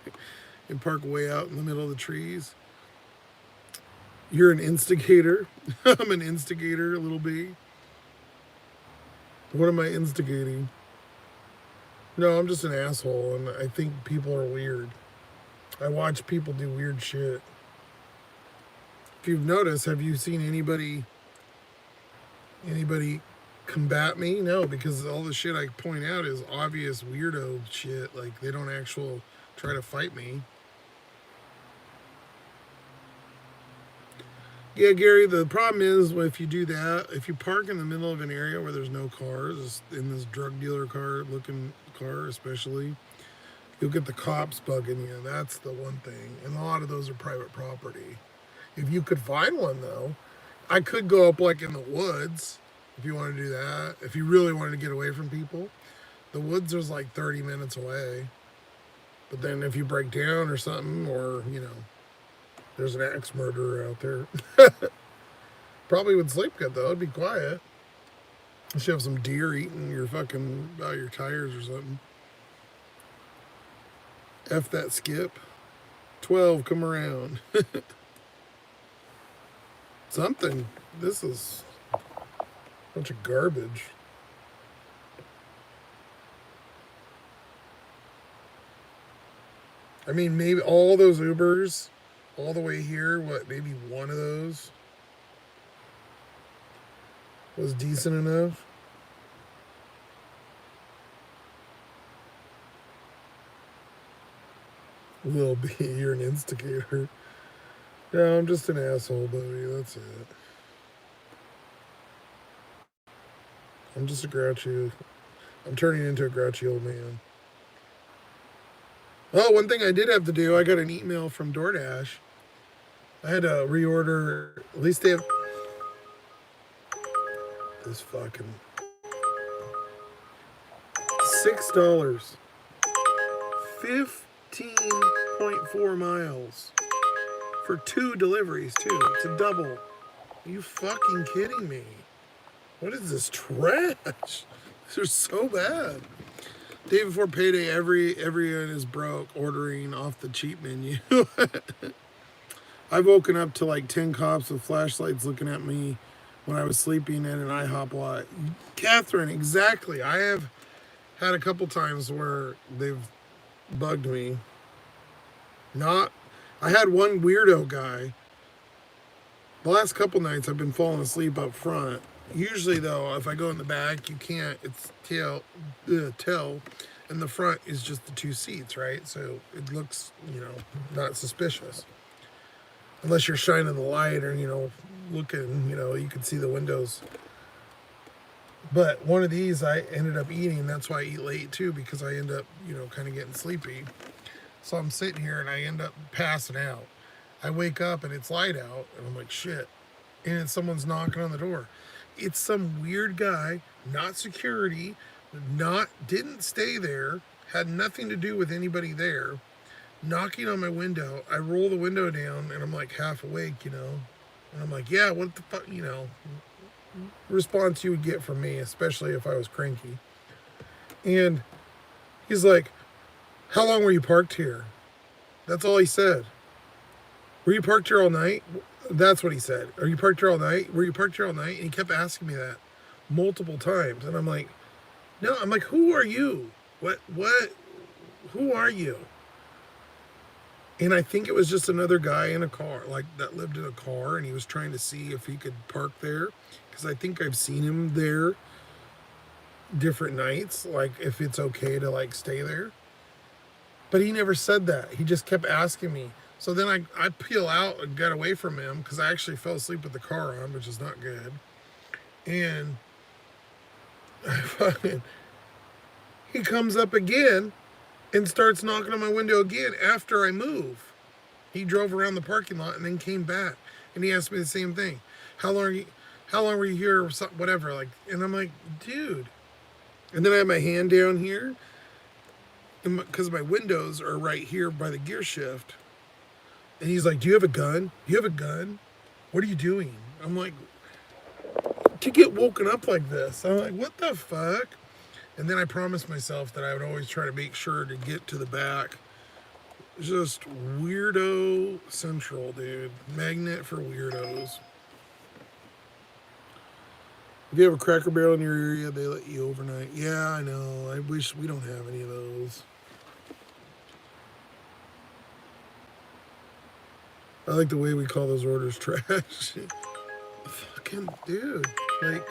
and park way out in the middle of the trees. You're an instigator. I'm an instigator, little B. What am I instigating? No, I'm just an asshole, and I think people are weird. I watch people do weird shit. If you've noticed, have you seen anybody combat me? No, because all the shit I point out is obvious weirdo shit. Like they don't actually try to fight me. Yeah, Gary, the problem is if you do that, if you park in the middle of an area where there's no cars, in this drug dealer looking car especially, you'll get the cops bugging you. That's the one thing. And a lot of those are private property. If you could find one, though, I could go up like in the woods if you want to do that. If you really wanted to get away from people, the woods is like 30 minutes away. But then if you break down or something, or, there's an axe murderer out there. Probably would sleep good, though. It'd be quiet. You should have some deer eating your your tires or something. F that skip. 12, come around. Something. This is a bunch of garbage. I mean, maybe all those Ubers all the way here, maybe one of those was decent enough. Will be. You're an instigator. Yeah, I'm just an asshole, Bodie. That's it. I'm just a grouchy. I'm turning into a grouchy old man. Oh, one thing I did have to do, I got an email from DoorDash. I had to reorder. At least they have this fucking $6, 15.4 miles for 2 deliveries too. It's a double. Are you fucking kidding me? What is this trash? These are so bad. Day before payday, everyone is broke ordering off the cheap menu. I've woken up to like 10 cops with flashlights looking at me when I was sleeping in an IHOP lot. Catherine, exactly. I have had a couple times where they've bugged me. Not, I had one weirdo guy. The last couple nights I've been falling asleep up front. Usually though, if I go in the back, you can't. It's tail, and the front is just the 2 seats, right? So it looks, not suspicious. Unless you're shining the light or, looking, you can see the windows. But one of these I ended up eating. That's why I eat late too, because I end up, kind of getting sleepy. So I'm sitting here and I end up passing out. I wake up and it's light out and I'm like, shit. And someone's knocking on the door. It's some weird guy, not security, didn't stay there, had nothing to do with anybody there, knocking on my window. I roll the window down and I'm like half awake, And I'm like, yeah, what the fuck, response you would get from me, especially if I was cranky. And he's like, how long were you parked here? That's all he said. Were you parked here all night? That's what he said. Are you parked here all night? Were you parked here all night? And he kept asking me that multiple times. And I'm like, no, I'm like, who are you? Who are you? And I think it was just another guy in a car, like that lived in a car, and he was trying to see if he could park there. Because I think I've seen him there different nights, like if it's okay to like stay there. But he never said that. He just kept asking me. So then I peel out and got away from him because I actually fell asleep with the car on, which is not good. And he comes up again and starts knocking on my window again after I move. He drove around the parking lot and then came back. And he asked me the same thing. How long were you here? Or something, whatever. Like, and I'm like, dude. And then I have my hand down here because my windows are right here by the gear shift. And he's like, do you have a gun? Do you have a gun? What are you doing? I'm like, to get woken up like this. I'm like, what the fuck? And then I promised myself that I would always try to make sure to get to the back. Just weirdo central, dude. Magnet for weirdos. If you have a Cracker Barrel in your area, they let you overnight. Yeah, I know. I wish we don't have any of those. I like the way we call those orders trash. Fucking dude. Like,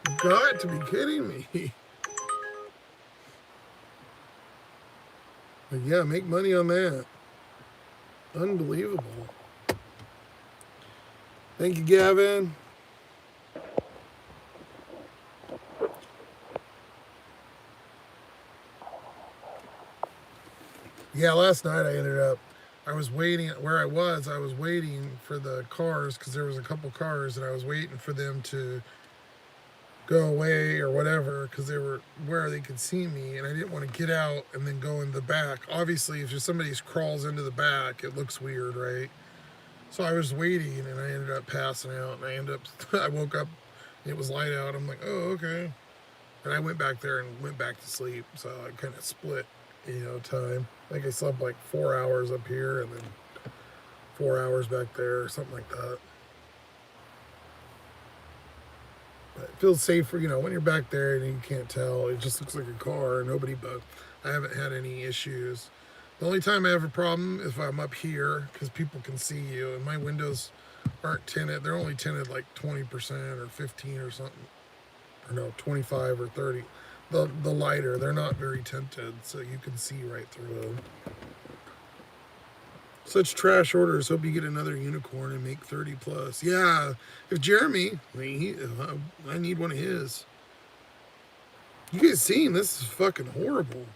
you got to be kidding me. Like, yeah, make money on that. Unbelievable. Thank you, Gavin. Yeah, last night I was waiting where I was waiting for the cars because there was a couple cars and I was waiting for them to go away or whatever because they were where they could see me and I didn't want to get out and then go in the back. Obviously, if somebody crawls into the back, it looks weird, right? So I was waiting and I ended up passing out and I woke up and it was light out. I'm like, oh, okay. And I went back there and went back to sleep. So I kind of split, time. I think I slept like 4 hours up here and then 4 hours back there or something like that. But it feels safer, when you're back there and you can't tell. It just looks like a car. But I haven't had any issues. The only time I have a problem is if I'm up here because people can see you and my windows aren't tinted. They're only tinted like 20% or 15 or something. Or no, 25 or 30. The lighter, they're not very tinted, so you can see right through them. Such trash orders. Hope you get another unicorn and make 30 plus. Yeah, if Jeremy, I need one of his. You guys seen this is fucking horrible.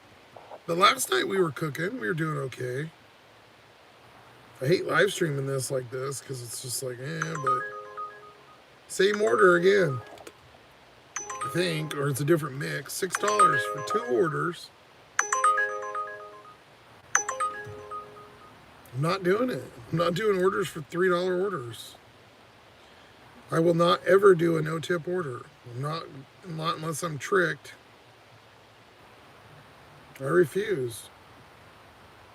The last night we were cooking, we were doing okay. I hate live streaming this like this because it's just like, but same order again. I think, or it's a different mix. $6 for 2 orders. I'm not doing it. I'm not doing orders for $3 orders. I will not ever do a no-tip order. Not unless I'm tricked. I refuse.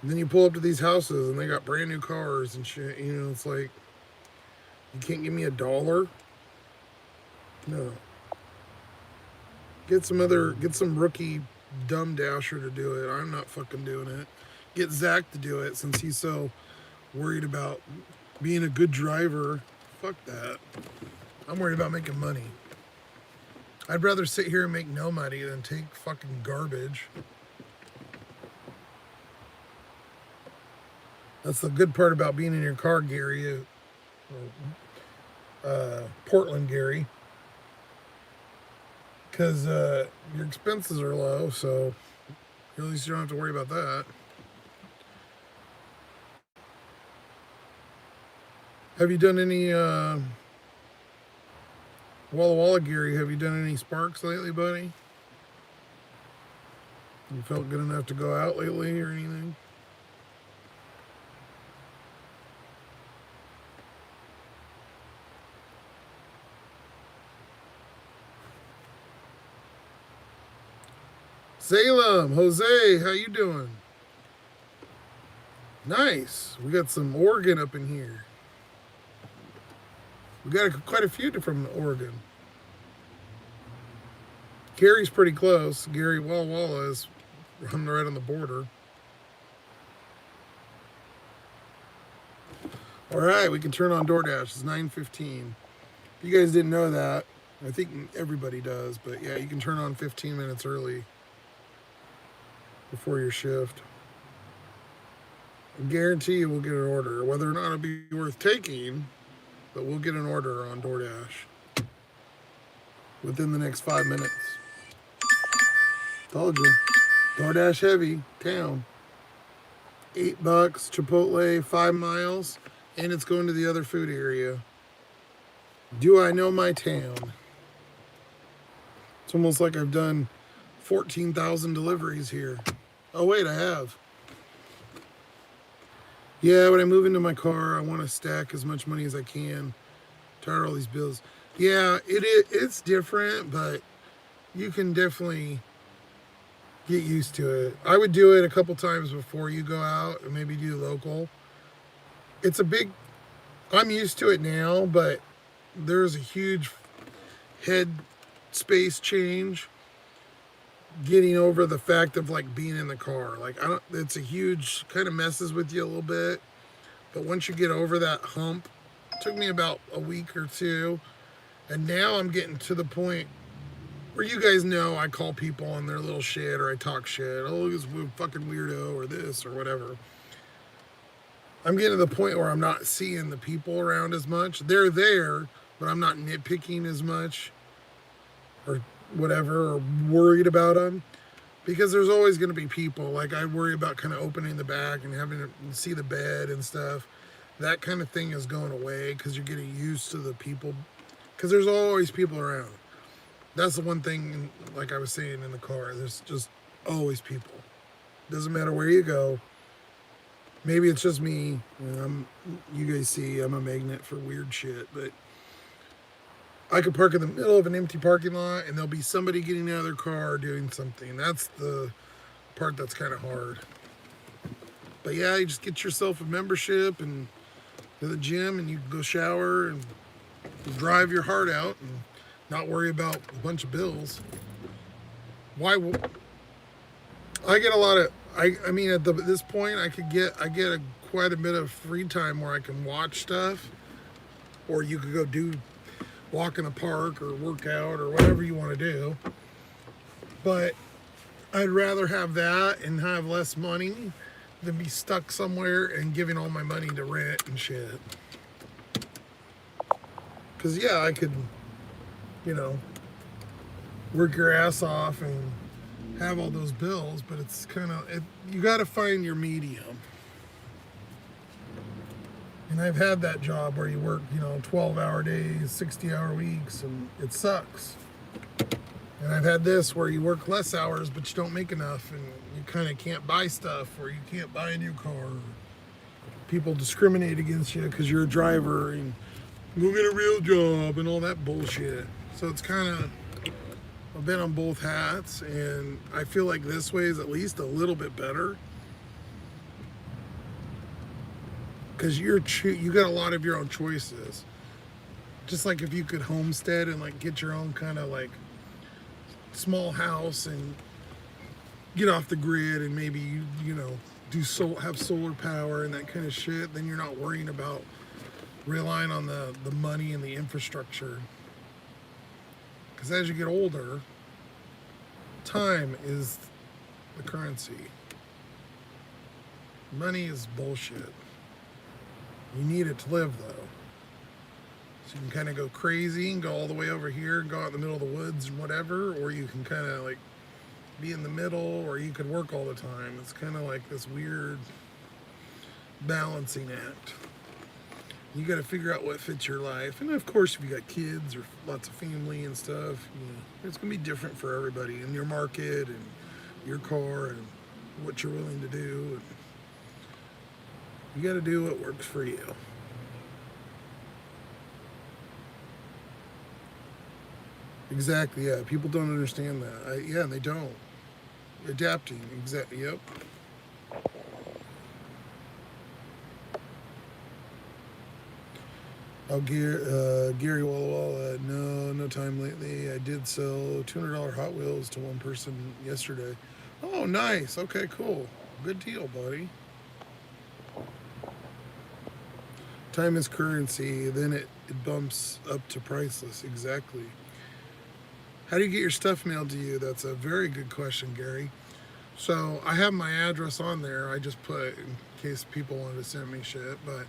And then you pull up to these houses and they got brand new cars and shit. You know, it's like, you can't give me $1? No. Get some rookie dumb Dasher to do it. I'm not fucking doing it. Get Zach to do it since he's so worried about being a good driver. Fuck that. I'm worried about making money. I'd rather sit here and make no money than take fucking garbage. That's the good part about being in your car, Gary. Portland, Gary. Because your expenses are low, so at least you don't have to worry about that. Have you done any Walla Walla, Gary? Have you done any sparks lately, buddy? You felt good enough to go out lately or anything? Salem, Jose, how you doing? Nice. We got some Oregon up in here. We got quite a few from Oregon. Gary's pretty close. Gary Walla Walla is right on the border. All right, we can turn on DoorDash. It's 9:15. If you guys didn't know that, I think everybody does, but yeah, you can turn on 15 minutes early before your shift. I guarantee you we'll get an order. Whether or not it'll be worth taking, but we'll get an order on DoorDash within the next 5 minutes. Told you. DoorDash heavy, town. $8, Chipotle, 5 miles, and it's going to the other food area. Do I know my town? It's almost like I've done 14,000 deliveries here. Oh wait, I have. Yeah, when I move into my car, I want to stack as much money as I can. Tired of all these bills. Yeah, it's different, but you can definitely get used to it. I would do it a couple times before you go out and maybe do local. It's a big, I'm used to it now, but there's a huge head space change getting over the fact of like being in the car. Like it's a huge, kind of messes with you a little bit, but once you get over that hump, it took me about a week or two, and now I'm getting to the point where you guys know I call people on their little shit, or I talk shit. Oh, this fucking weirdo, or this, or whatever. I'm getting to the point where I'm not seeing the people around as much. They're there, but I'm not nitpicking as much, or whatever, or worried about them, because there's always going to be people. Like I worry about kind of opening the back and having to see the bed and stuff. That kind of thing is going away because you're getting used to the people, because there's always people around. That's the one thing, like I was saying in the car, there's just always people. Doesn't matter where you go. Maybe it's just me. You guys see I'm a magnet for weird shit, but I could park in the middle of an empty parking lot and there'll be somebody getting out of their car doing something. That's the part that's kind of hard. But yeah, you just get yourself a membership and to the gym, and you go shower and drive your heart out and not worry about a bunch of bills. Why? I get a lot of, I mean, at this point, I get quite a bit of free time where I can watch stuff, or you could go walk in the park or work out or whatever you want to do. But I'd rather have that and have less money than be stuck somewhere and giving all my money to rent and shit. Because, yeah, I could, you know, work your ass off and have all those bills, but it's kind of, you got to find your medium. And I've had that job where you work, 12-hour days, 60-hour weeks, and it sucks. And I've had this where you work less hours, but you don't make enough, and you kind of can't buy stuff, or you can't buy a new car. People discriminate against you because you're a driver, and go get a real job, and all that bullshit. So it's kind of, I've been on both hats, and I feel like this way is at least a little bit better. Because you got a lot of your own choices. Just like if you could homestead and like get your own kind of like small house and get off the grid and maybe have solar power and that kind of shit, then you're not worrying about relying on the money and the infrastructure. Because as you get older, time is the currency. Money is bullshit. You need it to live, though. So you can kind of go crazy and go all the way over here and go out in the middle of the woods and whatever, or you can kind of like be in the middle, or you could work all the time. It's kind of like this weird balancing act. You got to figure out what fits your life. And of course, if you got kids or lots of family and stuff, it's going to be different for everybody in your market and your car and what you're willing to do. And you got to do what works for you. Exactly, yeah. People don't understand that. They don't. Adapting, exactly, yep. Oh, Gary Walla Walla, no time lately. I did sell $200 Hot Wheels to one person yesterday. Oh, nice. Okay, cool. Good deal, buddy. Time is currency, then it bumps up to priceless. Exactly. How do you get your stuff mailed to you? That's a very good question, Gary. So I have my address on there. I just put in case people wanted to send me shit. But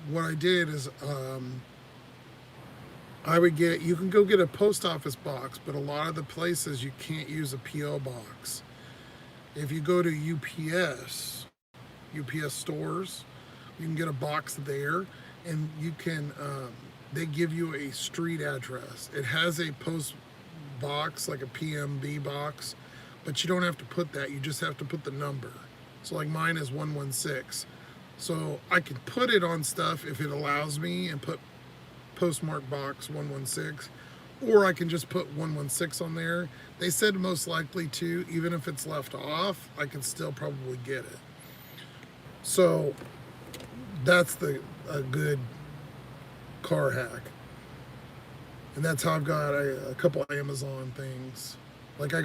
what I did is you can go get a post office box, but a lot of the places you can't use a P.O. box. If you go to UPS stores, you can get a box there, and you can, they give you a street address. It has a post box, like a PMB box, but you don't have to put that. You just have to put the number. So like mine is 116. So I could put it on stuff if it allows me and put postmark box 116, or I can just put 116 on there. They said most likely to, even if it's left off, I can still probably get it. So that's a good car hack. And that's how I've got a couple Amazon things. Like I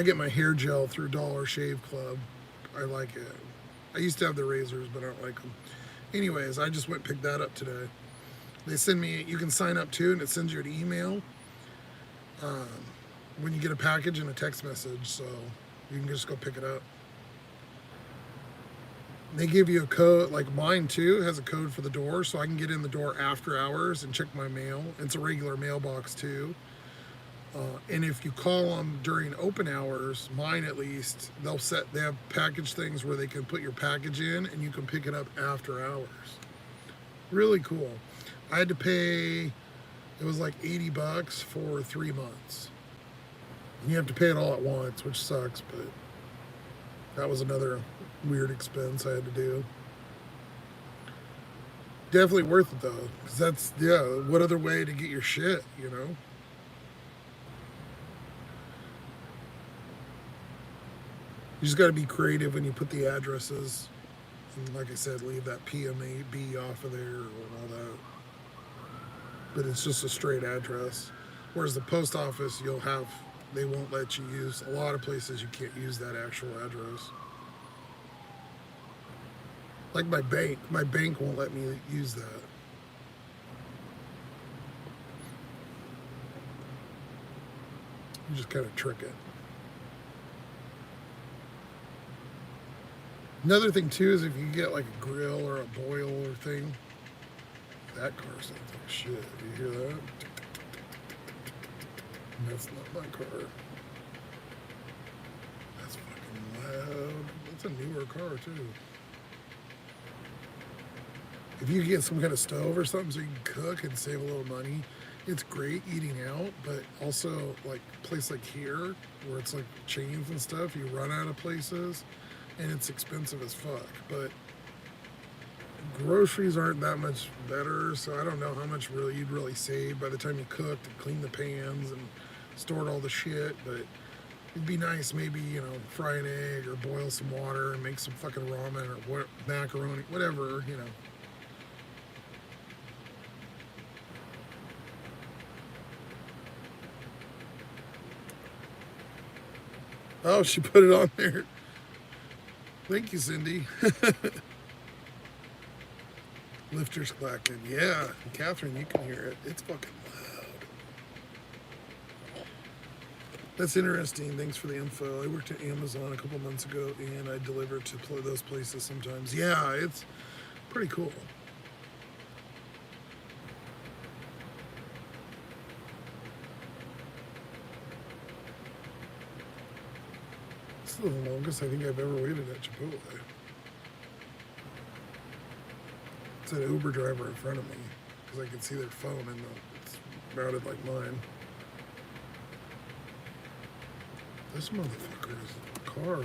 get my hair gel through Dollar Shave Club. I like it. I used to have the razors, but I don't like them. Anyways, I just went and picked that up today. They send me, you can sign up too, and it sends you an email when you get a package and a text message, so you can just go pick it up. They give you a code, like mine too, has a code for the door, so I can get in the door after hours and check my mail. It's a regular mailbox too. And if you call them during open hours, mine at least, they have package things where they can put your package in and you can pick it up after hours. Really cool. I had to pay, it was like $80 for 3 months. And you have to pay it all at once, which sucks, but that was another weird expense I had to do. Definitely worth it though, because what other way to get your shit, You just got to be creative when you put the addresses. And like I said, leave that PMAB off of there and all that. But it's just a straight address. Whereas the post office, they won't let you use, a lot of places you can't use that actual address. Like my bank won't let me use that. You just kind of trick it. Another thing too is if you get like a grill or a boiler thing, that car sounds like shit. You hear that? That's not my car. That's fucking loud. That's a newer car too. If you get some kind of stove or something so you can cook and save a little money, it's great eating out, but also like a place like here where it's like chains and stuff, you run out of places and it's expensive as fuck. But groceries aren't that much better, so I don't know how much really you'd really save by the time you cooked and cleaned the pans and stored all the shit. But it'd be nice maybe, you know, fry an egg or boil some water and make some fucking ramen or macaroni, whatever, you know. Oh, she put it on there. Thank you, Cindy. Lifters clacking. Yeah, Catherine, you can hear it. It's fucking loud. That's interesting. Thanks for the info. I worked at Amazon a couple months ago, and I deliver to those places sometimes. Yeah, it's pretty cool. This is the longest I think I've ever waited at Chipotle. It's an Uber driver in front of me because I can see their phone and it's mounted like mine. This motherfucker's car.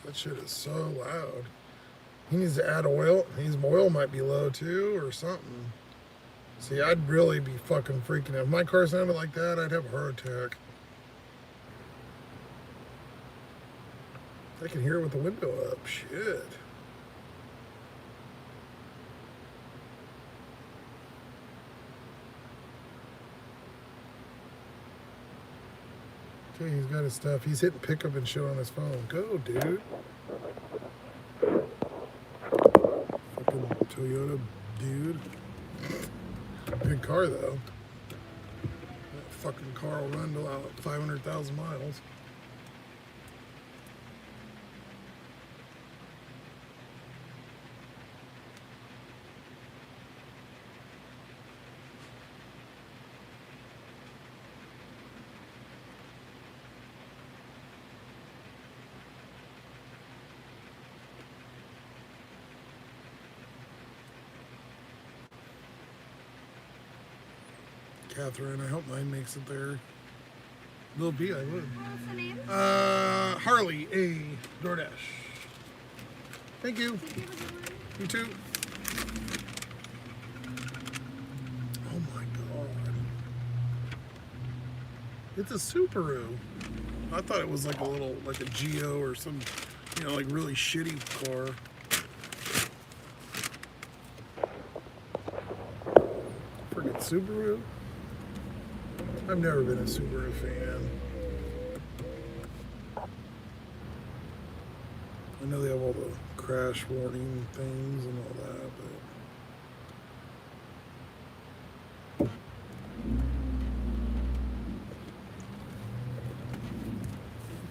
That shit is so loud. He needs to add oil. His oil might be low too or something. See, I'd really be fucking freaking out. If my car sounded like that, I'd have a heart attack. I can hear it with the window up. Shit. Okay, he's got his stuff. He's hitting pickup and shit on his phone. Go, dude. Fucking Toyota dude. Good car, though. That fucking car will run to about 500,000 miles. Catherine, I hope mine makes it there. Will be, I would. What's the name? Harley A. DoorDash. Thank you. You too. Oh my god. It's a Subaru. I thought it was like a little, like a Geo or some, you know, like really shitty car. Friggin' Subaru. I've never been a Subaru fan. I know they have all the crash warning things and all that, but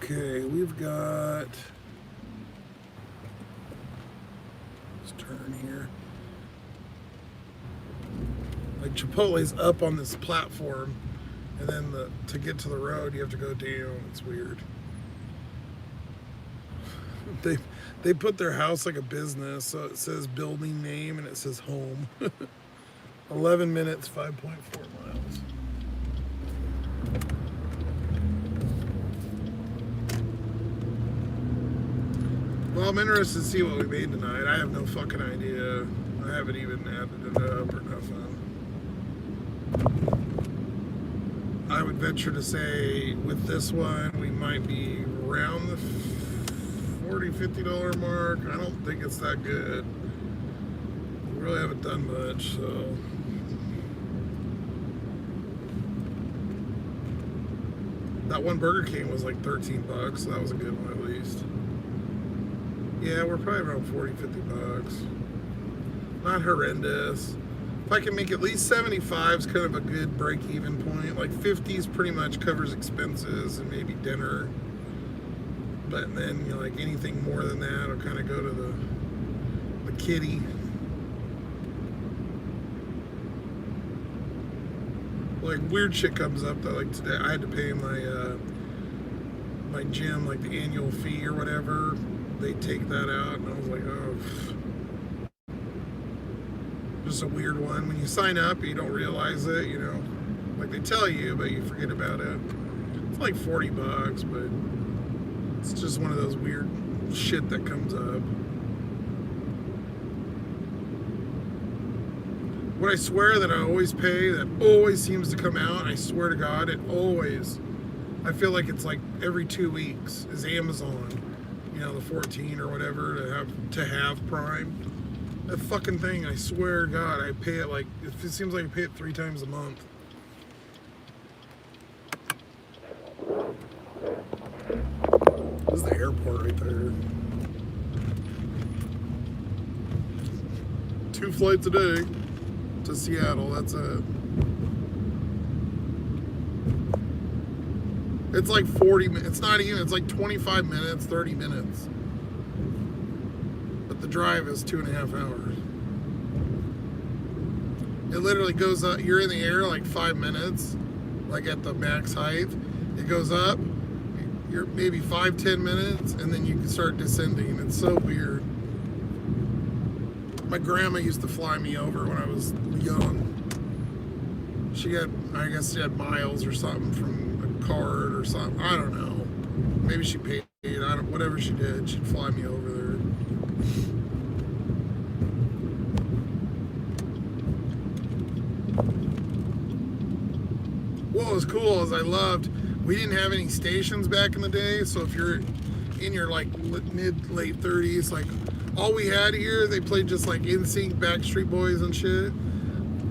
okay, we've got, let's turn here. Like Chipotle's up on this platform, and then to get to the road you have to go down. It's weird. They put their house like a business, so it says building name and it says home. 11 minutes, 5.4 miles. Well, I'm interested to see what we made tonight. I have no fucking idea. I haven't even added it up or nothing. I would venture to say with this one, we might be around the $40–50 mark. I don't think it's that good. We really haven't done much, so. That one Burger King was like $13, so that was a good one at least. Yeah, we're probably around $40–50. Not horrendous. If I can make at least 75 is kind of a good break-even point. Like 50s pretty much covers expenses and maybe dinner. But then, you know, like anything more than that will kind of go to the kitty. Like weird shit comes up though. Like today, I had to pay my gym like the annual fee or whatever. They take that out, and I was like, oh, just a weird one. When you sign up, you don't realize it. You know, like they tell you, but you forget about it. It's like $40, but it's just one of those weird shit that comes up. What I swear that I always pay, that always seems to come out, I swear to God, it always, I feel like it's like every 2 weeks, is Amazon. You know, the 14 or whatever to have Prime. That fucking thing, I swear to God, I pay it like, it seems like I pay it 3 times a month. This is the airport right there. 2 flights a day to Seattle, that's it. It's like 40 minutes, it's not even, it's like 25 minutes, 30 minutes. But the drive is 2.5 hours. It literally goes up, you're in the air like 5 minutes, like at the max height. It goes up, you're maybe 5-10 minutes, and then you can start descending. It's so weird. My grandma used to fly me over when I was young. She had, I guess she had miles or something from a card or something. I don't know. Maybe she paid, whatever she did, she'd fly me over there. What was cool is I loved, we didn't have any stations back in the day, so if you're in your like late 30s, like all we had here, they played just like NSYNC, Backstreet Boys and shit.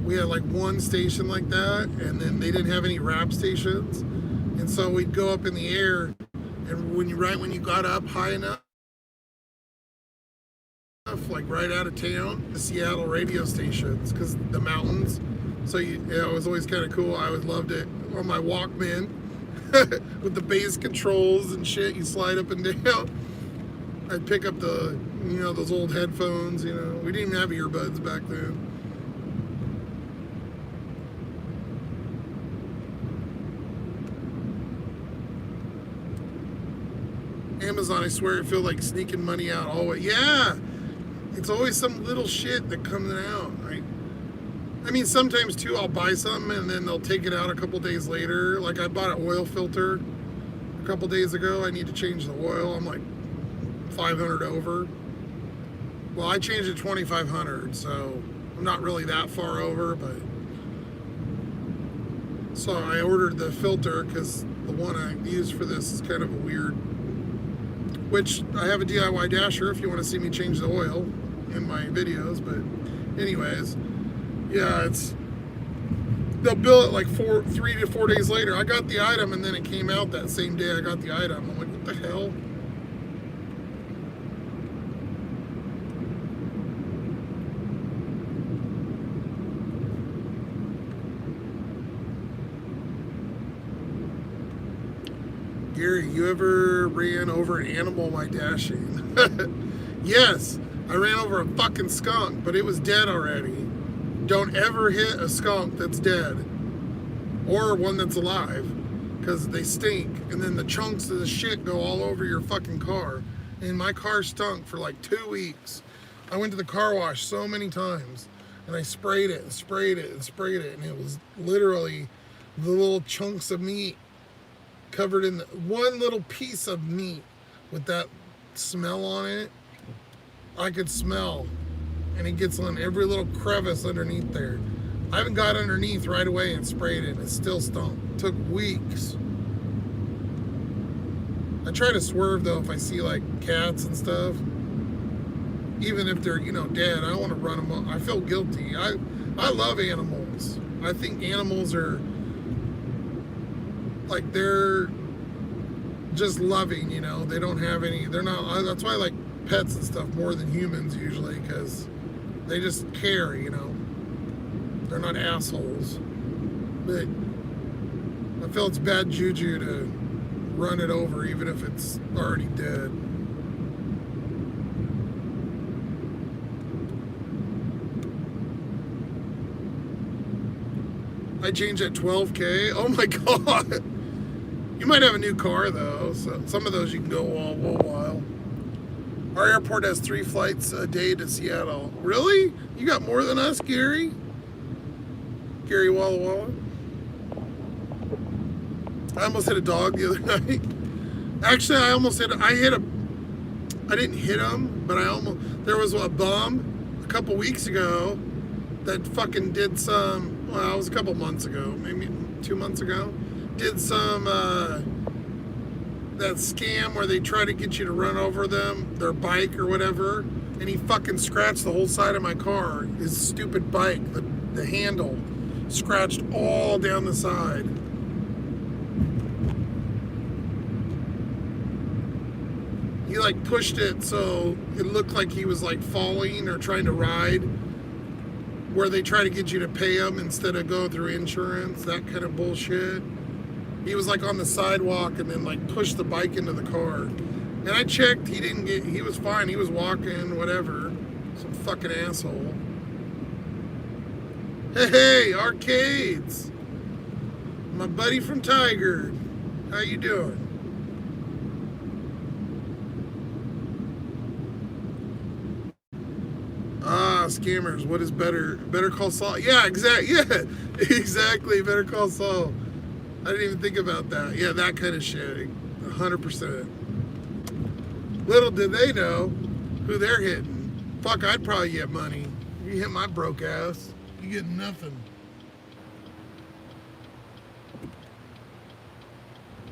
We had like one station like that, and then they didn't have any rap stations. And so we'd go up in the air, and when you got up high enough, like right out of town, the Seattle radio stations, because the mountains. So it was always kind of cool. I always loved it on my Walkman with the bass controls and shit. You slide up and down. I'd pick up the, you know, those old headphones, you know. We didn't even have earbuds back then. Amazon, I swear, it feels like sneaking money out always. Yeah, it's always some little shit that comes out. I mean, sometimes too, I'll buy something and then they'll take it out a couple days later. Like I bought an oil filter a couple days ago. I need to change the oil. I'm like 500 over. Well, I changed it 2,500, so I'm not really that far over, but so I ordered the filter because the one I use for this is kind of a weird, which I have a DIY Dasher if you want to see me change the oil in my videos, but anyways, yeah, they'll bill it like 3 to 4 days later. I got the item and then it came out that same day I got the item. I'm like, what the hell? Gary, you ever ran over an animal while dashing? Yes, I ran over a fucking skunk, but it was dead already. Don't ever hit a skunk that's dead or one that's alive, because they stink, and then the chunks of the shit go all over your fucking car. And my car stunk for like 2 weeks. I went to the car wash so many times, and I sprayed it and sprayed it and sprayed it, and it was literally the little chunks of meat covered in one little piece of meat with that smell on it. I could smell, and it gets on every little crevice underneath there. I haven't got underneath right away and sprayed it, and it still stunk. It took weeks. I try to swerve though if I see like cats and stuff, even if they're, you know, dead. I don't want to run them up. I feel guilty. I love animals. I think animals are like, they're just loving, you know. They don't have any, they're not, that's why I like pets and stuff more than humans usually, because they just care, you know. They're not assholes. But I feel it's bad juju to run it over, even if it's already dead. I changed at 12K. Oh my God. You might have a new car though, so some of those you can go a while. Our airport has 3 flights a day to Seattle. Really? You got more than us, Gary? Gary Walla Walla? I almost hit a dog the other night. Actually, I didn't hit him, but there was a bum a couple weeks ago that fucking did some, well, it was a couple months ago, maybe 2 months ago, did some, that scam where they try to get you to run over their bike or whatever, and he fucking scratched the whole side of my car. His stupid bike, the handle, scratched all down the side. He like pushed it so it looked like he was like falling or trying to ride, where they try to get you to pay him instead of go through insurance, that kind of bullshit. He was like on the sidewalk and then like pushed the bike into the car. And I checked, he was fine, he was walking, whatever. Some fucking asshole. Hey, Arcades. My buddy from Tiger. How you doing? Scammers, what is better? Better Call Saul. Yeah, exactly. Better Call Saul. I didn't even think about that. Yeah, that kind of shit. 100%. Little did they know who they're hitting. Fuck, I'd probably get money. You hit my broke ass, you get nothing.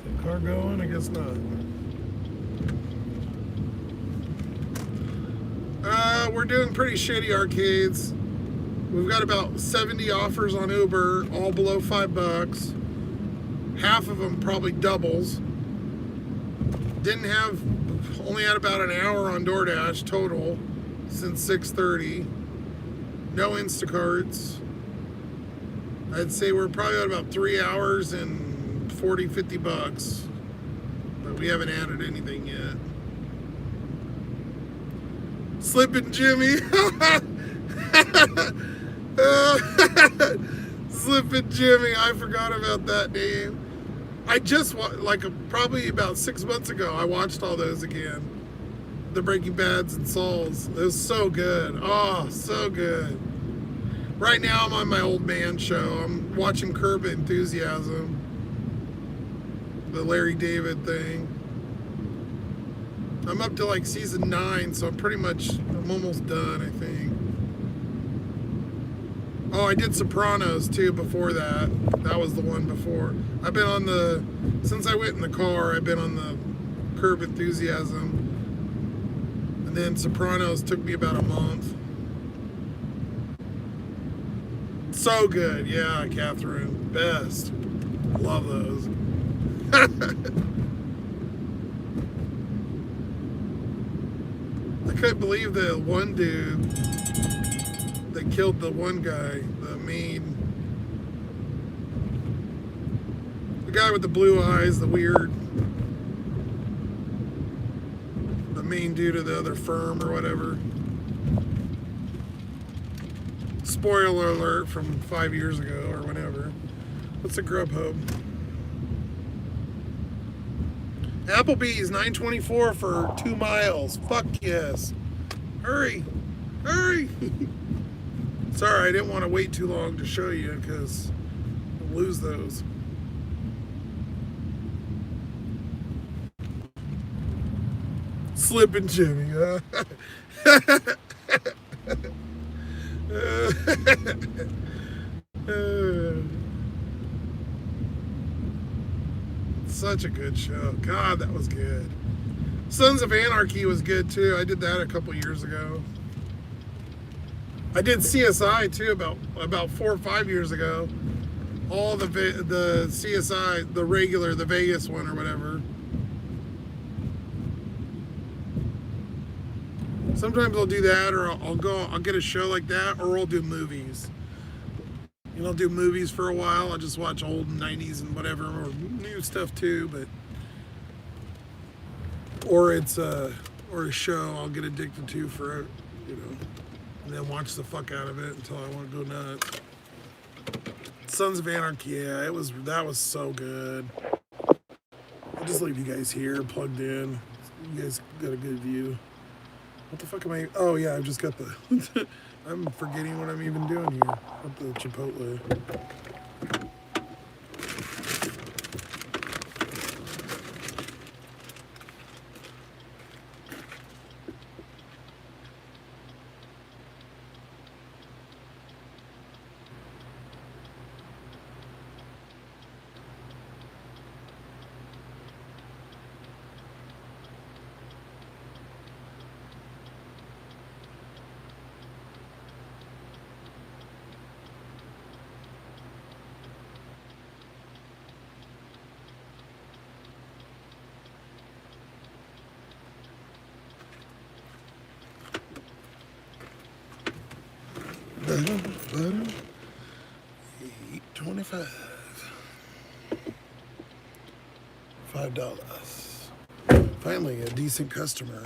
The car going? I guess not. We're doing pretty shitty, Arcades. We've got about 70 offers on Uber, all below $5. Half of them probably doubles. Only had about an hour on DoorDash total since 6:30. No Instacarts. I'd say we're probably at about 3 hours and $40-50, but we haven't added anything yet. Slippin' Jimmy. Slippin' Jimmy. I forgot about that name. I just, probably about 6 months ago, I watched all those again. The Breaking Bads and Sauls. It was so good. Oh, so good. Right now I'm on my old man show. I'm watching Curb Enthusiasm. The Larry David thing. I'm up to like season 9, so I'm almost done, I think. Oh, I did Sopranos too before that. That was the one before. Since I went in the car, I've been on the Curb Enthusiasm. And then Sopranos took me about a month. So good. Yeah, Catherine. Best. Love those. I couldn't believe the one dude that killed the one guy, the guy with the blue eyes, the main dude of the other firm or whatever. Spoiler alert from 5 years ago or whenever. What's a Grubhub? Applebee's $9.24 for 2 miles. Fuck yes. Hurry. Hurry. Sorry, I didn't want to wait too long to show you because I'll lose those. Slippin' Jimmy, huh? Such a good show. God, that was good. Sons of Anarchy was good too. I did that a couple years ago. I did CSI too about 4 or 5 years ago. All the CSI, the Vegas one or whatever. Sometimes I'll do that, or I'll get a show like that, or I'll do movies. I'll do movies for a while. I'll just watch old 90s and whatever, or new stuff too, but or it's a show I'll get addicted to for, you know, and then watch the fuck out of it until I want to go nuts. Sons of Anarchy, yeah, that was so good. I'll just leave you guys here plugged in. You guys got a good view. What the fuck am I? Oh yeah, I've just got the. I'm forgetting what I'm even doing here at the Chipotle. Butter, 8.25. $5. Finally, a decent customer.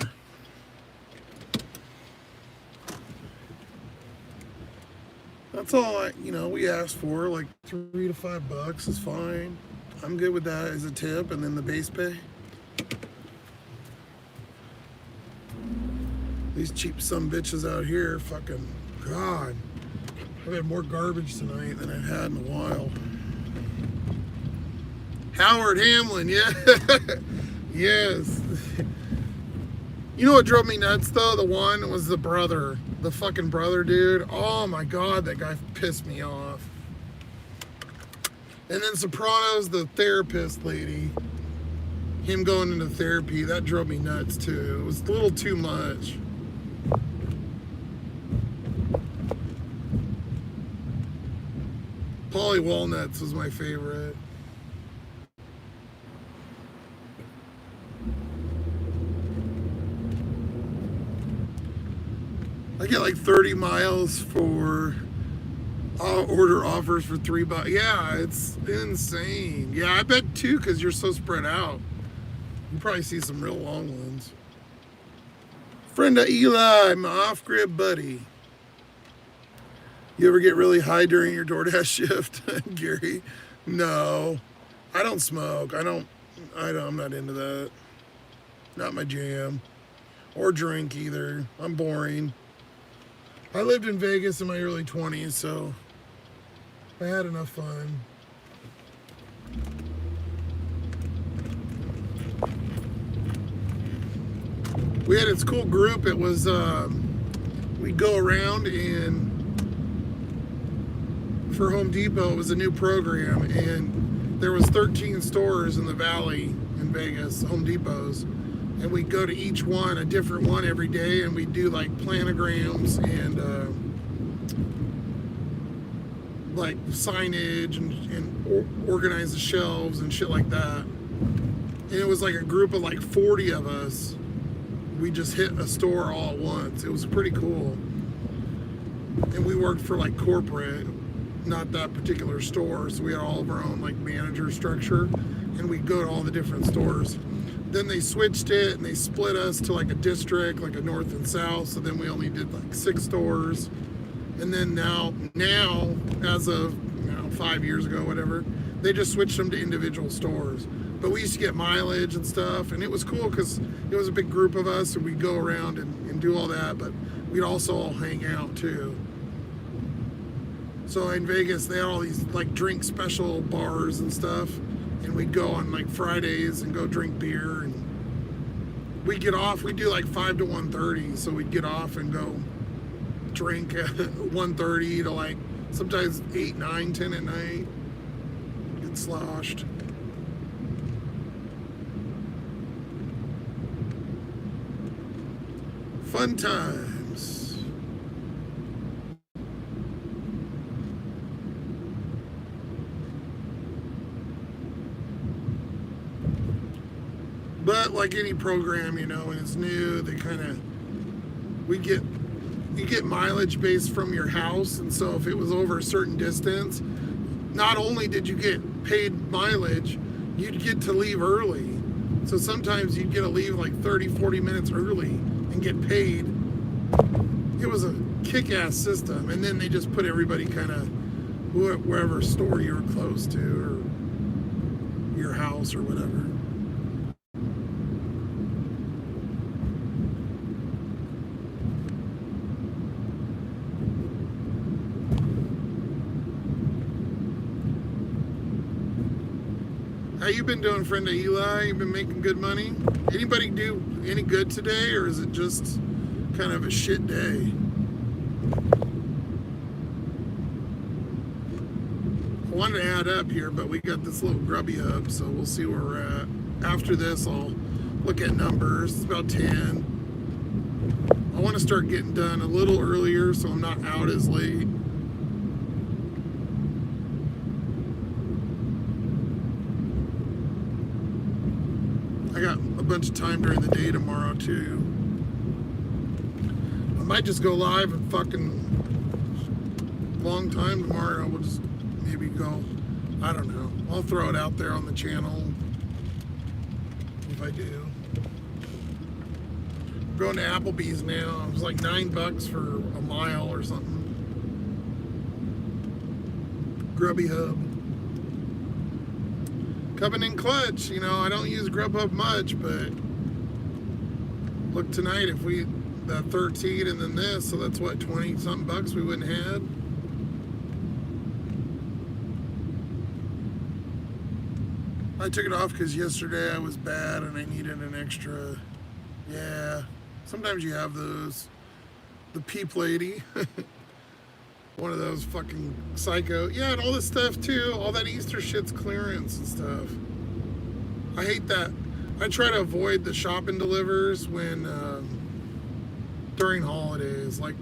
That's all we asked for, like $3 to $5 is fine. I'm good with that as a tip, and then the base pay. These cheap bitches out here, fucking God. I've had more garbage tonight than I've had in a while. Howard Hamlin, yeah. Yes. You know what drove me nuts though? The one was the brother. The fucking brother, dude. Oh my God, that guy pissed me off. And then Sopranos, the therapist lady. Him going into therapy, that drove me nuts too. It was a little too much. Polly Walnuts was my favorite. I get like 30 miles for order offers for $3. Yeah, it's insane. Yeah, I bet too, because you're so spread out. You probably see some real long ones. Friend of Eli, my off-grid buddy. You ever get really high during your DoorDash shift, Gary? No, I don't smoke. I'm not into that. Not my jam. Or drink either. I'm boring. I lived in Vegas in my early 20s, so I had enough fun. We had this cool group. It was, we'd go around and for Home Depot, it was a new program, and there was 13 stores in the valley in Vegas, Home Depots, and we'd go to each one, a different one every day, and we'd do like planograms and like signage and organize the shelves and shit like that. And it was like a group of like 40 of us. We just hit a store all at once. It was pretty cool. And we worked for like corporate, not that particular store, so we had all of our own like manager structure, and we'd go to all the different stores. Then they switched it and they split us to like a district, like a north and south, so then we only did like 6 stores. And then now as of 5 years ago, whatever, they just switched them to individual stores. But we used to get mileage and stuff, and it was cool because it was a big group of us, and we'd go around and do all that, but we'd also all hang out too. So in Vegas, they had all these like drink special bars and stuff, and we'd go on like Fridays and go drink beer, and we'd get off. We'd do like 5 to 1:30, so we'd get off and go drink at 1:30 to like sometimes 8, 9, 10 at night. Get sloshed. Fun times. But like any program, when it's new, they you get mileage based from your house. And so if it was over a certain distance, not only did you get paid mileage, you'd get to leave early. So sometimes you'd get to leave like 30, 40 minutes early and get paid. It was a kick-ass system. And then they just put everybody kind of wherever store you were close to or your house or whatever. How you been doing, friend of Eli? You been making good money? Anybody do any good today, or is it just kind of a shit day? I wanted to add up here, but we got this little grubby hub, so we'll see where we're at. After this, I'll look at numbers. It's about 10. I want to start getting done a little earlier so I'm not out as late. I got a bunch of time during the day tomorrow too. I might just go live and fucking long time tomorrow. We'll just maybe go, I don't know. I'll throw it out there on the channel if I do. I'm going to Applebee's now. It was like $9 for a mile or something. Grubby Hub. Coming in clutch, you know, I don't use Grubhub much, but look tonight, if we, that 13 and then this, so that's what, 20 something bucks we wouldn't have. I took it off because yesterday I was bad and I needed an extra, yeah, sometimes you have those, the Peep Lady. One of those fucking psycho. Yeah, and all this stuff too. All that Easter shit's clearance and stuff. I hate that. I try to avoid the shop and delivers when during holidays, like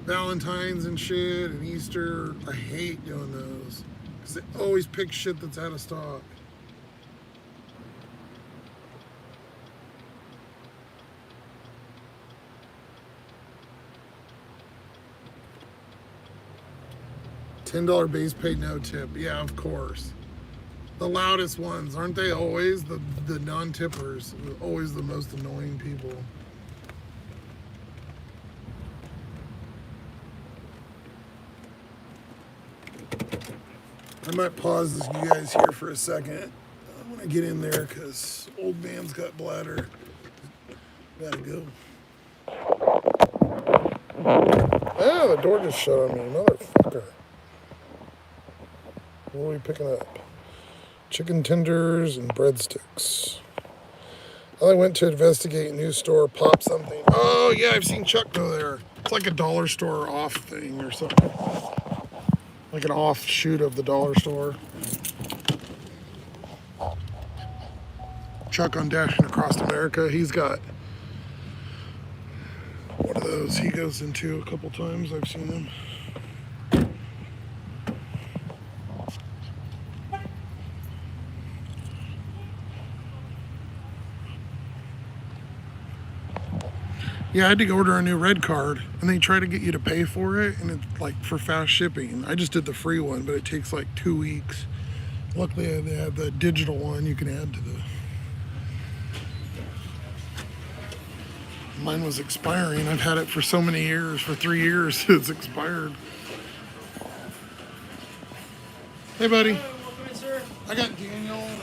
Valentine's and shit and Easter. I hate doing those because they always pick shit that's out of stock. $10 base pay, no tip. Yeah, of course. The loudest ones, aren't they always? The non-tippers, always the most annoying people. I might pause this, you guys, here for a second. I want to get in there because old man's got bladder. Gotta go. Ah, the door just shut on me, motherfucker. What are we picking up? Chicken tenders and breadsticks. I went to investigate a new store, pop something. Oh yeah, I've seen Chuck go there. It's like a dollar store off thing or something. Like an offshoot of the dollar store. Chuck on Dashing Across America. He's got one of those he goes into a couple times. I've seen him. Yeah, I had to order a new red card, and they try to get you to pay for it, and it's like for fast shipping. I just did the free one, but it takes like 2 weeks. Luckily, they have the digital one you can add to the... Mine was expiring. I've had it for so many years, for 3 years, it's expired. Hey, buddy. Welcome in, sir. I got Daniel and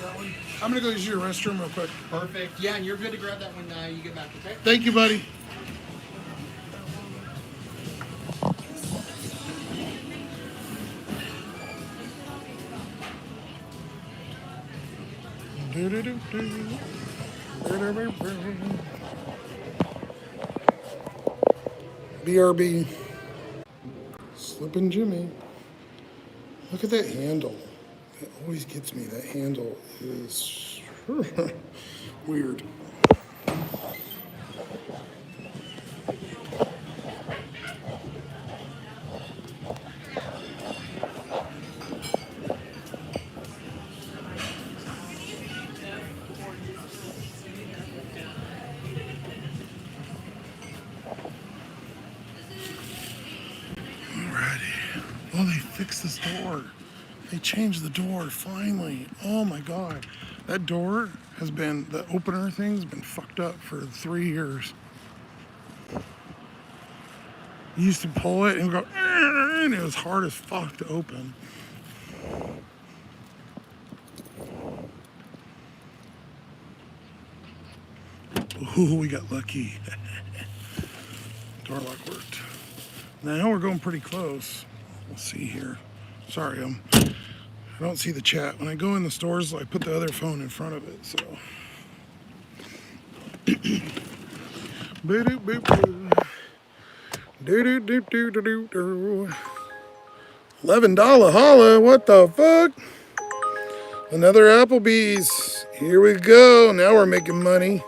that one. I'm gonna go use your restroom real quick. Perfect. Yeah, and you're good to grab that when you get back, okay? Thank you, buddy. BRB. Slippin' Jimmy. Look at that handle. It always gets me. That handle is weird. Oh, they fixed this door. They changed the door, finally. Oh my God. That door has been, the opener thing's been fucked up for 3 years. You used to pull it and go, and it was hard as fuck to open. Ooh, we got lucky. Door lock worked. Now we're going pretty close. We'll see here. Sorry, I don't see the chat. When I go in the stores, I put the other phone in front of it, so. $11 holla, what the fuck? Another Applebee's. Here we go. Now we're making money.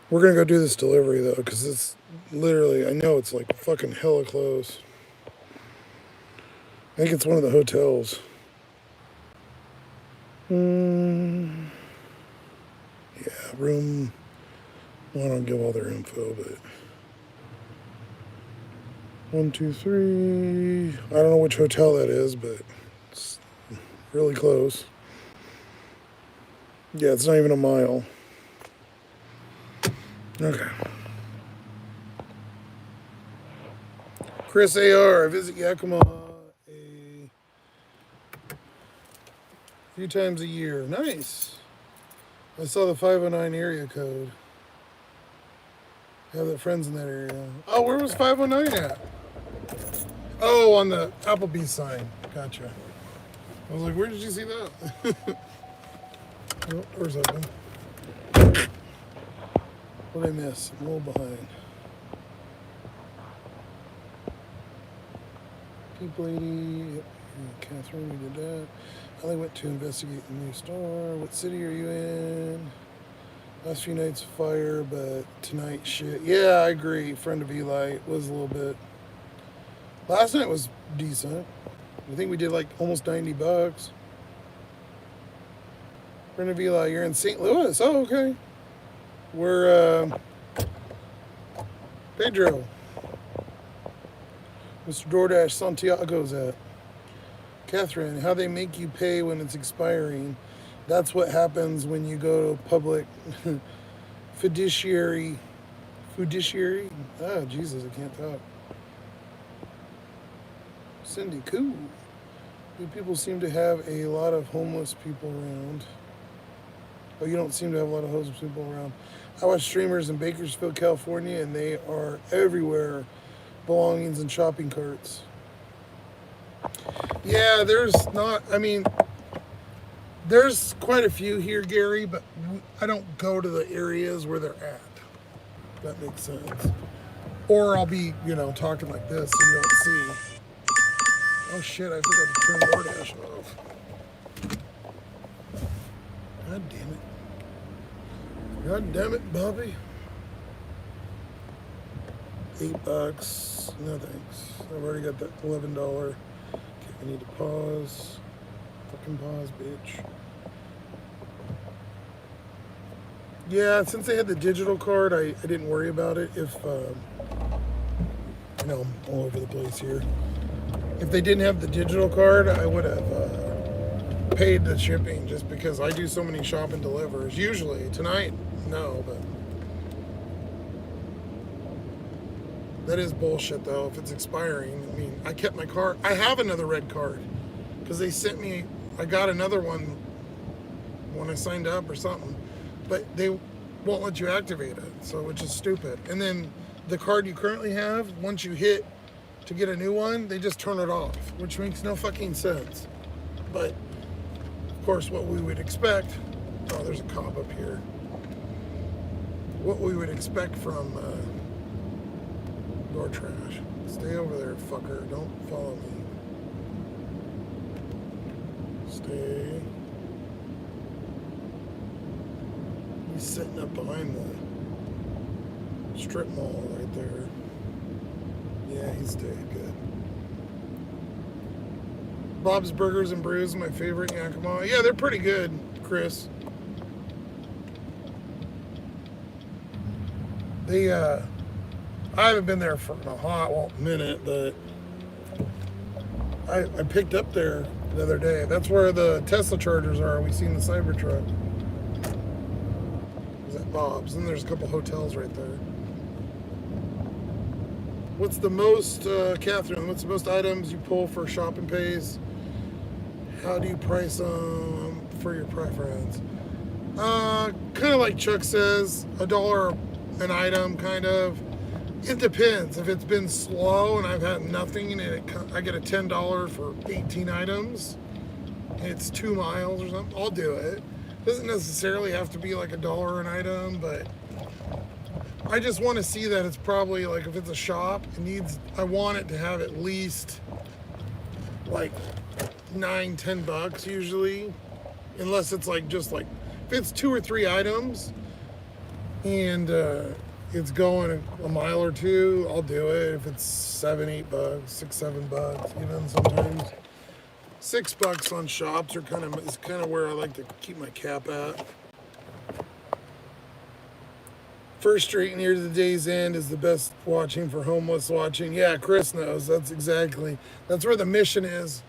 We're gonna go do this delivery though, because it's literally, I know it's like fucking hella close. I think it's one of the hotels. Yeah, room. Well, I don't give all their info, but 1, 2, 3. I don't know which hotel that is, but it's really close. Yeah, it's not even a mile. Okay. Chris AR, I visit Yakima a few times a year. Nice. I saw the 509 area code. I have friends in that area. Oh, where was 509 at? Oh, on the Applebee's sign. Gotcha. I was like, where did you see that? Oh, door's open. What did I miss? I'm a little behind. Peep lady. Catherine, you did that. I only went to investigate the new store. What city are you in? Last few nights fire, but tonight shit. Yeah, I agree. Friend of Eli was a little bit. Last night was decent. I think we did like almost $90. Friend of Eli, you're in St. Louis. Oh, okay. We're Pedro. Mr. DoorDash Santiago's at. Catherine, how they make you pay when it's expiring. That's what happens when you go to public fiduciary. Oh, Jesus, I can't talk. Cindy, cool. You people seem to have a lot of homeless people around. Oh, you don't seem to have a lot of homeless people around. I watch streamers in Bakersfield, California, and they are everywhere. Belongings and shopping carts. Yeah, there's not, I mean, there's quite a few here, Gary, but I don't go to the areas where they're at. If that makes sense. Or I'll be, talking like this so you don't see. Oh shit, I forgot to turn DoorDash off. God damn it. God damn it, Bobby. $8. No thanks. I've already got that $11. Okay, I need to pause. Fucking pause, bitch. Yeah, since they had the digital card, I didn't worry about it. If, I'm all over the place here. If they didn't have the digital card, I would have paid the shipping just because I do so many shop and delivers. Usually, tonight, no, but that is bullshit though. If it's expiring, I mean, I kept my card. I have another red card because they sent me. I got another one when I signed up or something, but they won't let you activate it, so which is stupid. And then the card you currently have, once you hit to get a new one, they just turn it off, which makes no fucking sense. But of course, what we would expect. Oh, there's a cop up here. What we would expect from door trash. Stay over there, fucker. Don't follow me. Stay. He's sitting up behind the strip mall right there. Yeah, he stayed good. Bob's Burgers and Brews, my favorite in Yakima. Yeah, they're pretty good, Chris. They, I haven't been there for a minute, but I picked up there the other day. That's where the Tesla chargers are. We seen the Cybertruck. Is that Bob's? And there's a couple hotels right there. What's the most, Catherine? What's the most items you pull for shopping pays? How do you price them for your preference? Kind of like Chuck says, $1 an item, kind of. It depends. If it's been slow and I've had nothing and I get a $10 for 18 items, and it's 2 miles or something, I'll do it. Doesn't necessarily have to be like $1 an item, but I just want to see that it's probably like, if it's a shop, I want it to have at least like $9-10 usually, unless it's like just like, if it's 2 or 3 items and it's going a mile or 2, I'll do it. If it's $7-8, $6-7, even sometimes $6 on shops is kind of where I like to keep my cap at. First Street near the Day's End is the best watching for homeless watching. Yeah, Chris knows. That's where the mission is.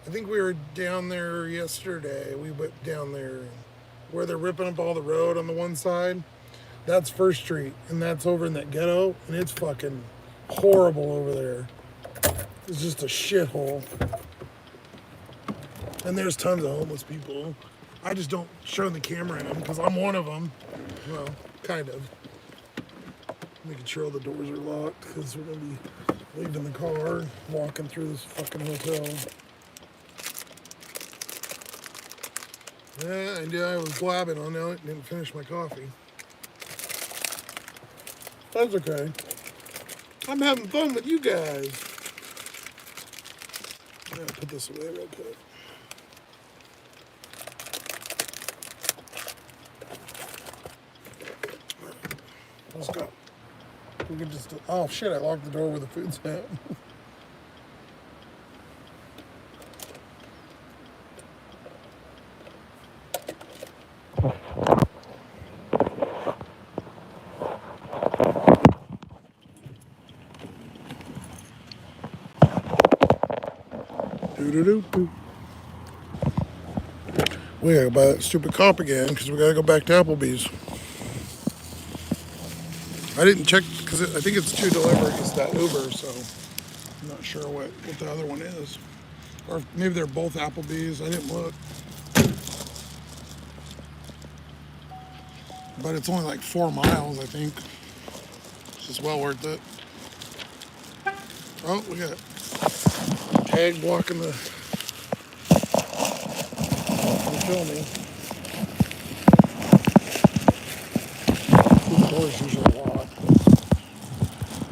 I think we were down there yesterday. We went down there where they're ripping up all the road on the one side. That's First Street, and that's over in that ghetto, and it's fucking horrible over there. It's just a shithole. And there's tons of homeless people. I just don't show the camera in them because I'm one of them. Well, kind of. Making sure all the doors are locked because we're going to be leaving the car, walking through this fucking hotel. Yeah, I knew I was blabbing on it and didn't finish my coffee. That's okay. I'm having fun with you guys. I'm going to put this away real quick. All right, let's go. We can just, oh shit, I locked the door where the food's at. Doo-doo-doo-doo. We gotta buy that stupid cop again because we gotta go back to Applebee's. I didn't check because I think it's 2 deliveries, that Uber, so I'm not sure what the other one is. Or maybe they're both Applebee's. I didn't look. But it's only like 4 miles, I think. It's just well worth it. Oh, we got tag blocking the filming. These doors usually locked.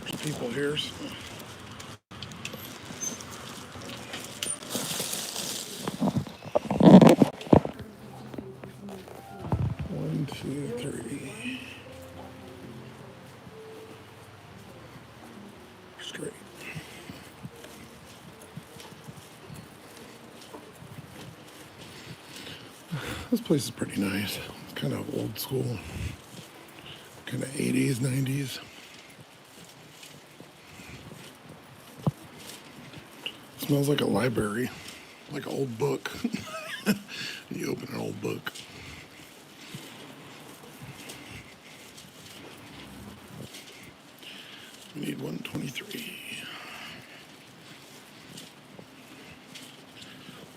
There's people here. So. One, two, three. Straight. This place is pretty nice. It's kind of old school, kind of 80s, 90s. It smells like a library, like an old book. You open an old book. We need 123.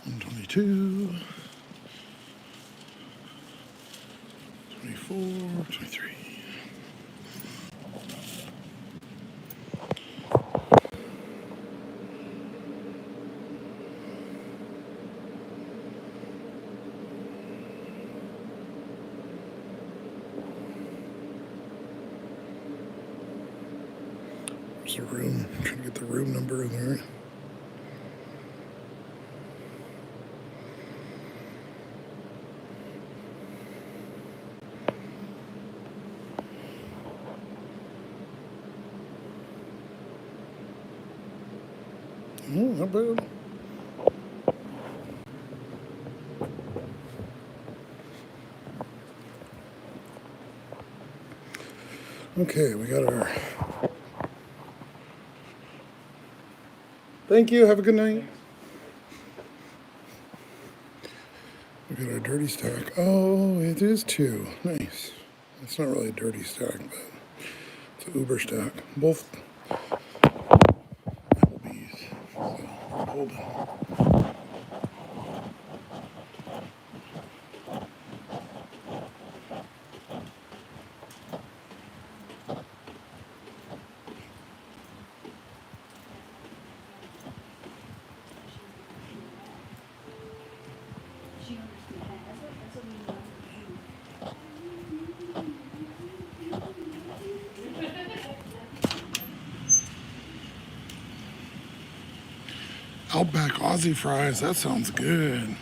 122. 24, 23. There's a room. I'm trying to get the room number in there. Oh, not bad. Okay, we got our... Thank you. Have a good night. Look at our dirty stack. Oh, it is 2. Nice. It's not really a dirty stack, but it's an Uber stack. Both Applebee's. So, golden. Outback Aussie fries, that sounds good.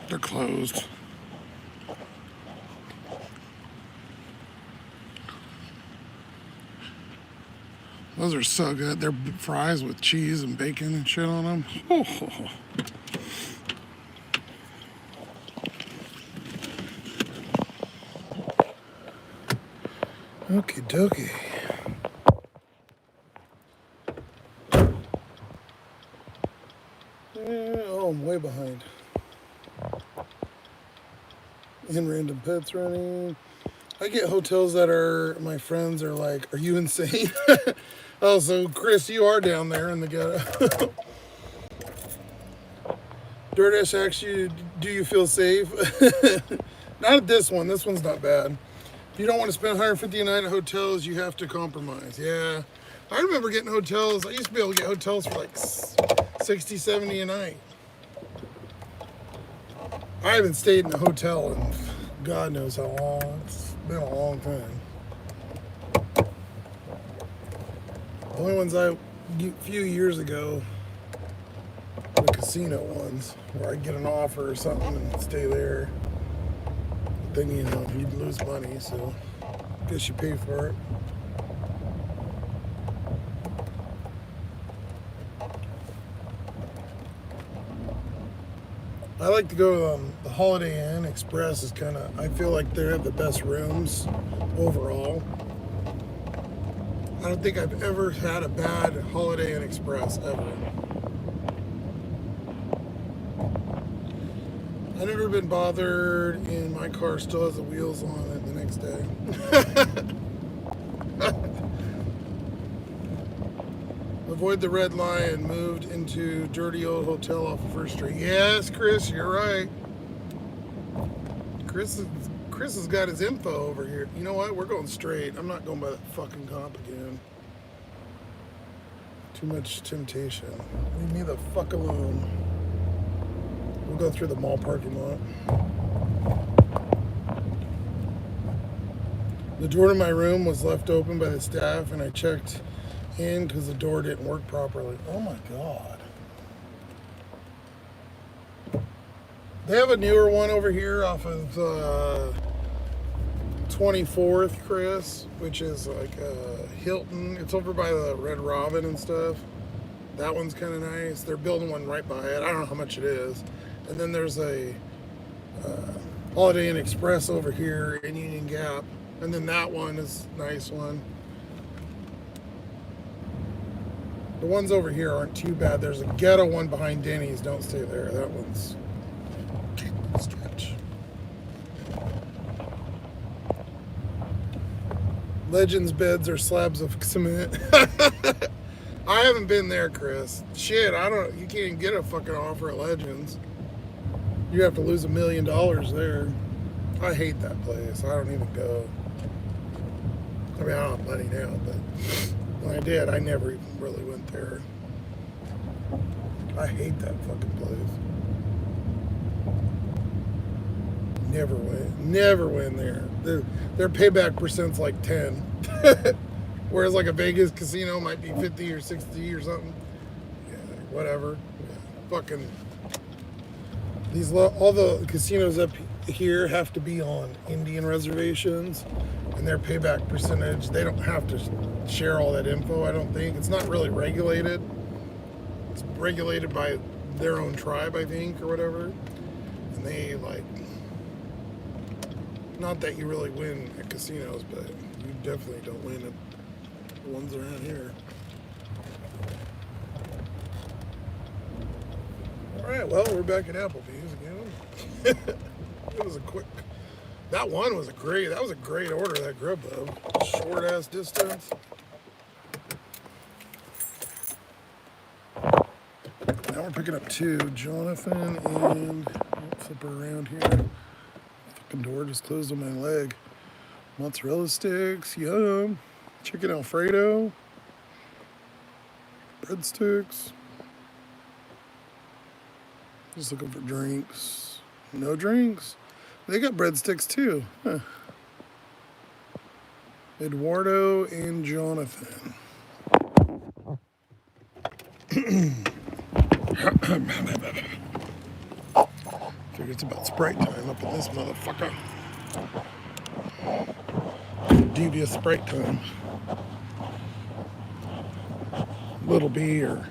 They're closed. Those are so good. They're fries with cheese and bacon and shit on them. Oh. Okie dokie. Oh, I'm way behind. And random pets running. I get hotels that are, my friends are like, are you insane? Oh, so Chris, you are down there in the ghetto. DoorDash asks you, do you feel safe? Not at this one. This one's not bad. If you don't want to spend $150 a night at hotels, you have to compromise. Yeah. I remember getting hotels. I used to be able to get hotels for like $60, $70 a night. I haven't stayed in a hotel in God knows how long. It's been a long time. The only ones a few years ago, the casino ones, where I'd get an offer or something and stay there. But then, you know, you'd lose money, so I guess you pay for it. I like to go the Holiday Inn Express is kind of, I feel like they have the best rooms overall. I don't think I've ever had a bad Holiday Inn Express, ever. I've never been bothered, and my car still has the wheels on it the next day. Avoid the red line, moved into dirty old hotel off of First Street. Yes, Chris, you're right. Chris has got his info over here. You know what? We're going straight. I'm not going by that fucking comp again. Too much temptation. Leave me the fuck alone. We'll go through the mall parking lot. The door to my room was left open by the staff, and I checked in because the door didn't work properly. Oh my God. They have a newer one over here off of 24th, Chris, which is like Hilton. It's over by the Red Robin and stuff. That one's kind of nice. They're building one right by it. I don't know how much it is. And then there's a Holiday Inn Express over here in Union Gap. And then that one is a nice one. The ones over here aren't too bad. There's a ghetto one behind Denny's. Don't stay there. That one's a stretch. Legends beds are slabs of cement. I haven't been there, Chris. Shit, you can't even get a fucking offer at Legends. You have to lose $1 million there. I hate that place. I don't even go. I mean, I don't have money now, but when I did, I never even really went there. I hate that fucking place. Never went there. Their payback percent's like 10. Whereas like a Vegas casino might be 50 or 60 or something. Yeah, whatever. Yeah, fucking all the casinos up here have to be on Indian reservations, and their payback percentage, they don't have to share all that info, I don't think. It's not really regulated. It's regulated by their own tribe, I think, or whatever. And they like, not that you really win at casinos, but you definitely don't win at the ones around here. All right. right, well, we're back at Applebee's again. It was a quick. That one was that was a great order, that grub bub. Short ass distance. Now we're picking up two, Jonathan and flip her around here. Fucking door just closed on my leg. Mozzarella sticks, yum. Chicken Alfredo. Breadsticks. Just looking for drinks. No drinks. They got breadsticks too. Huh. Eduardo and Jonathan. Figure it's about Sprite time up in this motherfucker. Devious Sprite time. Little B or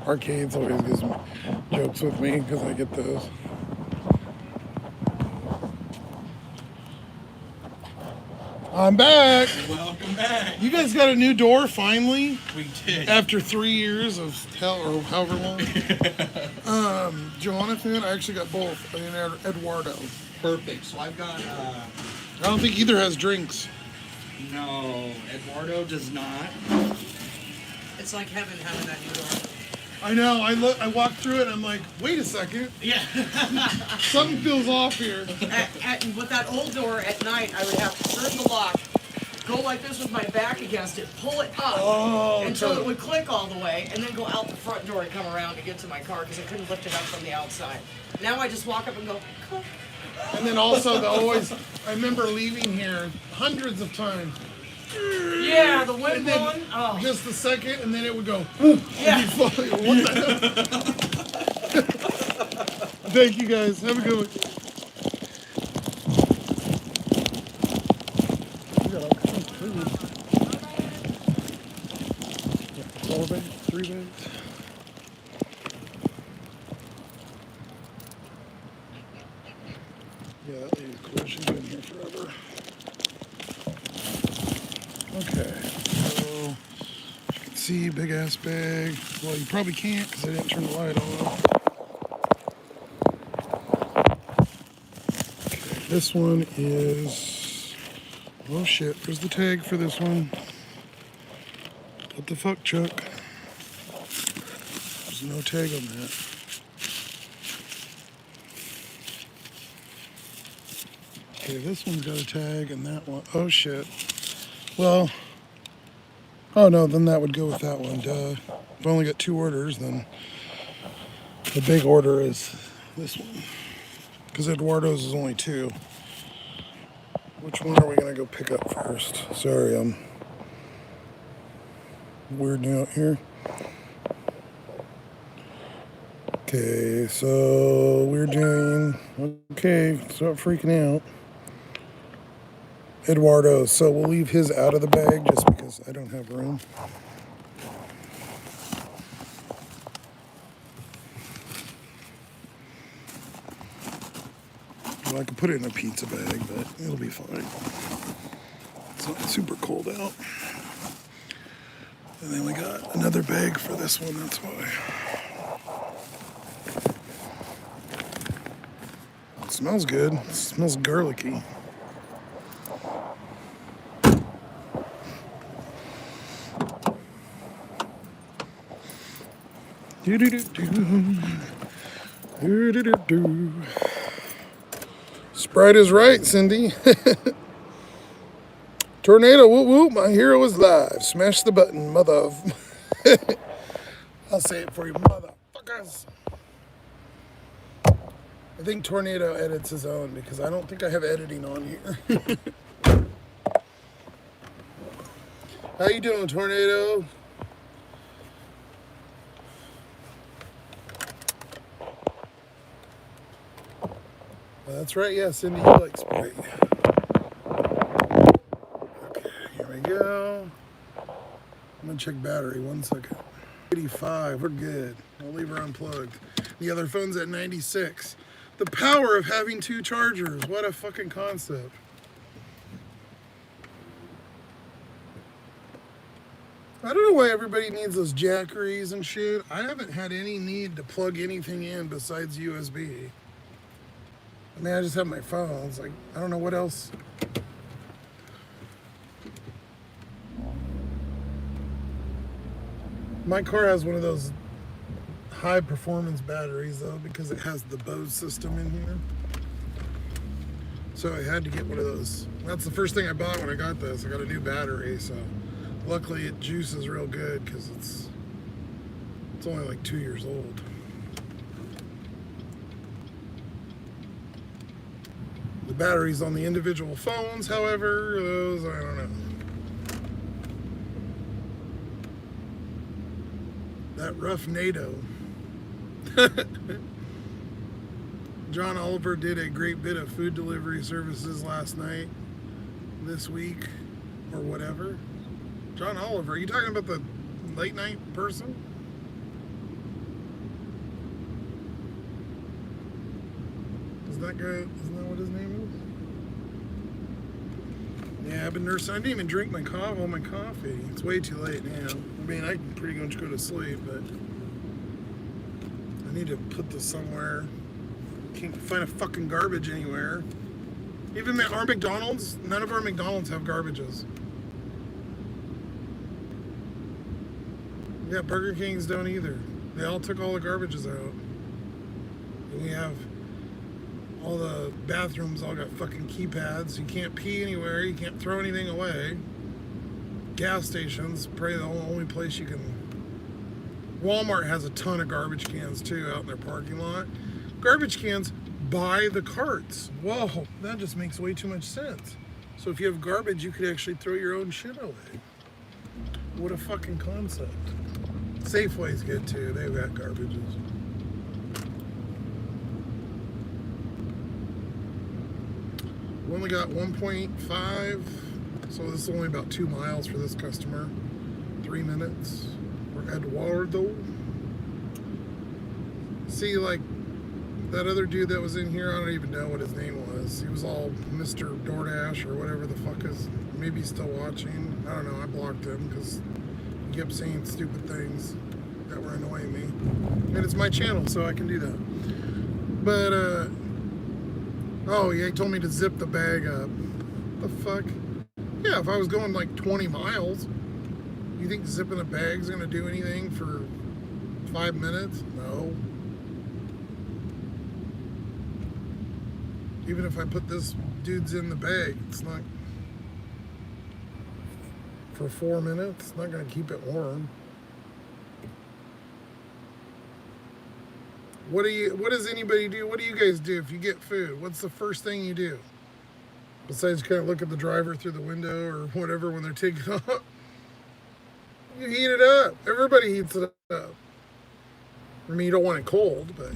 Arcades always gives me jokes with me because I get those. I'm back. Welcome back. You guys got a new door finally? We did. After 3 years of hell or however long. Jonathan, I actually got both. And Eduardo. Perfect. So I've got, I don't think either has drinks. no, Eduardo does not. It's like heaven having that new door. I know. I walked through it and I'm like, wait a second. Yeah. Something feels off here. With that old door at night, I would have to turn the lock, go like this with my back against it, pull it up until it would click all the way, and then go out the front door and come around to get to my car because I couldn't lift it up from the outside. Now I just walk up and go, click. And then also I remember leaving here hundreds of times. Yeah, the wind And then blowing. Oh. just a second, and then it would go. Yeah. What the hell? Thank you guys. Have a good one. We got all kinds of food. Yeah, 4 bags, 3 bags. Yeah, that lady's cool. She's been here forever. Okay, so you can see big ass bag. Well, you probably can't because I didn't turn the light on. Okay, this one is. Oh shit! Where's the tag for this one? What the fuck, Chuck? There's no tag on that. Okay, this one's got a tag, and that one. Oh shit. Well, oh no, then that would go with that one, duh. I've only got 2 orders, then the big order is this one. Because Eduardo's is only 2. Which one are we going to go pick up first? Sorry, I'm weirding out here. Okay, so we're doing, okay, start freaking out. Eduardo, so we'll leave his out of the bag just because I don't have room. Well, I could put it in a pizza bag, but it'll be fine. It's not super cold out. And then we got another bag for this one, that's why. It smells good. It smells garlicky. Sprite is right, Cindy. Tornado, whoop whoop, my hero is live. Smash the button, mother of. I'll say it for you, motherfuckers. I think Tornado edits his own because I don't think I have editing on here. How you doing, Tornado? That's right, yeah, Cindy, you like Sprite. Okay, here we go. I'm gonna check battery, 1 second. 85, we're good. I'll leave her unplugged. The other phone's at 96. The power of having 2 chargers, what a fucking concept. I don't know why everybody needs those jackeries and shit. I haven't had any need to plug anything in besides USB. I mean, I just have my phone. It's like, I don't know what else. My car has one of those high performance batteries though, because it has the Bose system in here. So I had to get one of those. That's the first thing I bought when I got this. I got a new battery, so luckily it juices real good because it's only like 2 years old. The batteries on the individual phones, however, those, I don't know. That rough NATO. John Oliver did a great bit of food delivery services last night, this week, or whatever. John Oliver, are you talking about the late night person? Is that guy, isn't that what his name is? Yeah, I've been nursing. I didn't even drink my coffee, all my coffee. It's way too late now. I mean, I can pretty much go to sleep, but I need to put this somewhere. Can't find a fucking garbage anywhere. Even our McDonald's, none of our McDonald's have garbages. Yeah, Burger Kings don't either. They all took all the garbages out. And we have all the bathrooms all got fucking keypads. You can't pee anywhere. You can't throw anything away. Gas stations, probably the only place you can. Walmart has a ton of garbage cans too out in their parking lot. Garbage cans by the carts. Whoa, that just makes way too much sense. So if you have garbage, you could actually throw your own shit away. What a fucking concept. Safeway's good too. They've got garbages. We only got 1.5, so this is only about 2 miles for this customer. 3 minutes. We're at Eduardo. See, like, that other dude that was in here, I don't even know what his name was. He was all Mr. DoorDash or whatever the fuck is, maybe he's still watching. I don't know, I blocked him because he kept saying stupid things that were annoying me. And it's my channel, so I can do that. But, oh yeah, he told me to zip the bag up. The fuck? Yeah, if I was going like 20 miles, you think zipping a bag's gonna do anything for 5 minutes? No. Even if I put this dude's in the bag, it's not for 4 minutes. It's not gonna keep it warm. What does anybody do? What do you guys do if you get food? What's the first thing you do? Besides kind of look at the driver through the window or whatever when they're taking off. You heat it up. Everybody heats it up. I mean, you don't want it cold, but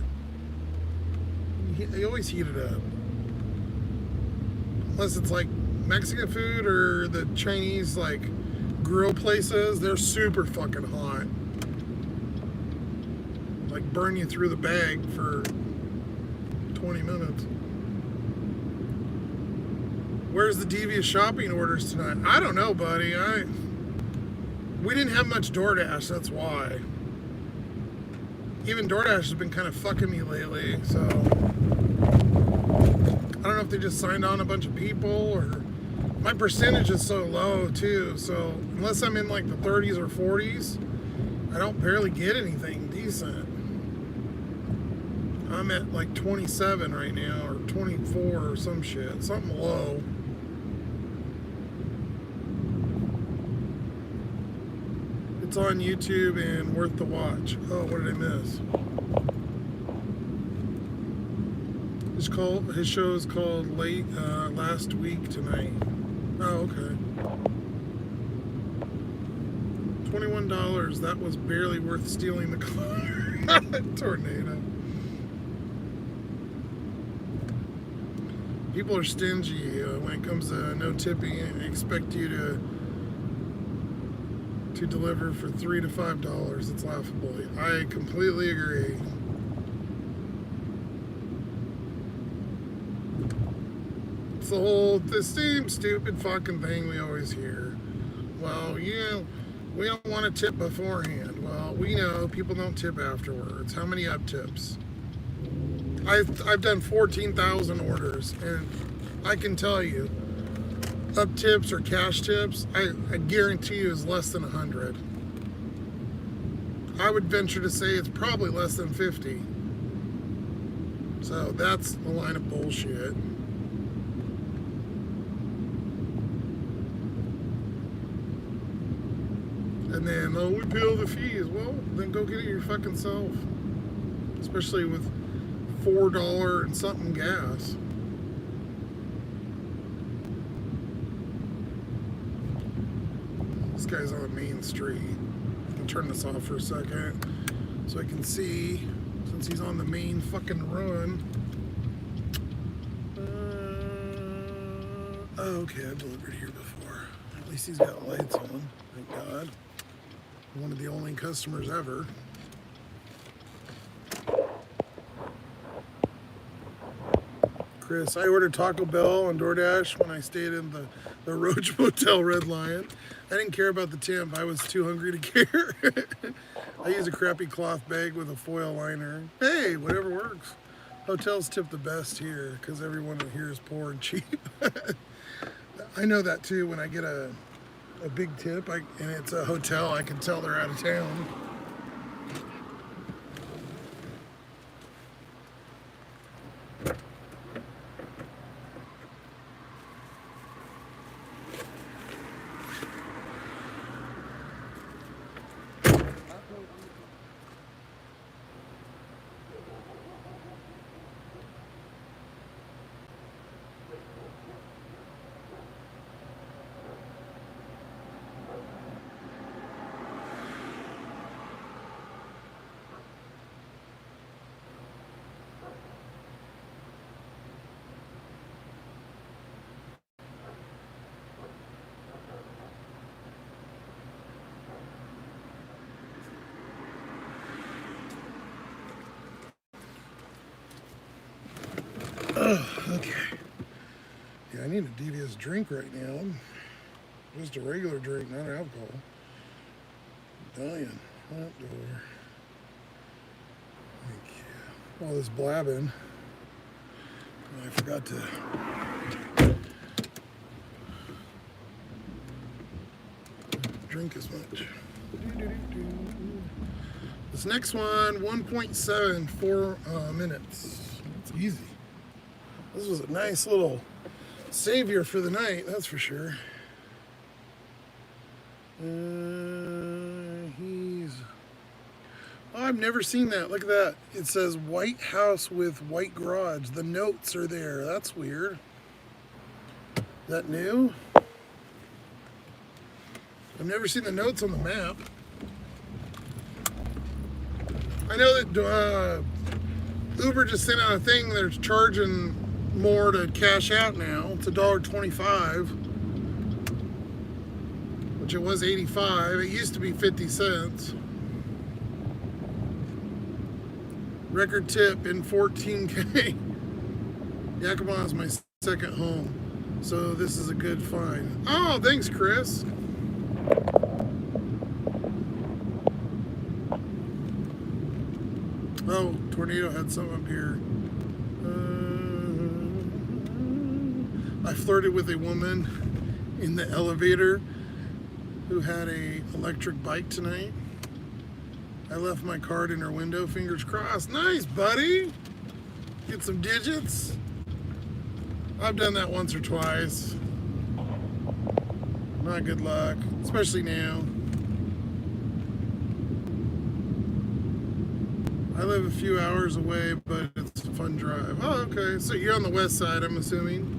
you always heat it up. Unless it's like Mexican food or the Chinese like grill places, they're super fucking hot. Like burn you through the bag for 20 minutes. Where's the devious shopping orders tonight? I don't know, buddy. We didn't have much DoorDash, that's why. Even DoorDash has been kind of fucking me lately, so I don't know if they just signed on a bunch of people or my percentage is so low too, so unless I'm in like the 30s or 40s, I don't barely get anything decent. I'm at like 27 right now, or 24 or some shit, something low. It's on YouTube and worth the watch. Oh, what did I miss? His show is called Last Week Tonight. Oh, okay. $21. That was barely worth stealing the car. Tornado. People are stingy when it comes to no tipping and expect you to deliver for $3 to $5. It's laughable. I completely agree. It's the same stupid fucking thing we always hear. Well, We don't want to tip beforehand. Well, we know people don't tip afterwards. How many up tips? I've done 14,000 orders, and I can tell you, up tips or cash tips, I guarantee you is less than 100. I would venture to say it's probably less than 50. So that's a line of bullshit. And then, oh, we pay all the fees. Well, then go get it your fucking self. Especially with $4 and something gas. This guy's on a main street. I'll turn this off for a second so I can see, since he's on the main fucking run. Oh, okay, I've delivered here before. At least he's got lights on, thank God. One of the only customers ever. Chris, I ordered Taco Bell on DoorDash when I stayed in the Roach Motel Red Lion. I didn't care about the tip. I was too hungry to care. I use a crappy cloth bag with a foil liner. Hey, whatever works. Hotels tip the best here because everyone here is poor and cheap. I know that too when I get a big tip and it's a hotel, I can tell they're out of town. Okay. Yeah, I need a devious drink right now. Just a regular drink, not alcohol. I'm dying. Outdoor. Thank you. All this blabbing. I forgot to drink as much. This next one, 1.74 minutes. It's easy. This was a nice little savior for the night, that's for sure. Oh, I've never seen that. Look at that. It says White House with White Garage. The notes are there. That's weird. Is that new? I've never seen the notes on the map. I know that Uber just sent out a thing. They're charging more to cash out now. It's $1.25, which it was 85. It used to be 50 cents. Record tip in 14K. Yakima is my second home, so this is a good find. Oh, thanks, Chris. Oh, tornado had some up here. I flirted with a woman in the elevator who had a electric bike tonight. I left my card in her window, fingers crossed. Nice, buddy. Get some digits. I've done that once or twice. Not good luck, especially now. I live a few hours away, but it's a fun drive. Oh, okay. So you're on the west side, I'm assuming,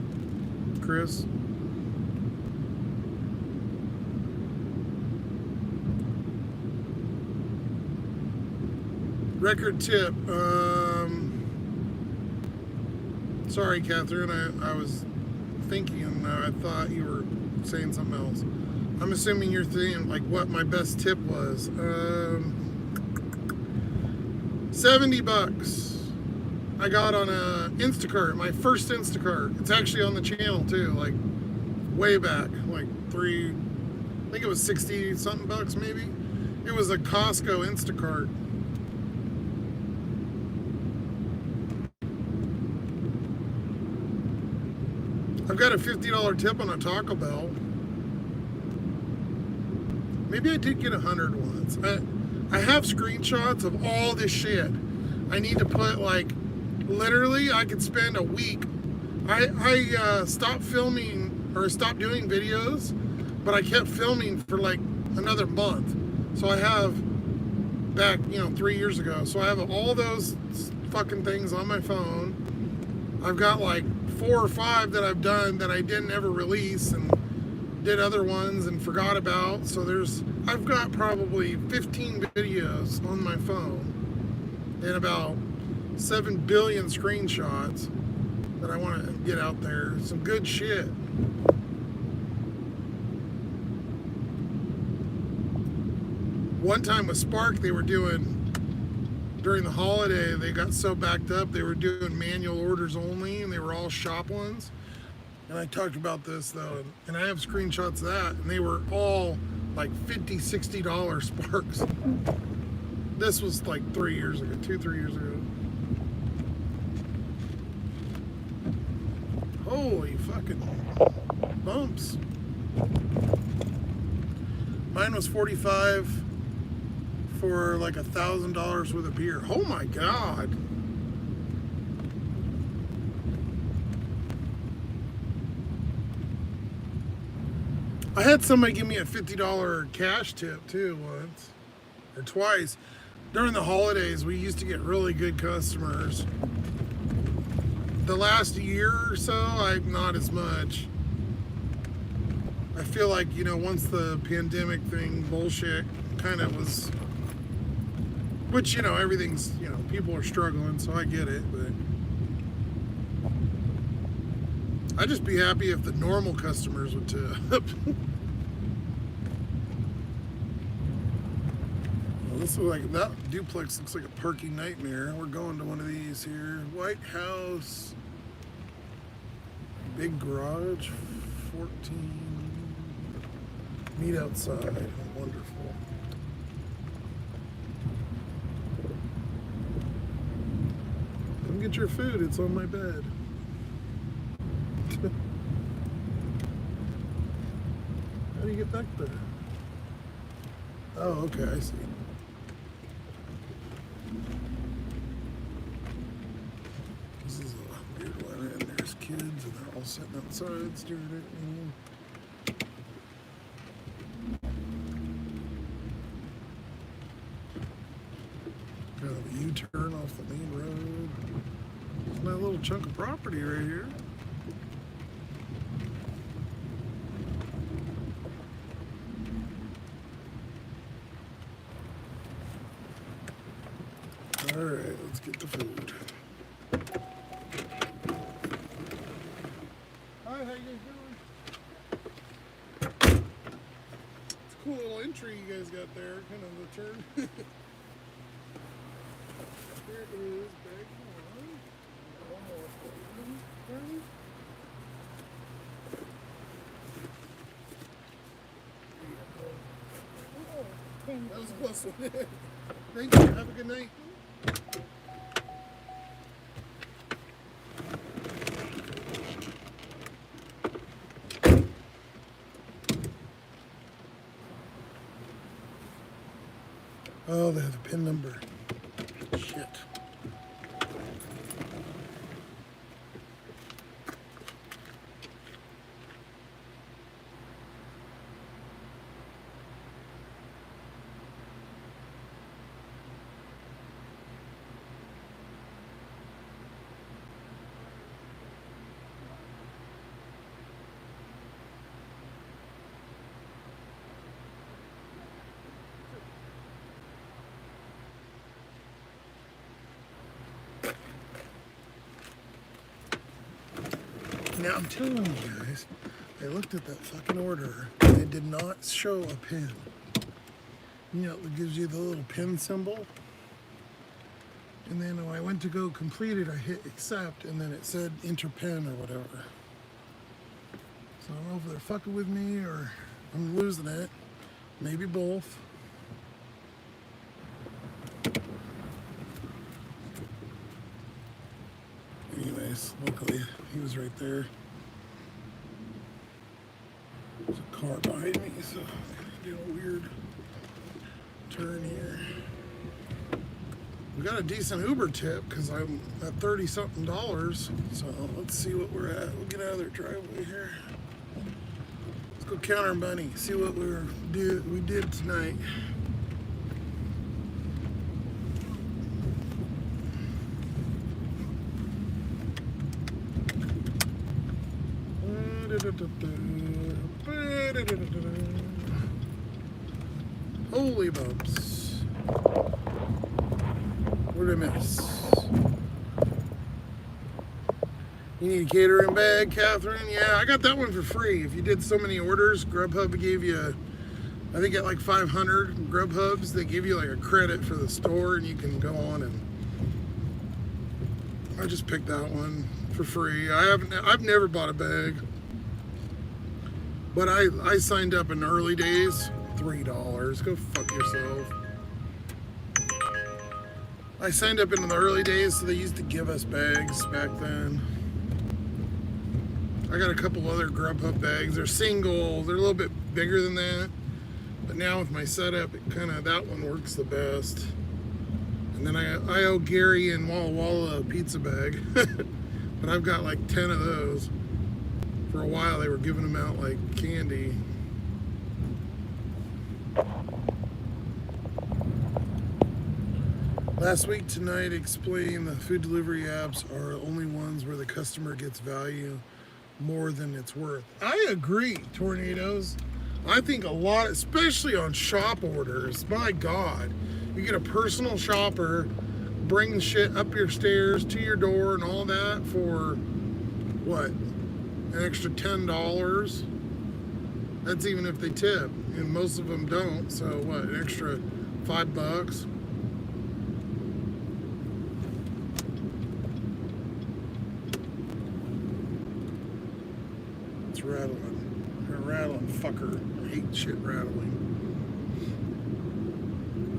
Chris. Record tip. Sorry, Catherine. I was thinking, and I thought you were saying something else. I'm assuming you're thinking like what my best tip was. 70 bucks. I got on a Instacart, my first Instacart. It's actually on the channel too, like way back, like I think it was 60 something bucks maybe. It was a Costco Instacart. I've got a $50 tip on a Taco Bell. Maybe I did get 100 once. I have screenshots of all this shit. I need to put, like, literally I could spend a week. I stopped filming or stopped doing videos, but I kept filming for like another month. So I have back, 3 years ago. So I have all those fucking things on my phone. I've got like 4 or 5 that I've done that I didn't ever release and did other ones and forgot about. So I've got probably 15 videos on my phone and about 7 billion screenshots that I want to get out there. Some good shit. One time with Spark, they were doing, during the holiday, they got so backed up, they were doing manual orders only, and they were all shop ones. And I talked about this though, and I have screenshots of that, and they were all like $50, $60 Sparks. This was like 3 years ago, 2-3 years ago. Holy fucking bumps. Mine was 45 for like $1,000 worth of beer. Oh my God. I had somebody give me a $50 cash tip too once or twice. During the holidays, we used to get really good customers. The last year or so, I'm not as much. I feel like, once the pandemic thing bullshit kind of was, which, everything's, people are struggling, so I get it, but I'd just be happy if the normal customers would tip. Well, this looks like, that duplex looks like a parking nightmare. We're going to one of these here. White House, big garage, 14, meet outside, wonderful. Come get your food, it's on my bed. How do you get back there? Oh, okay, I see. This is a weird one, and there's kids, and they're all sitting outside staring at me. Kind of a U-turn off the main road. There's my little chunk of property right here. All right, let's get the food. Hi, how you guys doing? It's a cool little entry you guys got there, kind of the turn. Here is bag one. One more for you. That was a close one. Thank you. Have a good night. Oh, they have a PIN number. Shit. Now I'm telling you guys, I looked at that fucking order and it did not show a pin. It gives you the little pin symbol. And then when I went to go complete it, I hit accept and then it said enter pin or whatever. So I don't know if they're fucking with me or I'm losing it. Maybe both. Anyways, luckily he was right there. There's a car behind me, so I'm gonna do a weird turn here. We got a decent Uber tip because I'm at $30-something. So let's see what we're at. We'll get out of their driveway here. Let's go count our money. See what we did tonight. Holy bumps. What did I miss? You need a catering bag, Catherine? Yeah, I got that one for free. If you did so many orders, Grubhub gave you, I think at like 500 Grubhubs, they give you like a credit for the store and you can go on and I just picked that one for free. I've never bought a bag. But I signed up in the early days, $3. Go fuck yourself. I signed up in the early days, so they used to give us bags back then. I got a couple other Grubhub bags. They're single. They're a little bit bigger than that. But now with my setup, that one works the best. And then I owe Gary and Walla Walla a pizza bag. But I've got like 10 of those. For a while, they were giving them out like candy. Last week tonight explained the food delivery apps are only ones where the customer gets value more than it's worth. I agree, Tornadoes. I think a lot, especially on shop orders, my God. You get a personal shopper, bring shit up your stairs to your door and all that for, what, an extra $10? That's even if they tip, and most of them don't, so what, an extra $5? It's rattling. You're a rattling fucker. I hate shit rattling.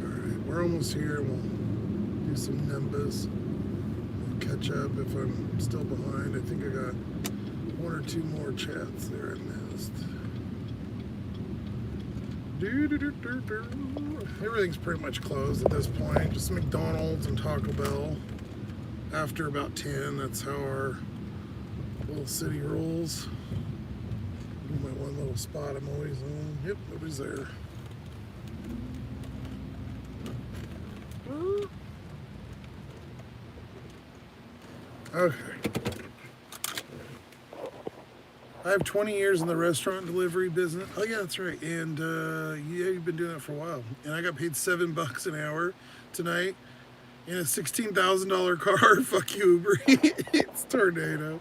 Alright, we're almost here. We'll do some numbers. We'll catch up if I'm still behind. I think I got one or two more chats there I missed. Everything's pretty much closed at this point. Just McDonald's and Taco Bell. After about 10, that's how our little city rolls. My one little spot I'm always on. Yep, nobody's there. Okay. I have 20 years in the restaurant delivery business. Oh yeah, that's right. And yeah, you've been doing it for a while. And I got paid $7 an hour tonight in a $16,000 car. Fuck you, Uber. It's Tornado.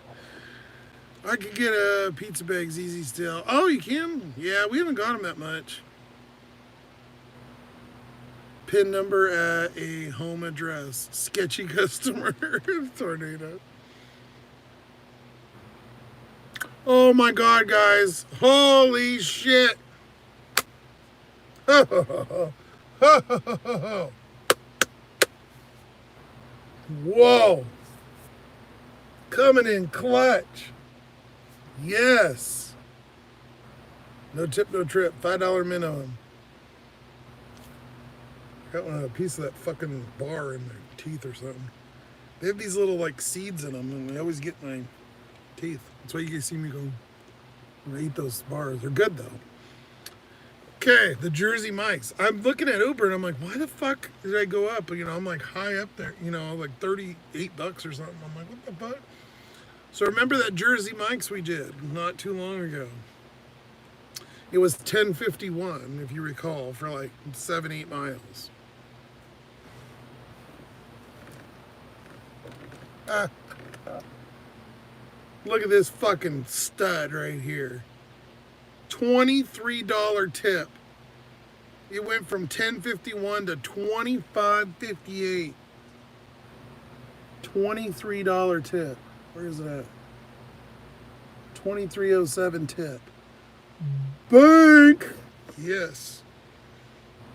I could get a pizza bags easy still. Oh, you can? Yeah, we haven't got them that much. PIN number at a home address. Sketchy customer. Tornado. Oh my God, guys. Holy shit. Whoa. Coming in clutch. Yes. No tip, no trip. $5 minimum. Got one, a piece of that fucking bar in their teeth or something. They have these little like seeds in them, and they always get my teeth. That's why you guys see me go and eat those bars. They're good though. Okay, the Jersey Mike's. I'm looking at Uber and I'm like, why the fuck did I go up? You know, I'm like high up there. You know, like $38 or something. I'm like, what the fuck? So remember that Jersey Mike's we did not too long ago. It was $10.51, if you recall, for like 7-8 miles. Look at this fucking stud right here. $23 tip. It went from $10.51 to $25.58. $23 tip. Where is it at? $23.07 tip. bank. Yes.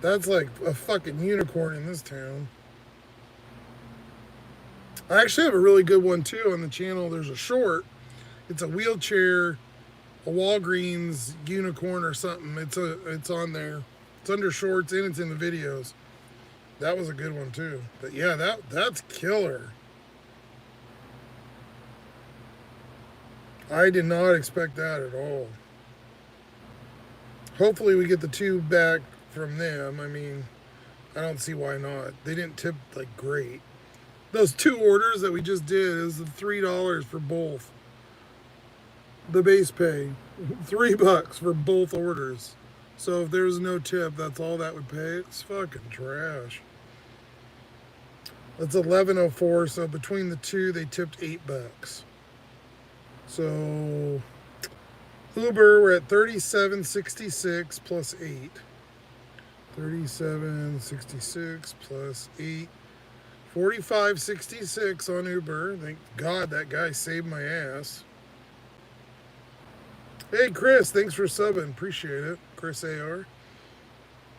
That's like a fucking unicorn in this town. I actually have a really good one too on the channel. There's a short. It's a wheelchair, a Walgreens unicorn or something. It's on there. It's under shorts and it's in the videos. That was a good one too. But yeah, that's killer. I did not expect that at all. Hopefully we get the two back from them. I mean, I don't see why not. They didn't tip like great. Those two orders that we just did is the $3 for both. The base pay, $3 for both orders. So if there's no tip, that's all that would pay. It's fucking trash. That's $11.04. So between the two, they tipped $8. So Uber, we're at $37.66 plus 8. $37.66 plus 8. $45.66 on Uber. Thank God that guy saved my ass. Hey Chris, thanks for subbing. Appreciate it. Chris AR.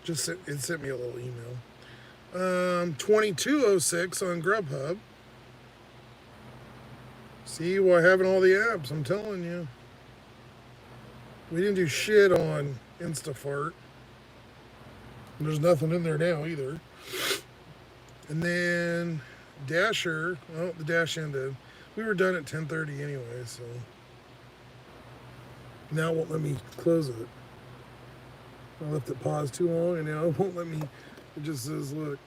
It sent me a little email. $22.06 on Grubhub. See, we're having all the apps, I'm telling you. We didn't do shit on Instafart. There's nothing in there now either. And then Dasher, oh, the Dash ended. We were done at 10:30 anyway, so. Now it won't let me close it. I left it paused too long and now it won't let me. It just says, look,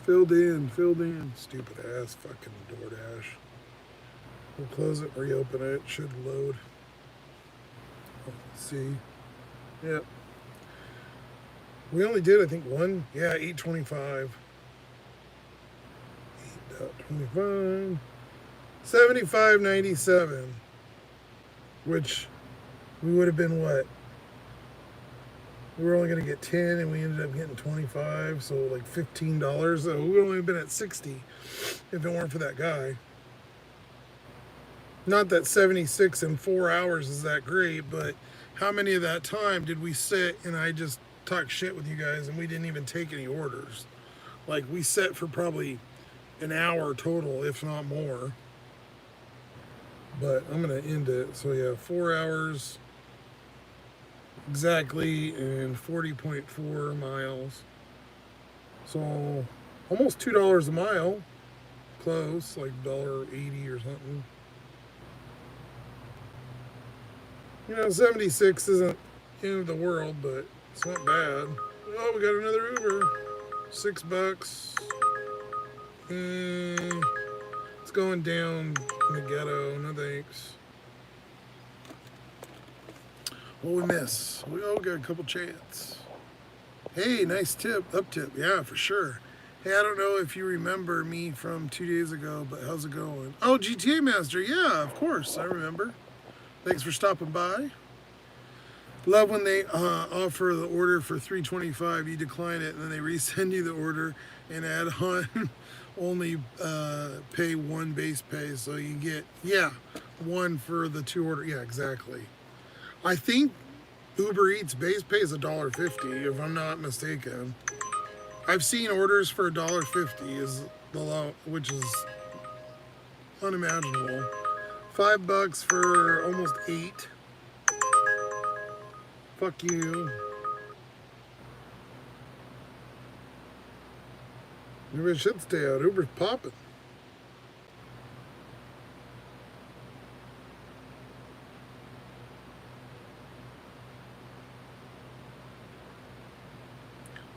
filled in. Stupid ass fucking DoorDash. We'll close it, reopen it, should load. Oh, let's see. Yep. We only did, I think, one. Yeah, 8:25. 8.25. 75.97. Which we would have been what? We were only going to get 10 and we ended up getting 25. So like $15. So we would only have been at 60 if it weren't for that guy. Not that 76 in 4 hours is that great, but how many of that time did we sit and I just talk shit with you guys and we didn't even take any orders? Like we sat for probably an hour total, if not more. But I'm going to end it. So yeah, 4 hours exactly and 40.4 miles. So almost $2 a mile. Close, like $1.80 or something. You know, 76 isn't the end of the world, but it's not bad. Oh, we got another Uber. $6. It's going down in the ghetto. No thanks. What we miss? We all got a couple chats. Hey, nice tip. Up tip. Yeah, for sure. Hey, I don't know if you remember me from 2 days ago, but how's it going? Oh, GTA Master. Yeah, of course. I remember. Thanks for stopping by. Love when they offer the order for $3.25, you decline it, and then they resend you the order and add on only pay one base pay, so you get one for the two order. Yeah, exactly. I think Uber Eats base pay is $1.50, if I'm not mistaken. I've seen orders for $1.50 is the low, which is unimaginable. $5 for almost 8. Fuck you. Maybe I should stay out. Uber's popping.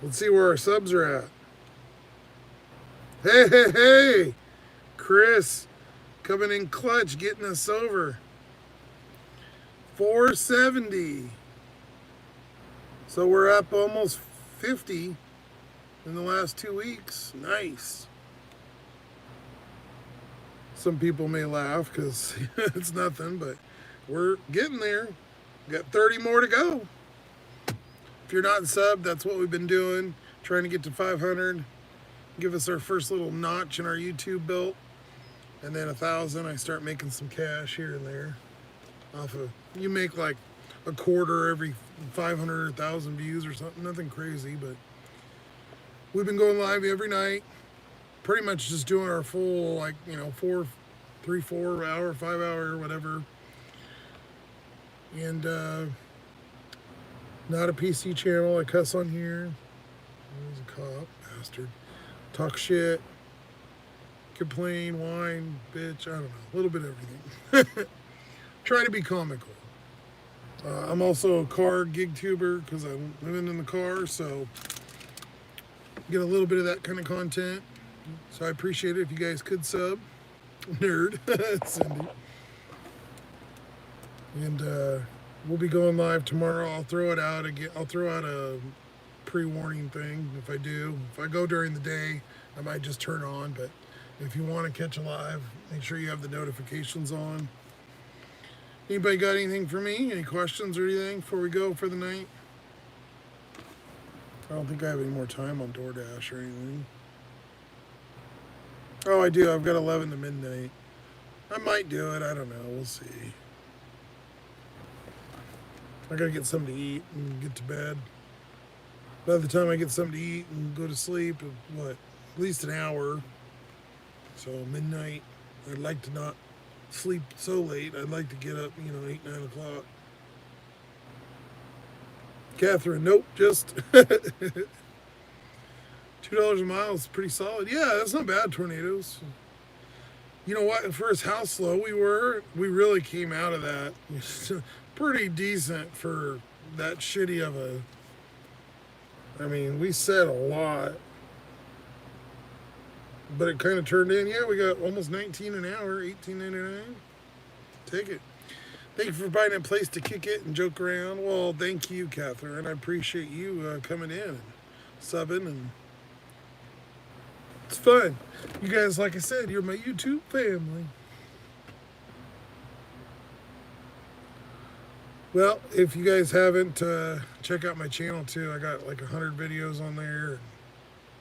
Let's see where our subs are at. Hey! Chris, coming in clutch, getting us over. 470. So we're up almost 50 in the last 2 weeks. Nice. Some people may laugh because it's nothing, but we're getting there. Got 30 more to go. If you're not subbed, that's what we've been doing. Trying to get to 500. Give us our first little notch in our YouTube belt. And then 1,000, I start making some cash here and there. Off of, you make like a quarter every 500 or 1,000 views or something. Nothing crazy, but we've been going live every night. Pretty much just doing our full, like, 4 hour, 5 hour, whatever. And not a PC channel. I cuss on here. There's a cop, bastard. Talk shit, complain, whine, bitch. I don't know, a little bit of everything. Try to be comical. I'm also a car gig tuber because I'm living in the car, so get a little bit of that kind of content. So I appreciate it if you guys could sub. Nerd, Cindy. And we'll be going live tomorrow. I'll throw it out again. I'll throw out a pre-warning thing if I do. If I go during the day, I might just turn on. But if you want to catch a live, make sure you have the notifications on. Anybody got anything for me? Any questions or anything before we go for the night? I don't think I have any more time on DoorDash or anything. Oh, I do. I've got 11 to midnight. I might do it. I don't know. We'll see. I gotta get something to eat and get to bed. By the time I get something to eat and go to sleep, what, at least an hour. So midnight. I'd like to not sleep so late. I'd like to get up, 8, 9 o'clock. Catherine, nope, just $2 a mile is pretty solid. Yeah, that's not bad, tornadoes. You know what? For as how slow we really came out of that. Pretty decent for that shitty of a. I mean, we said a lot, but it kind of turned in. Yeah, we got almost 19 an hour, $18.99. Take it. Thank you for finding a place to kick it and joke around. Well, thank you, Catherine. I appreciate you coming in and subbing, and it's fun. You guys, like I said, you're my YouTube family. Well, if you guys haven't, check out my channel too. I got like 100 videos on there, and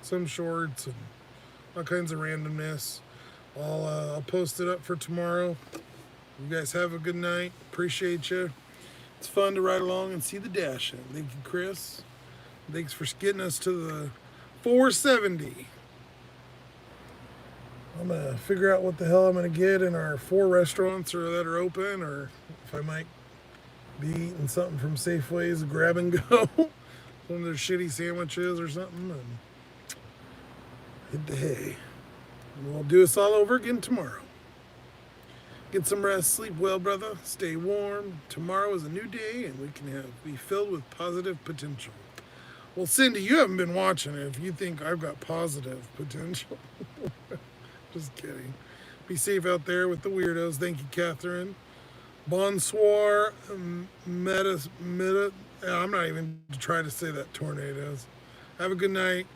some shorts, and all kinds of randomness. I'll post it up for tomorrow. You guys have a good night. Appreciate you. It's fun to ride along and see the dashing. Thank you, Chris. Thanks for getting us to the 470. I'm going to figure out what the hell I'm going to get in our 4 restaurants that are open, or if I might be eating something from Safeway's grab and go. Some of their shitty sandwiches or something. And hit the hay. And we'll do this all over again tomorrow. Get some rest, sleep well, brother. Stay warm. Tomorrow is a new day, and we can be filled with positive potential. Well, Cindy, you haven't been watching it if you think I've got positive potential. Just kidding. Be safe out there with the weirdos. Thank you, Catherine. Bonsoir. I'm not even trying to say that, tornadoes. Have a good night.